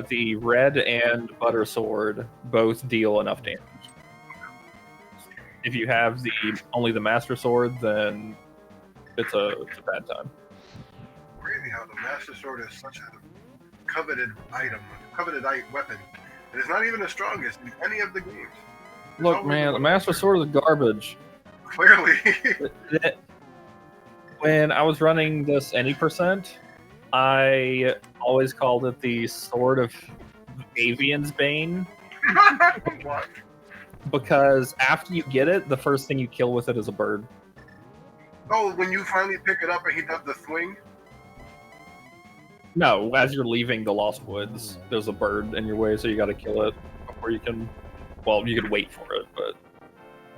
the red and butter sword both deal enough damage. If you have only the master sword, then it's a bad time. Crazy how the Master Sword is such a coveted item, coveted weapon. And it's not even the strongest in any of the games. It's Look, always man, the one master extra. sword is garbage. Clearly. When I was running this any percent, I always called it the Sword of Avian's Bane, What? because after you get it, the first thing you kill with it is a bird. Oh, when you finally pick it up and he does the swing? No, as you're leaving the Lost Woods, there's a bird in your way, so you gotta kill it before you can... Well, you can wait for it, but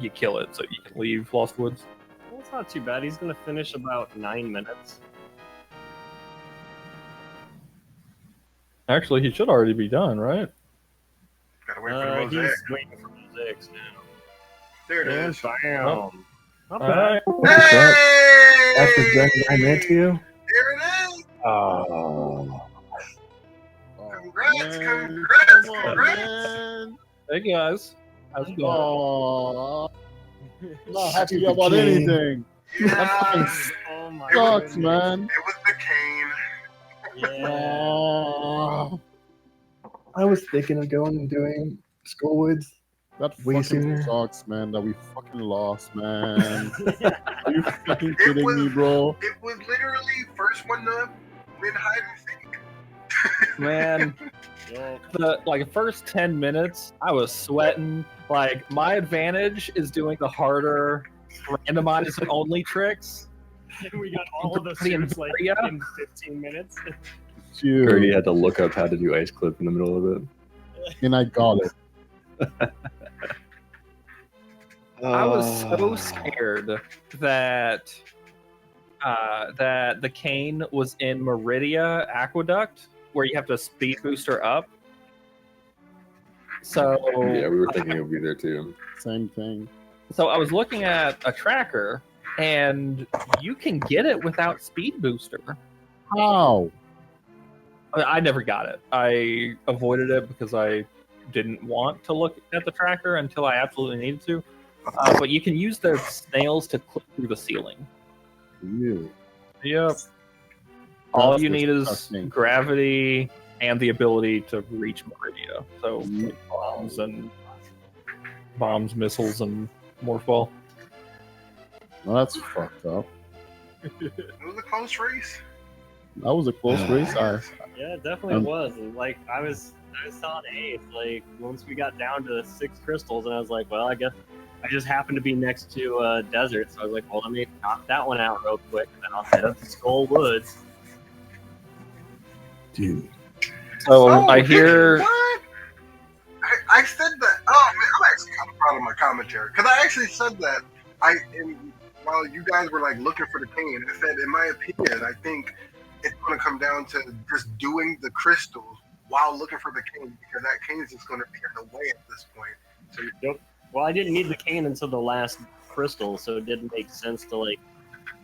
you kill it so you can leave Lost Woods. Well, it's not too bad. He's going to finish about 9 minutes. Actually, he should already be done, right? Gotta wait for the He's mosaic. waiting for mosaics now. There it And is. bam. Oh. Not All bad. right. Hey! That's exactly what I meant to you. There it is. Oh. Congrats, man. congrats, Come on, congrats. man. Hey guys, how's it going? Oh, not happy Stupid about king. anything. Yeah. Oh my Sucks, goodness. man. It was the cane. Yeah. Oh, I was thinking of going and doing Skullwoods. that Way fucking sooner. sucks, man. That we fucking lost, man. Are you fucking It kidding was- me, bro? It was literally first one to win hide and seek. Man, Yo, the first 10 minutes, I was sweating. Like, my advantage is doing the harder randomizer only tricks. we got all of the The suits like Invaria? in 15 minutes. Gertie Dude, had to look up how to do ice clip in the middle of it. and I got it. I was so scared that that the cane was in Meridia Aqueduct, where you have to speed booster up. So Yeah, we were thinking it would be there too. Same thing. So I was looking at a tracker, and you can get it without speed booster. How? I never got it. I avoided it because I didn't want to look at the tracker until I absolutely needed to. But you can use the snails to clip through the ceiling. Really? Yep. All That's you need is disgusting. gravity and the ability to reach Meridia. So Mm. bombs, missiles, and morph ball. No, that's fucked up. It was a close race. That was a close race. Yeah, it definitely Um, was. And, like I was telling Ace, like once we got down to 6 crystals, and I was like, well, I guess I just happened to be next to a desert, so I was like, well, let me knock that one out real quick, and then I'll head up to Skull Woods. Dude. So Oh, I hear. What? I said that. Oh man, I'm actually kind of proud of my commentary because I actually said that. While you guys were like looking for the cane, I said, in my opinion, I think it's going to come down to just doing the crystals while looking for the cane because that cane is just going to be in the way at this point. So Well, I didn't need the cane until the last crystal, so it didn't make sense to like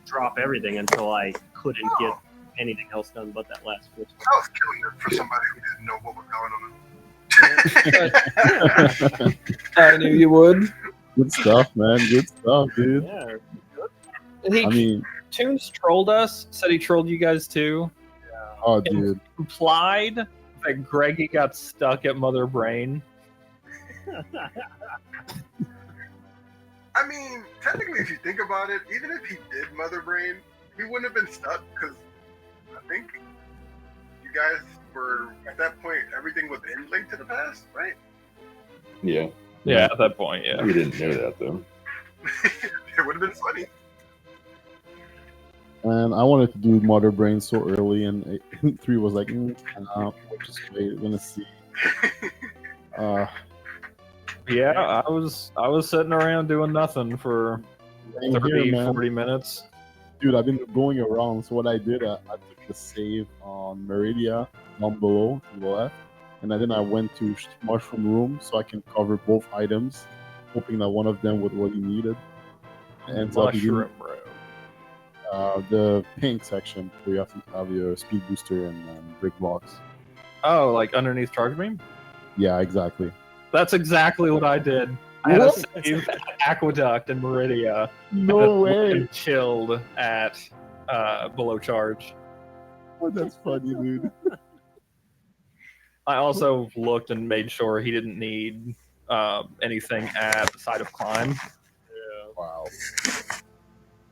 drop everything until I couldn't get anything else done but that last crystal. I was killing it for somebody who didn't know what was going on. I knew you would. Good stuff, man. Good stuff, dude. Yeah, He, I mean, Toons trolled us, said he trolled you guys too. oh, dude. Implied that Greggy got stuck at Mother Brain. I mean, technically, if you think about it, even if he did Mother Brain, he wouldn't have been stuck because I think you guys were at that point. Everything was in Link to the Past, right? Yeah. Yeah, at that point, yeah. We didn't know that though. It would have been funny. And I wanted to do Mother Brain so early, and 3 was like, we'll just wait. We're gonna see. Yeah, I was sitting around doing nothing for Same 30, here, man. 40 minutes. Dude, I've been going around. So what I did, I took the save on Meridia down below to the left, and then I went to Mushroom Room so I can cover both items, hoping that one of them would what he needed. It ends up being Mushroom Road. the pink section where you have to have your speed booster and brick blocks. Oh, like underneath Charge Beam? Yeah, exactly. That's exactly what I did. I had a What? save at Aqueduct in Meridia. No way. And chilled at below Charge. Oh, that's funny, dude. I also looked and made sure he didn't need anything at the side of Climb. yeah. Wow.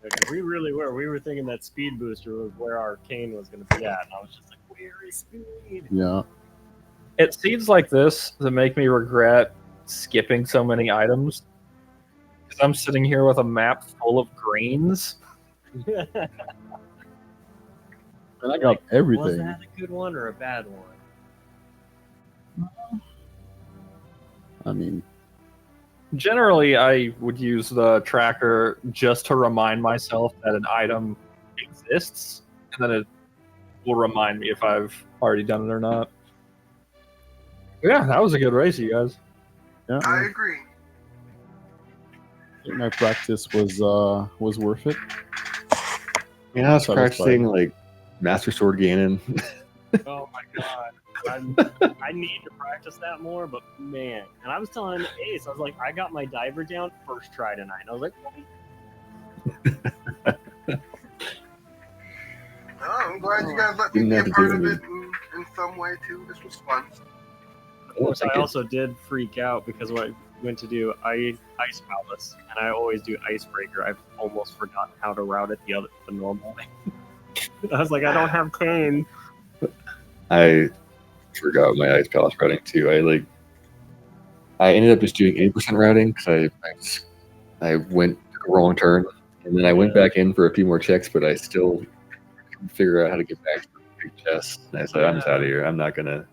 Yeah, 'cause we really were. We were thinking that speed booster was where our cane was going to be at, and I was just like, "Where is speed?" Yeah. It's scenes like this that make me regret skipping so many items. Because I'm sitting here with a map full of greens. And I got Was everything. that a good one or a bad one? I mean, Generally, I would use the tracker just to remind myself that an item exists, and then it will remind me if I've already done it or not. Yeah, that was a good race, you guys. yeah. I agree. think my practice was worth it. Yeah, I was Satisfied. practicing like Master Sword Ganon. Oh my god. I need to practice that more, but man. And I was telling Ace, I was like, I got my diver down first try tonight. And I was like, Oh, I'm glad you guys let me Didn't be a have to part do of it. it in some way too. This was fun. of course, I also did freak out because when I went to do Ice Palace, and I always do Icebreaker, I've almost forgotten how to route it the normal way. I was like, I don't have cane. I forgot my Ice Palace routing too. I ended up just doing 80% routing because I went took a wrong turn, and then I went back in for a few more checks, but I still couldn't figure out how to get back to the big chest. And I said, I'm just out of here. I'm not gonna.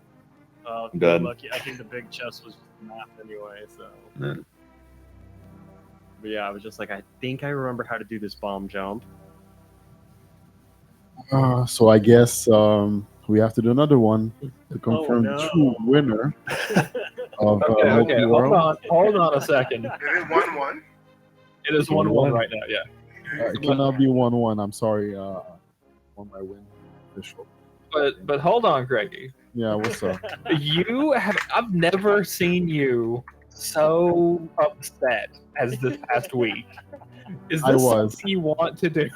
I'm done. lucky. I think the big chest was math anyway, so. Yeah. But yeah, I was just like, I think I remember how to do this bomb jump. So I guess we have to do another one to confirm no. the true winner of Okay, multiworld. hold on a second. Is it 1-1? It is 1-1 right now. Yeah, It cannot be 1-1. I'm sorry. On my win official. but hold on, Greggy. Yeah, what's up? I've never seen you so upset as this past week. Is I this was. something you want to do?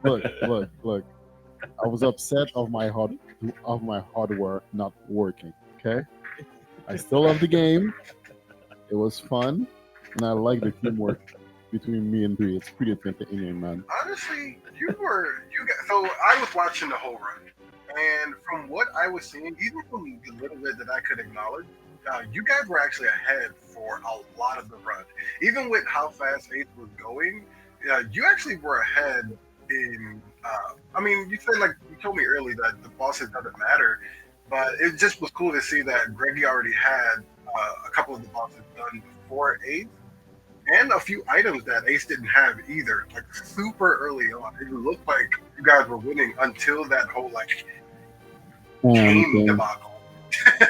Look. I was upset of my hardware not working. Okay, I still love the game. It was fun, and I like the teamwork between me and Bree. It's pretty entertaining, man. Honestly, you guys. So I was watching the whole run, and from what I was seeing, even from the little bit that I could acknowledge, you guys were actually ahead for a lot of the run. Even with how fast Ace was going, you actually were ahead in. I mean, you told me earlier that the bosses doesn't matter, but it just was cool to see that Greggy already had a couple of the bosses done before Ace. And a few items that Ace didn't have either, like super early on. It looked like you guys were winning until that whole game debacle.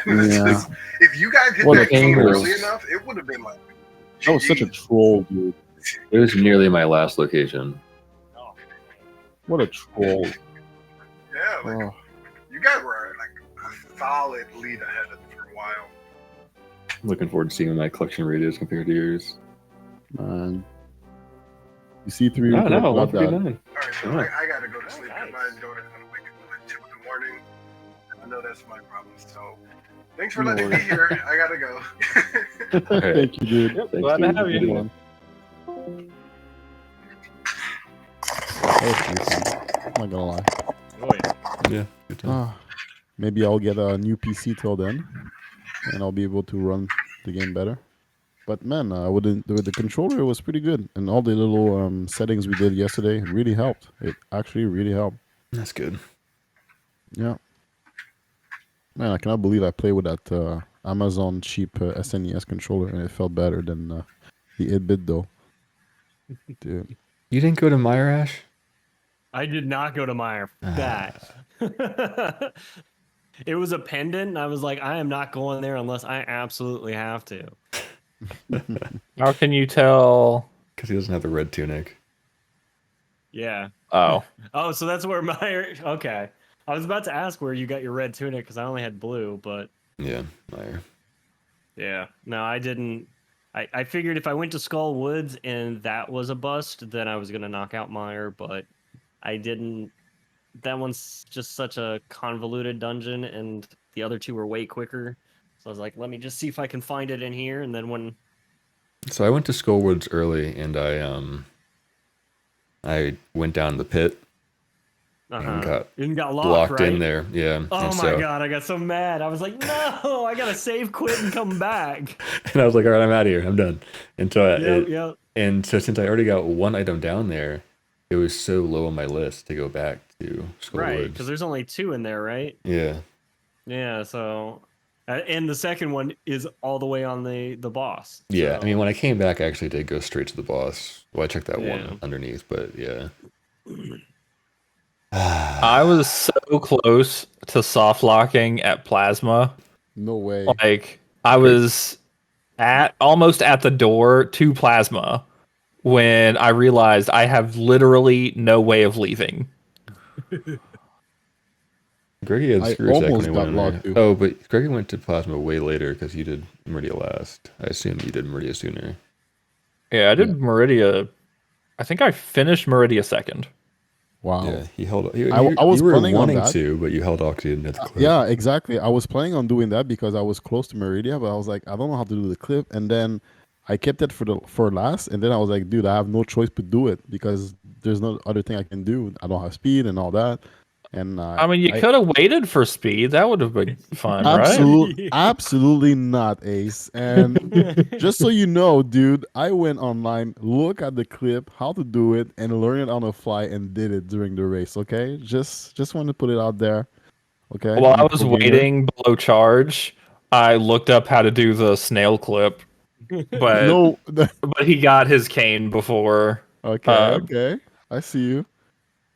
Yeah. If you guys hit What that a game game early was- enough, it would have been like. That was such a GG. troll, dude. It was nearly my last location. Oh, What a troll. Yeah, Oh, you guys were like a solid lead ahead of it for a while. Looking forward to seeing what my collection rate is compared to yours. man. You see three. No, got that. 159. All right, so Yeah. I gotta go to sleep because nice. my daughter's gonna wake up at like 2 in the morning. I know that's my problem. So thanks for No letting me worries. here. I gotta go. Alright. Thank you, dude. Yep, Thanks, glad to dude. have Good you. one. That was pretty fun. I'm not gonna lie. oh yeah. Yeah, good time. Maybe I'll get a new PC till then, and I'll be able to run the game better. But man, with the controller, it was pretty good, and all the little settings we did yesterday really helped. It actually really helped. That's good. Yeah. Man, I cannot believe I played with that Amazon cheap SNES controller, and it felt better than the 8-bit though. Dude. You didn't go to Myrash? I did not go to Meyer. That. It was a pendant, and I was like, I am not going there unless I absolutely have to. How can you tell? Because he doesn't have the red tunic. Yeah. Oh, Oh, so that's where Meyer. Okay. I was about to ask where you got your red tunic because I only had blue, but Yeah, Meyer. yeah. No, I didn't. I figured if I went to Skull Woods and that was a bust, then I was going to knock out Meyer, but I didn't. That one's just such a convoluted dungeon, and the other two were way quicker. So I was like, let me just see if I can find it in here, and then when. So I went to Skullwoods early, and I went down the pit and got And got locked, blocked right? in there. Yeah. Oh and my god, I got so mad. I was like, no, I gotta save, quit, and come back. And I was like, all right, I'm out of here. I'm done. And so Yep. and so since I already got one item down there, it was so low on my list to go back to Skullwoods. Right, because there's only 2 in there, right? Yeah. Yeah, so. And the second one is all the way on the boss. Yeah. so- I mean, when I came back, I actually did go straight to the boss. Well, I checked that Yeah. one underneath, but yeah. I was so close to soft locking at Plasma. No way. Like I was almost at the door to Plasma when I realized I have literally no way of leaving. Greggy had I screw attack when almost he got went in there. locked too. Oh, but Greggy went to Plasma way later because you did Meridia last. I assume you did Meridia sooner. Yeah, I did Yeah. Meridia. I think I finished Meridia second. Wow. Yeah, he held. I was you were planning on wanting that. to, but you held off because you didn't have the clip. Yeah, exactly. I was planning on doing that because I was close to Meridia, but I was like, I don't know how to do the clip, and then I kept it for last, and then I was like, dude, I have no choice but do it because there's no other thing I can do. I don't have speed and all that, and I mean, you could have waited for speed. That would have been fun, right? absolutely not, Ace. And just so you know, dude, I went online, look at the clip, how to do it, and learn it on the fly, and did it during the race. Okay, just want to put it out there. Okay, While I'm I a was pro gamer. waiting below charge, I looked up how to do the snail clip, but No, but he got his cane before. okay, okay, I see you.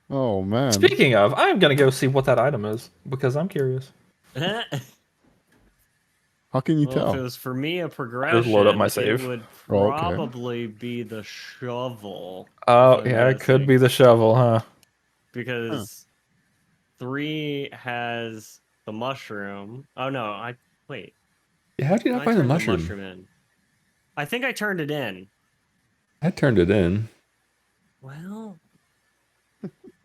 Oh man, Speaking of, I'm gonna go see what that item is because I'm curious. how can you Well, if it tell? was for me a Just load up progression, my it save. would Oh, okay. probably be the shovel. Oh, if I'm yeah, it could guessing. be the shovel, huh? Because 3 has the mushroom. Oh no, wait. Yeah, how did you not I find the turned the mushroom? mushroom in. I think I turned it in. I turned it in. Well,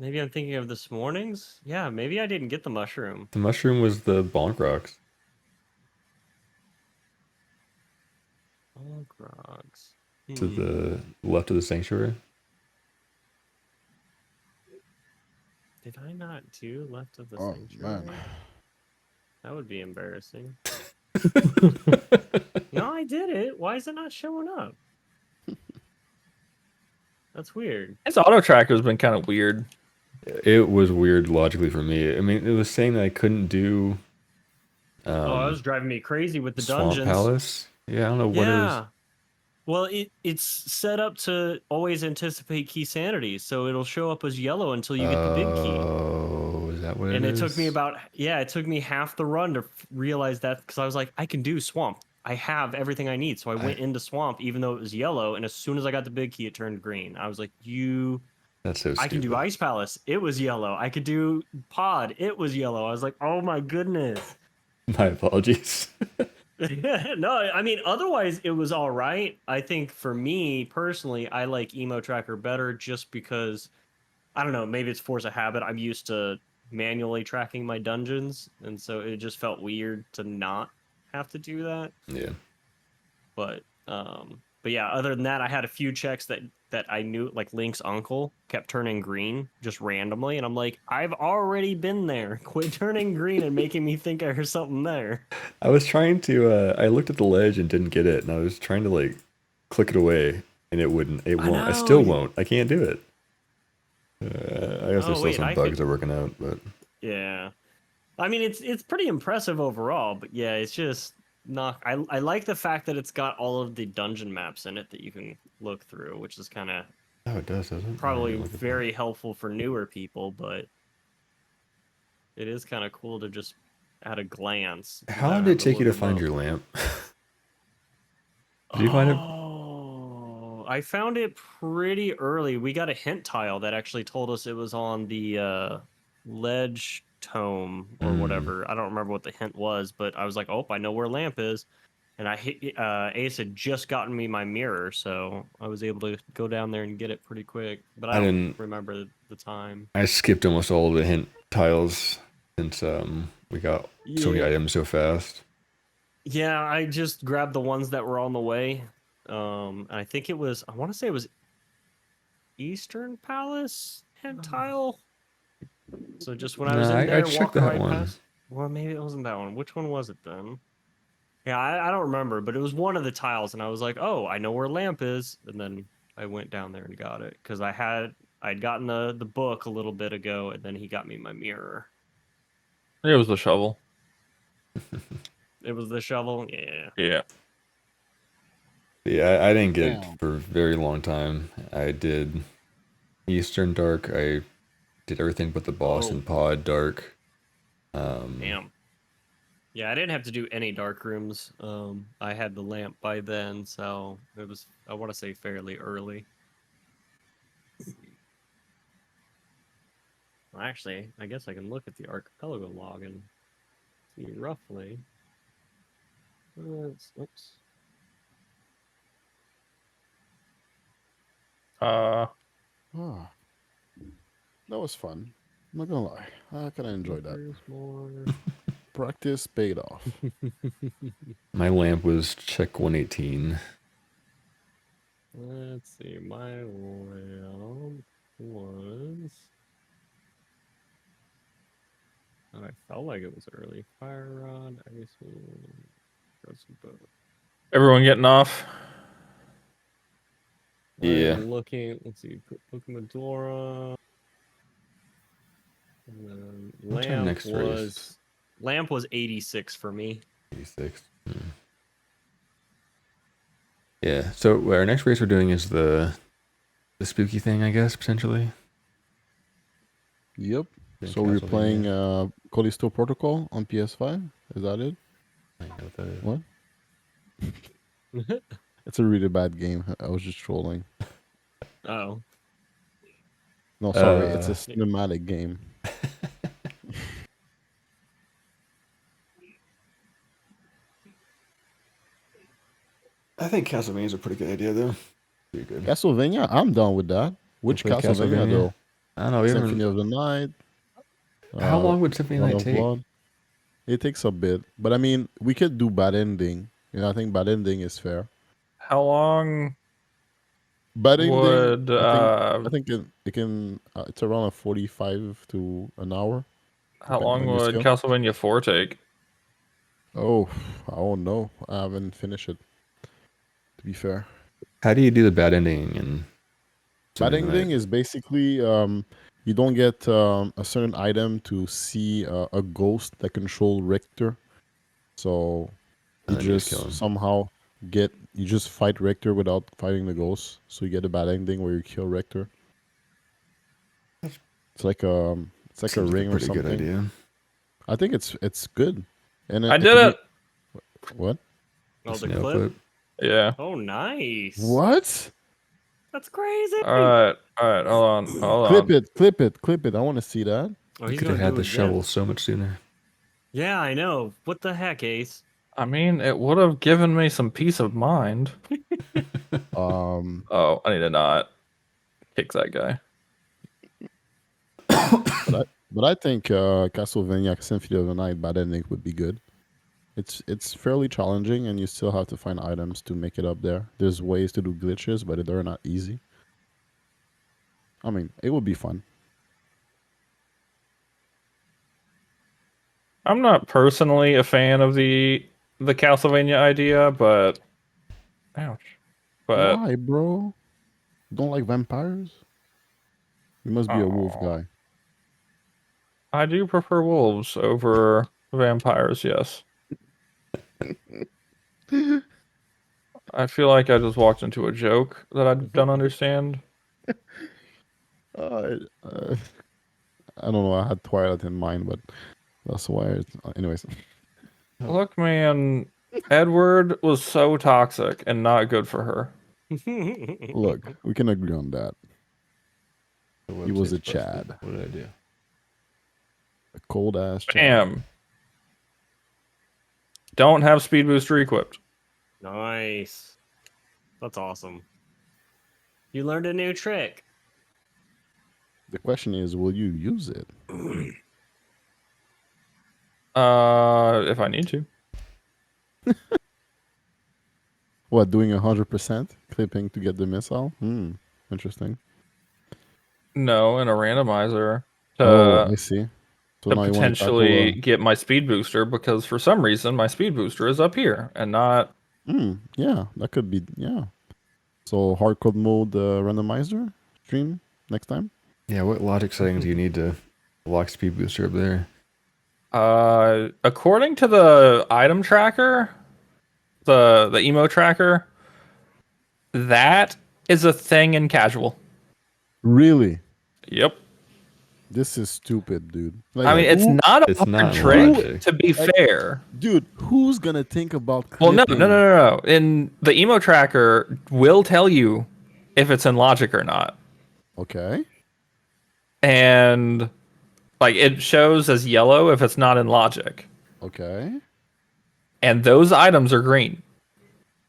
maybe I'm thinking of this morning's. Yeah, maybe I didn't get the mushroom. The mushroom was the bonk rocks. Oh, Grogs. To the left of the sanctuary. Did I not do left of the Oh sanctuary? man, That would be embarrassing. No, I did it. Why is it not showing up? That's weird. His auto tracker's been kind of weird. It was weird logically for me. I mean, it was saying that I couldn't do. Oh, that was driving me crazy with the Swamp dungeons. Palace. Yeah, I don't know what it was. Yeah. Well, it's set up to always anticipate key sanity, so it'll show up as yellow until you get the big key. Oh, is that what And it it is? took me it took me half the run to realize that because I was like, I can do swamp. I have everything I need. So I went into swamp even though it was yellow, and as soon as I got the big key, it turned green. I was like, That's so stupid. I can do Ice Palace. It was yellow. I could do Pod. It was yellow. I was like, oh my goodness. My apologies. No, I mean, otherwise it was all right. I think for me personally, I like Emo Tracker better just because, I don't know, maybe it's force of habit. I'm used to manually tracking my dungeons, and so it just felt weird to not have to do that. Yeah. But yeah, other than that, I had a few checks that I knew, like Link's uncle kept turning green just randomly, and I'm like, I've already been there. Quit turning green and making me think I heard something there. I was trying to. I looked at the ledge and didn't get it, and I was trying to like click it away, and it wouldn't. It won't. I still won't. I can't do it. I guess there's still some bugs they're working out, but yeah, I mean it's pretty impressive overall, but yeah, it's just not. I like the fact that it's got all of the dungeon maps in it that you can look through, which is kind of it does, doesn't it? probably very helpful for newer people, but it is kind of cool to just at a glance. How long did it take you to find your lamp? Did you find it? Oh, I found it pretty early. We got a hint tile that actually told us it was on the ledge tome or whatever. I don't remember what the hint was, but I was like, oh, I know where lamp is. And Ace had just gotten me my mirror, so I was able to go down there and get it pretty quick. But I don't remember the time. I skipped almost all of the hint tiles since we got so many items so fast. Yeah, I just grabbed the ones that were on the way. I think I want to say it was Eastern Palace hint tile. So just when I was in there, I checked that one. Well, maybe it wasn't that one. Which one was it then? Yeah, I don't remember, but it was one of the tiles, and I was like, oh, I know where lamp is, and then I went down there and got it because I'd gotten the book a little bit ago, and then he got me my mirror. It was the shovel. It was the shovel? Yeah. Yeah. Yeah, I didn't get it for a very long time. I did Eastern Dark. I did everything but the boss and Pod Dark. Damn. Yeah, I didn't have to do any dark rooms. I had the lamp by then, so it was, I want to say, fairly early. Well, actually, I guess I can look at the Archipelago log and see roughly. Oops. Ah, that was fun. I'm not gonna lie. I kind of enjoyed that. There's more. Practice paid off. My lamp was check 118. Let's see. My lamp was. Oh, I felt like it was early. Fire rod, ice moon, frozen boat. Everyone getting off? Yeah. I'm looking. Let's see. Medora. And then What's our next race? Lamp was 86 for me. 86. Yeah. So our next race we're doing is the spooky thing, I guess, potentially. Yep. Then So we're Castlevania. playing Callisto Protocol on PS5. Is that it? I don't know what that is. What? It's a really bad game. I was just trolling. Oh. No, sorry. It's a cinematic game. I think Castlevania is a pretty good idea, though. Pretty good. Castlevania? I'm down with that. Which play Castlevania, Castlevania? though? I don't know. Symphony of the Night. How long would Symphony of Dawn the Night of take? Blood. It takes a bit, but I mean, we could do bad ending. You know, I think bad ending is fair. How long Bad ending. would I think it can. It's around a 45 to an hour. how depending long on your would skill. Castlevania 4 take? Oh, I don't know. I haven't finished it. To be fair, How do you do the bad ending? And bad ending is basically you don't get a certain item to see a ghost that control Richter. So you then you just kill him. just somehow you just fight Richter without fighting the ghost. So you get a bad ending where you kill Richter. It's like a ring or pretty something. good idea. I think it's good. And I did it. What? Oh, the Snail clip? Yeah. Oh, nice. What? That's crazy. All right. Hold on. Clip it. I want to see that. Oh, You he's could have gonna had do the it again. shovel so much sooner. Yeah, I know. What the heck, Ace? I mean, it would have given me some peace of mind. Oh, I need to not kick that guy. But I think Castlevania Symphony of the Night bad ending would be good. It's fairly challenging, and you still have to find items to make it up there. There's ways to do glitches, but they're not easy. I mean, it would be fun. I'm not personally a fan of the Castlevania idea, but ouch. But Why, bro? Don't like vampires? You must be a wolf guy. I do prefer wolves over vampires, yes. I feel like I just walked into a joke that I don't understand. I don't know. I had Twilight in mind, but that's why. Anyways, Look, man, Edward was so toxic and not good for her. look, we can agree on that. He was a Chad. What did I do? A cold ass Chad. Bam. Don't have speed booster equipped. Nice. That's awesome. You learned a new trick. The question is, will you use it? If I need to. What, doing 100% clipping to get the missile? Interesting. No, in a randomizer I see. So to now you want to potentially tackle get my speed booster because for some reason my speed booster is up here and not. yeah, that could be, yeah. So hardcode mode randomizer stream next time? Yeah, what logic settings do you need to lock speed booster up there? According to the item tracker, the emo tracker, that is a thing in casual. Really? Yep. This is stupid, dude. Like, I mean, it's not a It's not hard trick, logic. to be fair. Dude, who's gonna think about Well, clipping? no. In the emo tracker will tell you if it's in logic or not. Okay. And Like it shows as yellow if it's not in logic, Okay. and those items are green.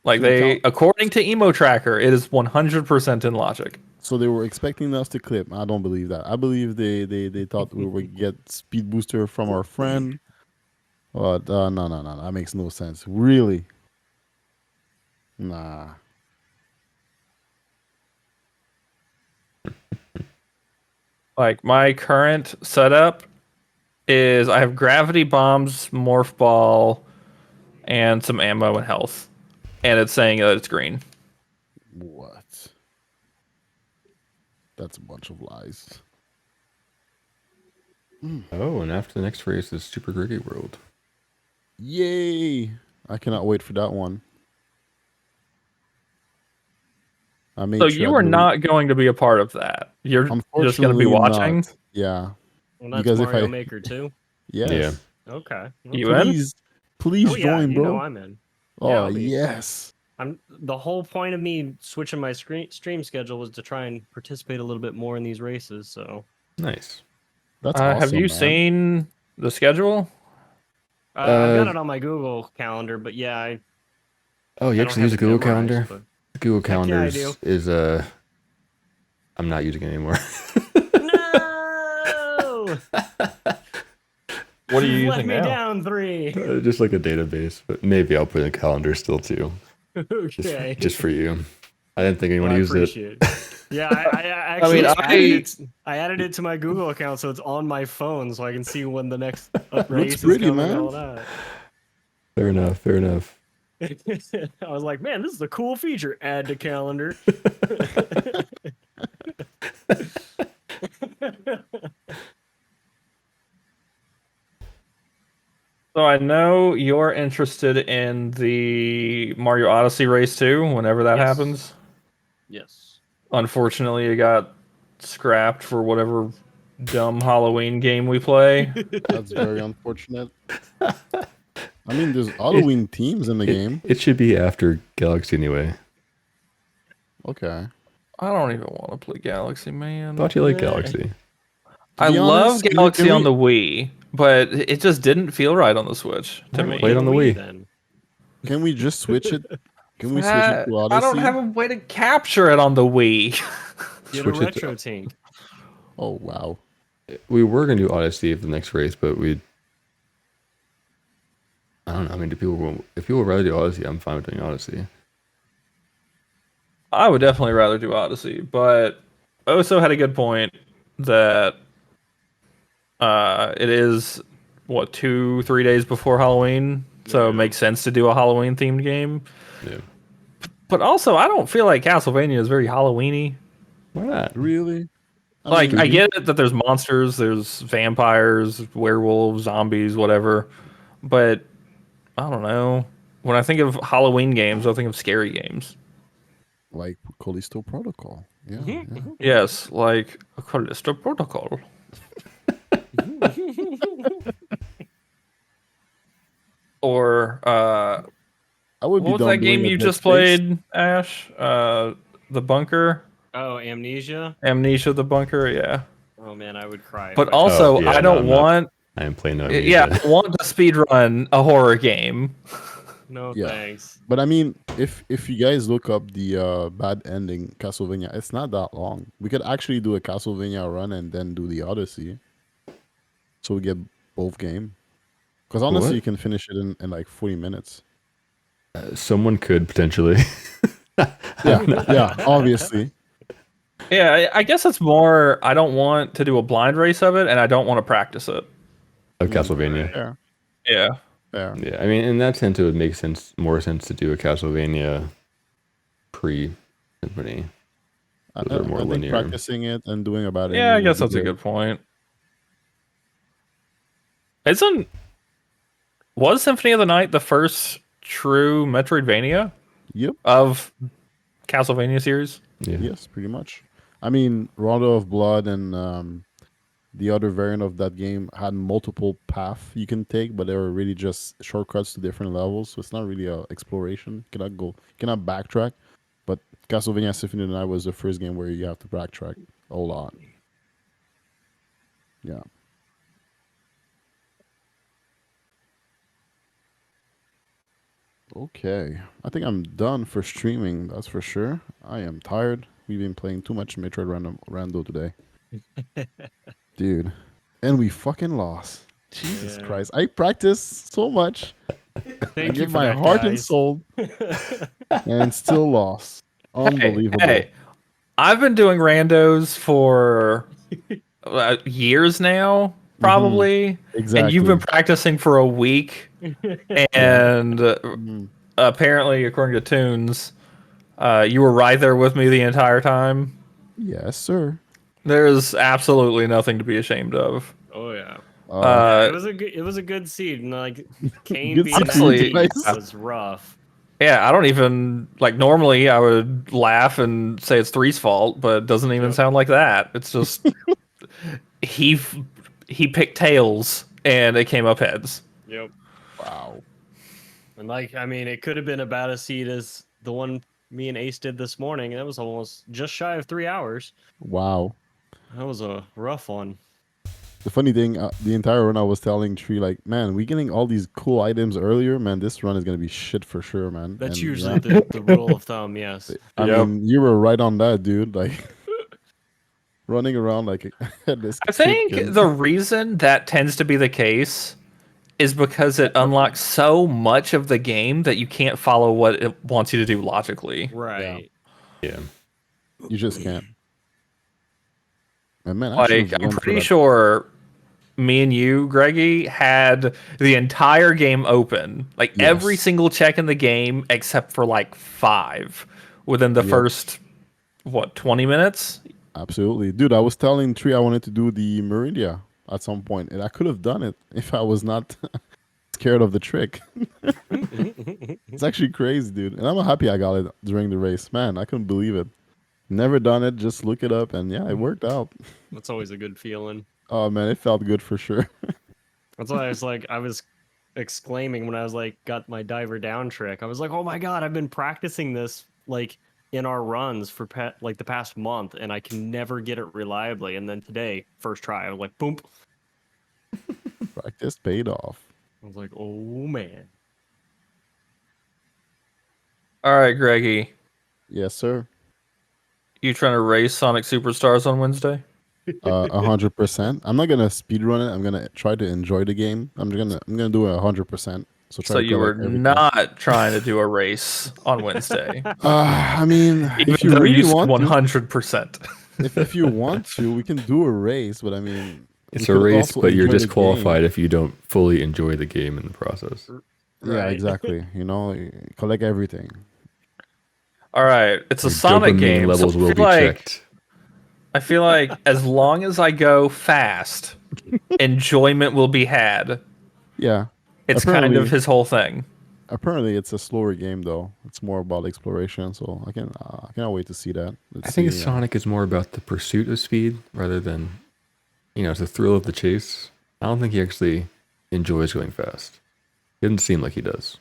Like So you they, count- according to Emo Tracker, it is 100% in logic. So they were expecting us to clip. I don't believe that. I believe they thought we would get speed booster from our friend. But no. That makes no sense. Really? Nah. Like my current setup is I have gravity bombs, morph ball, and some ammo and health, and it's saying that it's green. What? That's a bunch of lies. Oh, and after the next race is Super Greggy World. Yay! I cannot wait for that one. I made So sure you I are do- not going to be a part of that. You're just going to be Unfortunately watching. not. Yeah. Well, that's Because if Mario I- Maker too. Yes. Okay. You in? Please Oh yeah, join, you bro. know I'm in. Oh Yeah, I'll be. yes. I'm the whole point of me switching my stream schedule was to try and participate a little bit more in these races. So Nice. That's awesome. Have you man. seen the schedule? I've got it on my Google Calendar, but yeah, Oh, you I actually don't use a have it Google memorized, Calendar? but- The Google Heck yeah, I Calendar do. is I'm not using it anymore. No! What are you You've let using me now? down 3. Just like a database, but maybe I'll put in a calendar still too. Okay. Just for you. I didn't think anyone Well, I used it. appreciate it. Yeah, I actually mean, I added it to my Google account, so it's on my phone, so I can see when the next race is pretty, coming. man. All that. Fair enough. Fair enough. I was like, man, this is a cool feature. Add to calendar. So I know you're interested in the Mario Odyssey race too, whenever that Yes. happens. Yes. Unfortunately, it got scrapped for whatever dumb Halloween game we play. That's very unfortunate. I mean, there's Halloween themes in the game. It should be after Galaxy anyway. Okay. I don't even want to play Galaxy, man. Thought you liked Galaxy. I be love honest, can Galaxy we- on the Wii, but it just didn't feel right on the Switch to me. Play it on the Wii. Then. Can we just switch it? Can we switch it to Odyssey? I don't have a way to capture it on the Wii. Get Switch a it retro tank. Oh wow. We were gonna do Odyssey for the next race, but I don't know. I mean, if people would rather do Odyssey, I'm fine with doing Odyssey. I would definitely rather do Odyssey, but Oso had a good point that it is 2-3 days before Halloween, so it makes sense to do a Halloween themed game. Yeah. But also, I don't feel like Castlevania is very Halloweeny. Why not? Really? Like, mean, I get it that there's monsters, there's vampires, werewolves, zombies, whatever, but I don't know. When I think of Halloween games, I think of scary games. like Callisto Protocol. Yeah. Mm-hmm. yeah. Yes, like a Callisto Protocol. Or I would what be was done that game doing a you Dead just Space. played, Ash? The Bunker, Oh, Amnesia. Amnesia, the Bunker. Yeah, Oh man, I would cry. but if I- also yeah, I no, don't I'm not. want. I am playing no Yeah, Amnesia. I want to speedrun a horror game. no Yeah. thanks. But I mean, if you guys look up the bad ending Castlevania, it's not that long. We could actually do a Castlevania run and then do the Odyssey, so we get both game. Because honestly, What? you can finish it in like 40 minutes. Someone could potentially. Yeah, yeah, obviously. Yeah, I guess it's more. I don't want to do a blind race of it, and I don't want to practice it. Of Castlevania. Fair, Yeah. fair. Yeah, I mean, in that sense, it would make more sense to do a Castlevania pre-Symphony. I Those are more think linear. practicing it and doing about it. Yeah, I guess that's a good point. Was Symphony of the Night the first true Metroidvania Yep. of Castlevania series? Yeah. Yes, pretty much. I mean, Rondo of Blood and the other variant of that game had multiple paths you can take, but they were really just shortcuts to different levels. So it's not really a exploration. You cannot backtrack. But Castlevania Symphony of the Night was the first game where you have to backtrack a lot. Yeah. Okay, I think I'm done for streaming. That's for sure. I am tired. We've been playing too much Metroid Rando today, dude, and we fucking lost. Jesus Yeah. Christ! I practiced so much. I Thank you give for my that, heart and guys. soul, and still lost. Unbelievable. Hey, I've been doing randos for years now, probably, and you've been Exactly. practicing for a week, Yeah. and Mhm. apparently, according to Tunes, you were right there with me the entire time. Yes, sir. There's absolutely nothing to be ashamed of. Oh yeah. Uh, Yeah, Uh, it was a good seed, and like Kane Good being seed, that deep guys. was rough. yeah, I don't even like. Normally, I would laugh and say it's Three's fault, but it doesn't even Yep. sound like that. It's just he he picked tails and it came up heads. Yep. Wow. And like, I mean, it could have been about as seed as the one me and Ace did this morning. That was almost just shy of 3 hours. Wow. That was a rough one. The funny thing, the entire run I was telling Tree, like, man, we getting all these cool items earlier, man. This run is gonna be shit for sure, man. That's And usually yeah, the rule of thumb, yes. I Yep. mean, you were right on that, dude. Like running around like a headless I think chicken. the reason that tends to be the case is because it unlocks so much of the game that you can't follow what it wants you to do logically. Right. Yeah. You just can't. And man, I should Like, have I'm went for pretty that. sure me and you, Greggy, had the entire game open. Like, every Yes. single check in the game except for like 5 within the Yep. first, 20 minutes? Absolutely, dude. I was telling Tree I wanted to do the Meridia at some point, and I could have done it if I was not scared of the trick. It's actually crazy, dude. And I'm happy I got it during the race. Man, I couldn't believe it. Never done it. Just look it up, and yeah, it worked out. That's always a good feeling. Oh man, it felt good for sure. That's why I was exclaiming when I was like, got my diver down trick. I was like, oh my god, I've been practicing this like in our runs for like the past month, and I can never get it reliably. And then today, first try, I was like, boom. Practice paid off. I was like, oh man. All right, Greggy. Yes, sir. You trying to race Sonic Superstars on Wednesday? 100%. I'm not gonna speed run it. I'm gonna try to enjoy the game. I'm gonna do it 100%. So try So to you were collect everything. not trying to do a race on Wednesday, I mean, even if you though really you said want to, 100%. if you want to, we can do a race. But I mean, we It's a could race, also but you're enjoy the disqualified game. if you don't fully enjoy the game in the process. Yeah, Right. exactly. You know, collect everything. All right, it's a Your Sonic dopamine game. levels So will be checked. I feel like as long as I go fast, enjoyment will be had. Yeah. It's kind of Apparently, his whole thing. apparently, it's a slower game though. It's more about exploration. So I cannot wait to see that. Let's I think see. Sonic is more about the pursuit of speed rather than, the thrill of the chase. I don't think he actually enjoys going fast. It didn't seem like he does.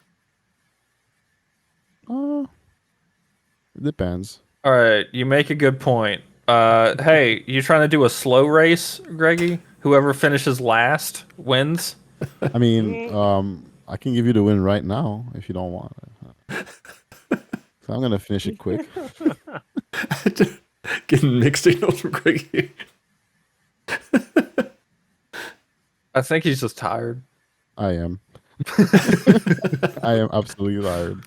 It depends. All right, you make a good point. Hey, you trying to do a slow race, Greggy? Whoever finishes last wins. I mean, I can give you the win right now if you don't want it. So I'm gonna finish it quick. Getting mixed signals from Greggy. I think he's just tired. I am. I am absolutely tired.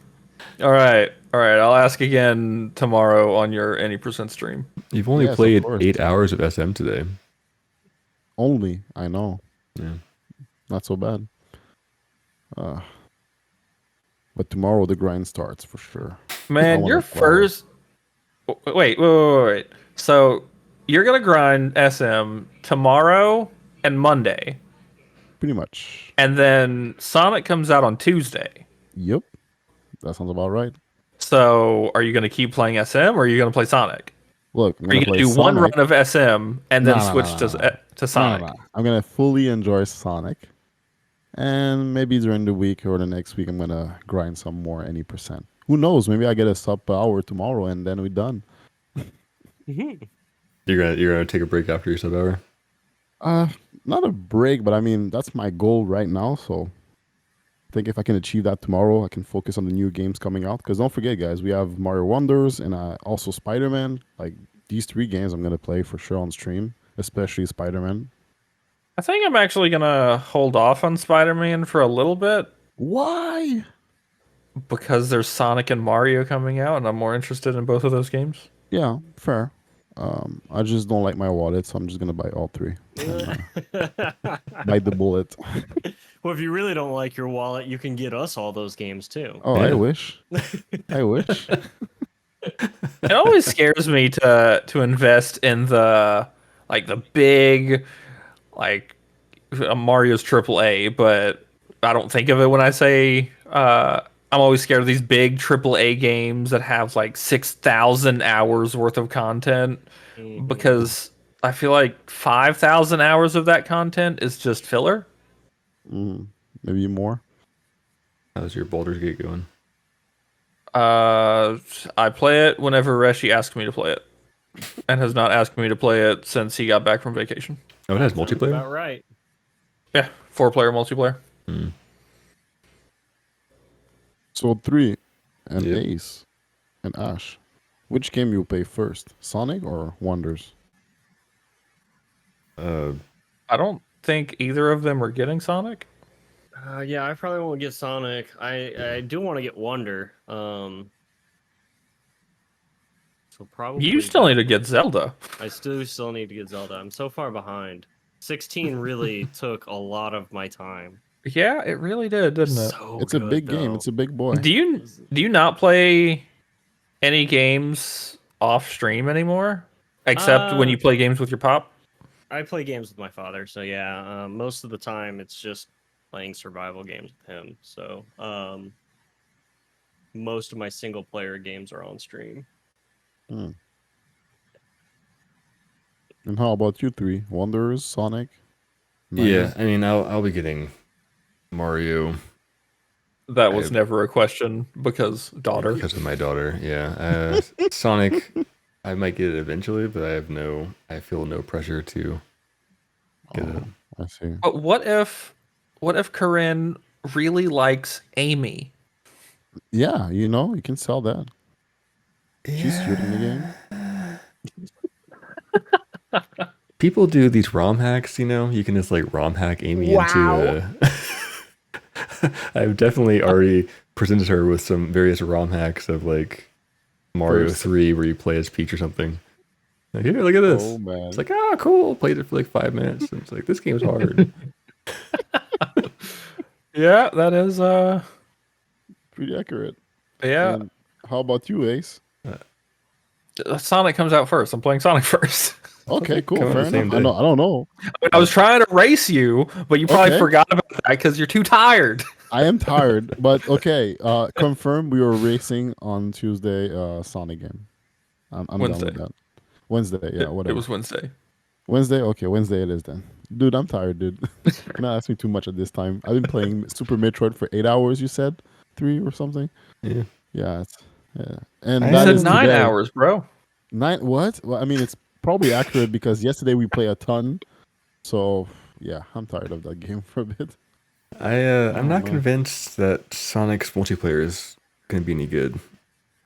All right. I'll ask again tomorrow on your any percent stream. You've only Yes, of played course. 8 hours of SM today. Only I know. Yeah. Not so bad. But tomorrow the grind starts for sure. I Man, wanna your plow. first. Wait. So you're gonna grind SM tomorrow and Monday, Pretty much. and then Sonic comes out on Tuesday. Yep. That sounds about right. So are you gonna keep playing SM, or are you gonna play Sonic? Look, I'm Are you gonna gonna play do one Sonic. run of SM and then No, no, switch no, no, no. to Sonic? No. I'm gonna fully enjoy Sonic. And maybe during the week or the next week I'm gonna grind some more any percent. Who knows? Maybe I get a sub per hour tomorrow and then we're done. You're gonna take a break after your sub hour? Not a break, but I mean that's my goal right now. So think if I can achieve that tomorrow, I can focus on the new games coming out. Because don't forget, guys, we have Mario Wonders and also Spider-Man. Like these 3 games, I'm gonna play for sure on stream, especially Spider-Man. I think I'm actually gonna hold off on Spider-Man for a little bit Why? because there's Sonic and Mario coming out, and I'm more interested in both of those games. Yeah, fair. I just don't like my wallet, so I'm just gonna buy all 3. Bite the bullet. Well, if you really don't like your wallet, you can get us all those games too. Oh, Yeah. I wish. I wish. It always scares me to invest in the big Mario's AAA, but I don't think of it when I say I'm always scared of these big AAA games that have like 6,000 hours worth of content because I feel like 5,000 hours of that content is just filler. Maybe more. How's your Baldur's Gate going? I play it whenever Reshi asks me to play it, and has not asked me to play it since he got back from vacation. Oh, it has Sounds multiplayer? about right. Yeah, 4-player multiplayer. So 3 and Yep. Ace and Ash. Which game you play first? Sonic or Wonders? I don't think either of them are getting Sonic. Yeah, I probably won't get Sonic. I do want to get Wonder. So probably You still need to get Zelda. I still need to get Zelda. I'm so far behind. 16 really took a lot of my time. Yeah, it really did, didn't it? So It's a good, big game. though. It's a big boy. Do you not play any games off stream anymore, except when you play games with your pop? I play games with my father, so yeah. Most of the time, it's just playing survival games with him. So most of my single player games are on stream. And how about you 3? Wonders, Sonic? Yeah, I mean, I'll be getting Mario That was never a question because daughter. because of my daughter. Yeah, Sonic, I might get it eventually, but I feel no pressure to get it. I see. But what if Corinne really likes Amy? Yeah, you can sell that. She's cute in the game. People do these ROM hacks, you can just like ROM hack Amy into a... I've definitely already presented her with some various ROM hacks of like Mario 3 where you play as Peach or something. Like, here, look at this. Oh, man. It's like, cool. Played it for like 5 minutes. And it's like, this game's hard. Yeah, that is Pretty accurate. yeah. And how about you, Ace? Sonic comes out first. I'm playing Sonic first. Okay, cool. Come on, Fair the same enough. I don't know. I was trying to race you, but you probably Okay. forgot about that because you're too tired. I am tired, but okay. Confirm we were racing on Tuesday. Sonic game. I'm Wednesday. done with that. Wednesday, yeah, whatever. It was Wednesday. Wednesday. Okay, Wednesday it is then. Dude, I'm tired, dude. You're not asking too much at this time. I've been playing Super Metroid for 8 hours. You said 3 or something. Yeah. Yeah, and I I that said is 9 today. hours, bro. 9 what? Well, I mean, it's probably accurate because yesterday we played a ton. So yeah, I'm tired of that game for a bit. I'm not convinced that Sonic's multiplayer is going to be any good.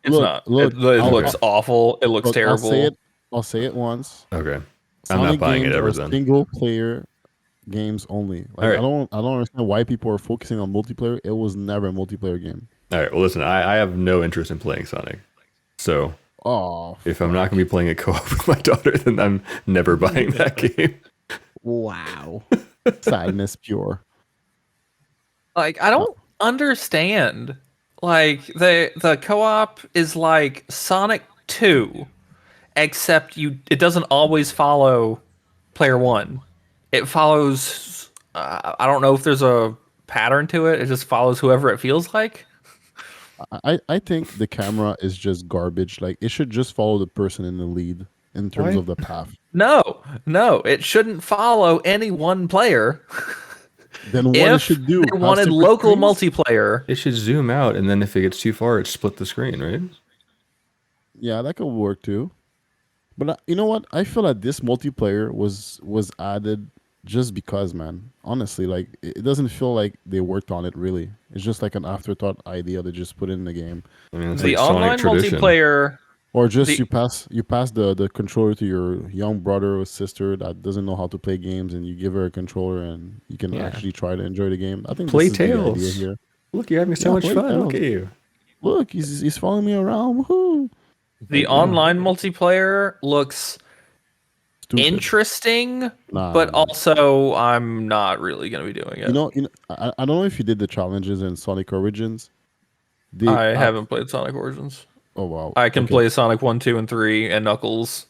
It's Look, not. look, it I'll- looks awful. It looks Look, terrible. I'll say it once. Okay. I'm Sonic not buying games it ever are then. single player games only. Like, All right. I don't understand why people are focusing on multiplayer. It was never a multiplayer game. All right. Well, listen, I have no interest in playing Sonic. So Oh, if I'm not going to be playing a co-op with my daughter, then I'm never buying that game. wow. Sadness pure. Like, I don't understand. Like, the co-op is like Sonic 2, except it doesn't always follow player 1. It follows I don't know if there's a pattern to it. It just follows whoever it feels like. I think the camera is just garbage. Like it should just follow the person in the lead in terms Why? of the path. No, it shouldn't follow any one player. Then what it should do? They have wanted separate local screens? multiplayer. It should zoom out, and then if it gets too far, it split the screen, right? Yeah, that could work too. But you know what? I feel that this multiplayer was added just because, man. Honestly, like it doesn't feel like they worked on it really. It's just like an afterthought idea they just put in the game. I mean, it's The like Sonic online tradition. multiplayer. Or just The- you pass the controller to your young brother or sister that doesn't know how to play games, and you give her a controller, and you can Yeah. actually try to enjoy the game. I think Play this is the idea Tails. here. Look, you're having so Yeah, much play fun. Look Tails. at you. Look, he's following me around. Woohoo! The Yeah. online multiplayer looks Stupid. interesting, Nah, but nah. also I'm not really going to be doing it. I don't know if you did the challenges in Sonic Origins. I haven't played Sonic Origins. Oh wow. I can Okay. play Sonic 1, 2, and 3, and Knuckles.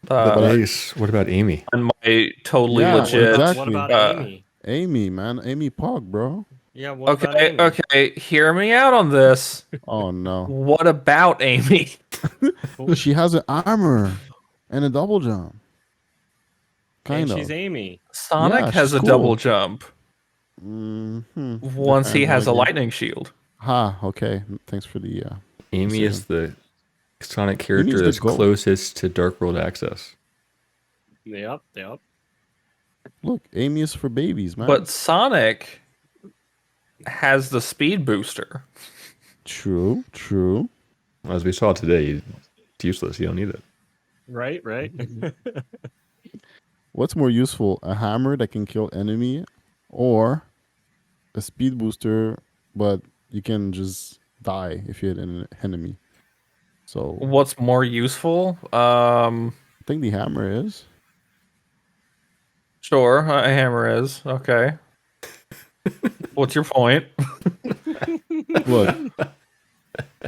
But Ace, what about Amy? On my totally Yeah, legit. exactly. What about Amy? Amy, man, Amy Pog, bro. Yeah, what about Okay, Amy? okay, hear me out on this. Oh no. What about Amy? She has an armor and a double jump. And Kind she's of. Amy. Sonic Yeah, has she's a cool. double jump Mm-hmm. once he Depends on has the a game. lightning shield. Ha, okay. Thanks for the Amy decision. is the Sonic Amy's character the that's goat. closest to Dark World access. Yep. Look, Amy is for babies, man. But Sonic has the speed booster. True. As we saw today, it's useless. You don't need it. Right. What's more useful, a hammer that can kill enemy, or a speed booster, but you can just die if you hit an enemy? So What's more useful? I think the hammer is. Sure, a hammer is. Okay. What's your point? Look,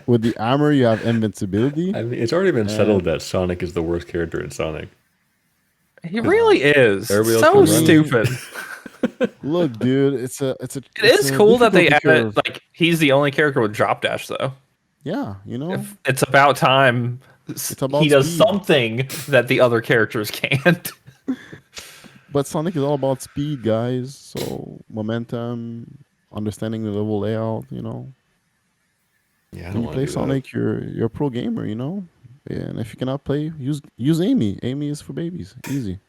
with the armor you have invincibility. I mean, it's already been settled that Sonic is the worst character in Sonic. He really is. Everybody else So can run. stupid. Look, dude, it's a. It is cool that they difficulty added, curve. like, he's the only character with drop dash, though. Yeah, you know. It's about time about he does speed. something that the other characters can't. But Sonic is all about speed, guys. So momentum, understanding the level layout. You know, Yeah, I when don't you want play to do that. Sonic, you're a pro gamer. You know, and if you cannot play, use Amy. Amy is for babies. Easy.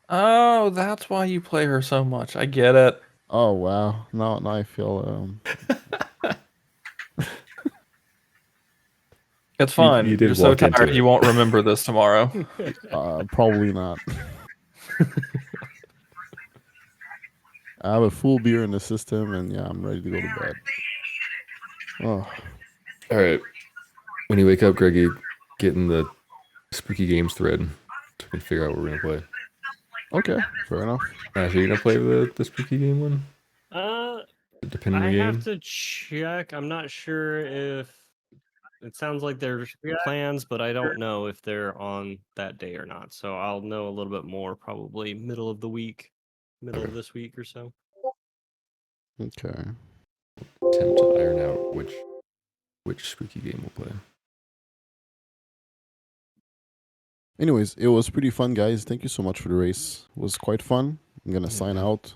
Oh, that's why you play her so much. I get it. Oh wow! Now I feel It's fine. you did You're so walk into tired it. you won't remember this tomorrow. probably not. I have a full beer in the system, and yeah, I'm ready to go to bed. Oh, All right. When you wake up, Greggy, get in the spooky games thread so we can figure out what we're gonna play. okay, fair enough. Ash, are you gonna play the spooky game one? Depending on I the have game. to check. I'm not sure if it sounds like there's plans, but I don't know if they're on that day or not. So I'll know a little bit more probably middle of the week, middle of this week or so. Okay. Attempt to iron out which spooky game we'll play. Anyways, it was pretty fun, guys. Thank you so much for the race. It was quite fun. I'm gonna sign out.